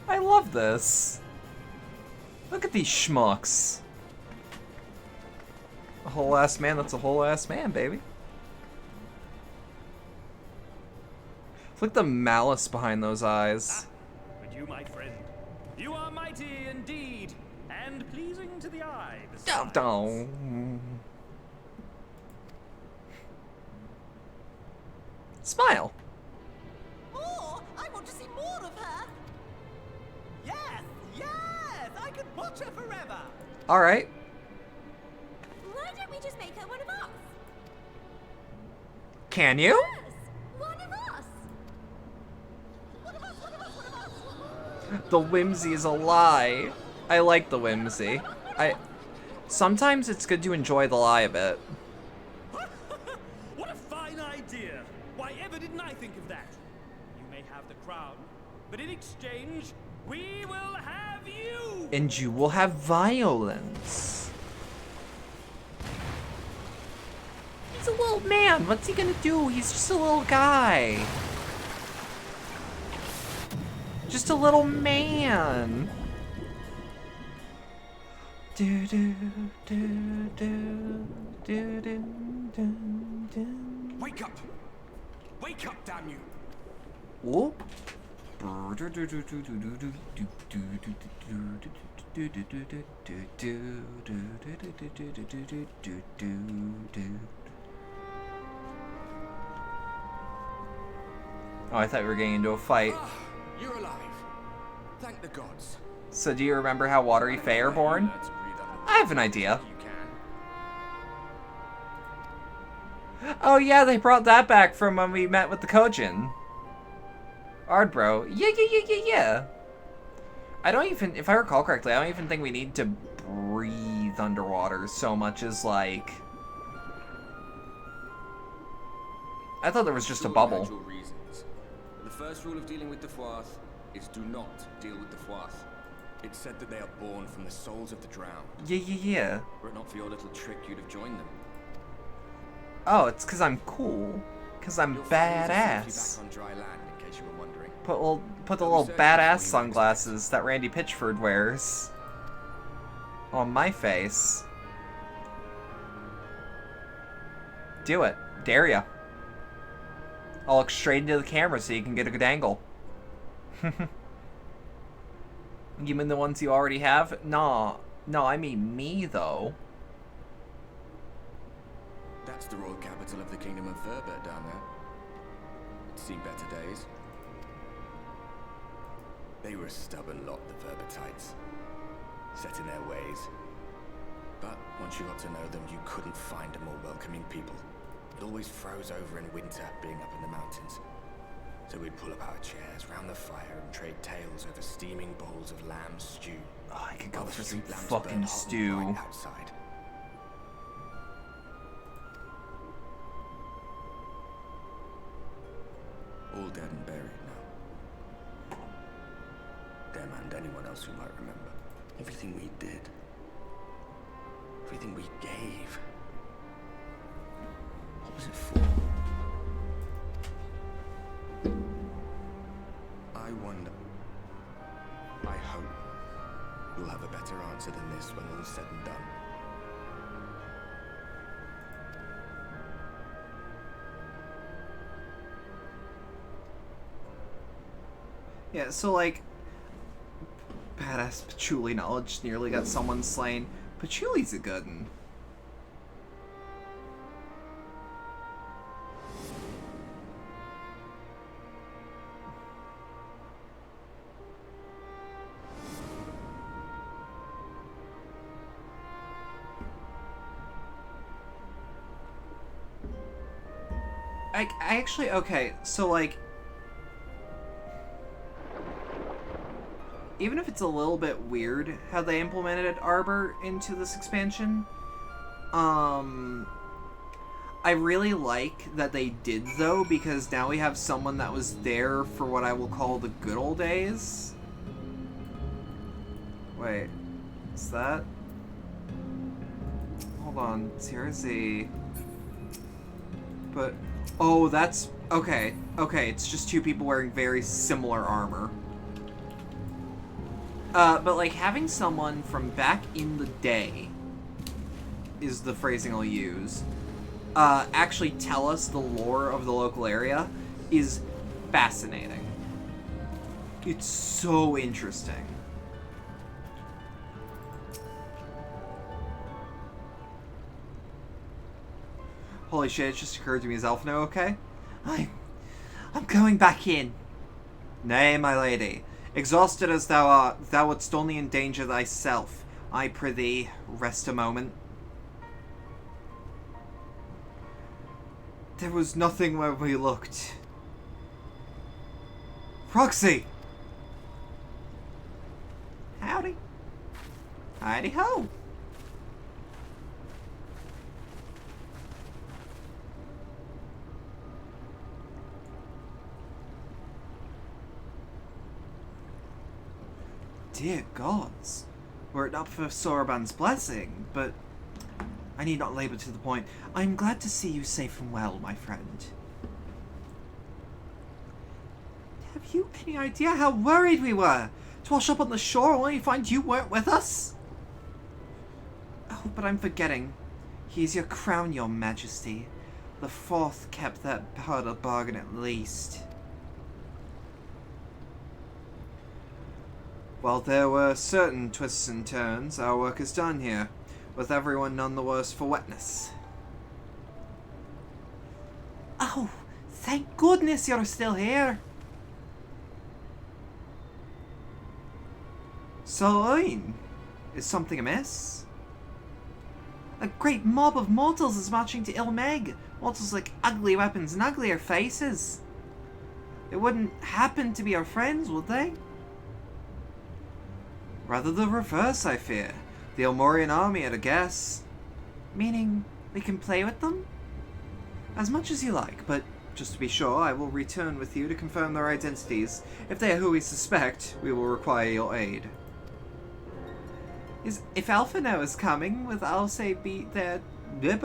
I love this. Look at these schmucks. A whole ass man, that's a whole ass man, baby. Look at the malice behind those eyes. But you, my friend, you are mighty indeed, and pleasing to the eye. Smile. More? I want to see more of her. Yes, yes! I could watch her forever. All right. Why don't we just make her one of us? Can you? Yes, one of us. The whimsy is a lie. I like the whimsy. Sometimes it's good to enjoy the lie a bit. What a fine idea! Why ever didn't I think of that? You may have the crown, but in exchange, we will have you! And you will have violence. He's a little man. What's he gonna do? He's just a little guy. Just a little man. Do do do do do do do do. Wake up! Wake up, damn you! Oh. Oh, I thought we were getting into a fight. You're alive. Thank the gods. So do you remember how Watery Fae are born? I have an idea. Oh yeah, they brought that back from when we met with the Kojin. Ardbro. Yeah. I don't even, if I recall correctly, I don't even think we need to breathe underwater so much as like... I thought there was just a bubble. Reasons. The first rule of dealing with the Froth is do not deal with the Froth. It's said that they are born from the souls of the drowned. Yeah. Were it not for your little trick, you'd have joined them. Oh, it's because I'm cool. Because I'm badass. Back on dry land, in case you were wondering. Put the little badass sunglasses that Randy Pitchford wears on my face. Do it. Dare ya. I'll look straight into the camera so you can get a good angle. You mean the ones you already have? No, I mean me, though. That's the royal capital of the Kingdom of Verbert down there. It's seen better days. They were a stubborn lot, the Verbertites. Set in their ways. But once you got to know them, you couldn't find a more welcoming people. It always froze over in winter, being up in the mountains. So we'd pull up our chairs round the fire and trade tales over steaming bowls of lamb stew. Oh, I could go for some fucking stew. Outside. All dead and buried now. Them and anyone else who might remember. Everything we did. Everything we gave. What was it for? I wonder. I hope you'll have a better answer than this when all's said and done. Yeah, so like, badass patchouli knowledge nearly got someone slain. Patchouli's a good one. I actually, okay, so, like, even if it's a little bit weird how they implemented Arbor into this expansion, I really like that they did, though, because now we have someone that was there for what I will call the good old days. Wait, is that? Hold on, seriously. But, oh, that's, okay, it's just two people wearing very similar armor. But, like, having someone from back in the day, is the phrasing I'll use, actually tell us the lore of the local area is fascinating. It's so interesting. Holy shit, it just occurred to me, is Elfino okay? I'm going back in. Nay, my lady. Exhausted as thou art, thou wouldst only endanger thyself. I prithee, rest a moment. There was nothing where we looked. Roxy! Howdy. Howdy ho! Dear gods, were it not for Soraban's blessing, but I need not labour to the point. I am glad to see you safe and well, my friend. Have you any idea how worried we were to wash up on the shore only to find you weren't with us? Oh, but I'm forgetting. He is your crown, your majesty. The fourth kept that part of bargain at least. While there were certain twists and turns, our work is done here, with everyone none the worse for wetness. Oh, thank goodness you're still here. Solane, is something amiss? A great mob of mortals is marching to Ilmeg. Mortals like ugly weapons and uglier faces. They wouldn't happen to be our friends, would they? Rather the reverse, I fear. The Elmorian army at a guess. Meaning, we can play with them? As much as you like, but just to be sure, I will return with you to confirm their identities. If they are who we suspect, we will require your aid. If Alphino is coming, with I'll say be there. If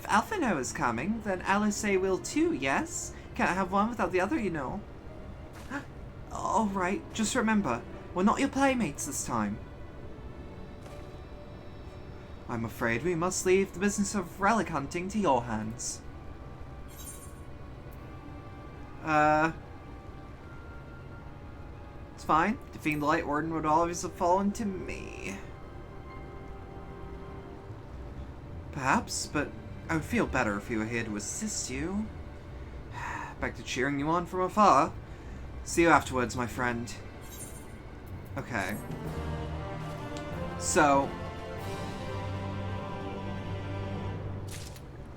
Alphino is coming, then Alice will too, yes? Can't have one without the other, you know. Alright, just remember, we're not your playmates this time. I'm afraid we must leave the business of relic hunting to your hands. It's fine. Defeating the Light Warden would always have fallen to me. Perhaps, but I would feel better if you were here to assist you. Back to cheering you on from afar. See you afterwards, my friend. Okay. So,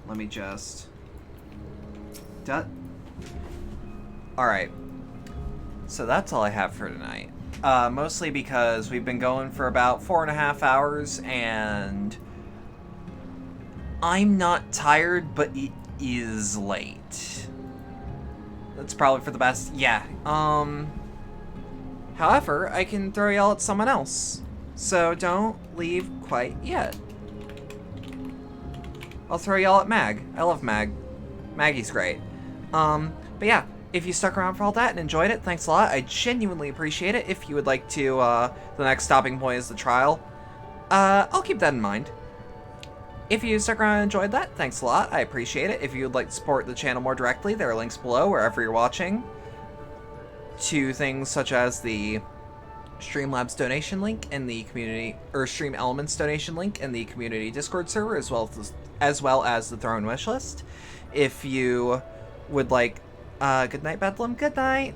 let me just... Alright. So that's all I have for tonight. Mostly because we've been going for about 4.5 hours, and I'm not tired, but it is late. That's probably for the best. Yeah. However, I can throw y'all at someone else. So don't leave quite yet. I'll throw y'all at Mag. I love Mag. Maggie's great. But yeah, if you stuck around for all that and enjoyed it, thanks a lot. I genuinely appreciate it. If you would like to, the next stopping point is the trial. I'll keep that in mind. If you stuck around and enjoyed that, thanks a lot. I appreciate it. If you would like to support the channel more directly, there are links below wherever you're watching to things such as the Streamlabs donation link and the community, or Stream Elements donation link and the community Discord server, as well as the Throne wishlist. If you would like, good night, Bedlam. Good night.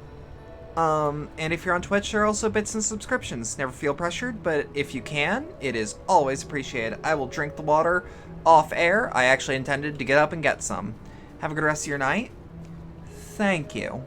And if you're on Twitch, there are also bits and subscriptions. Never feel pressured, but if you can, it is always appreciated. I will drink the water off air. I actually intended to get up and get some. Have a good rest of your night. Thank you.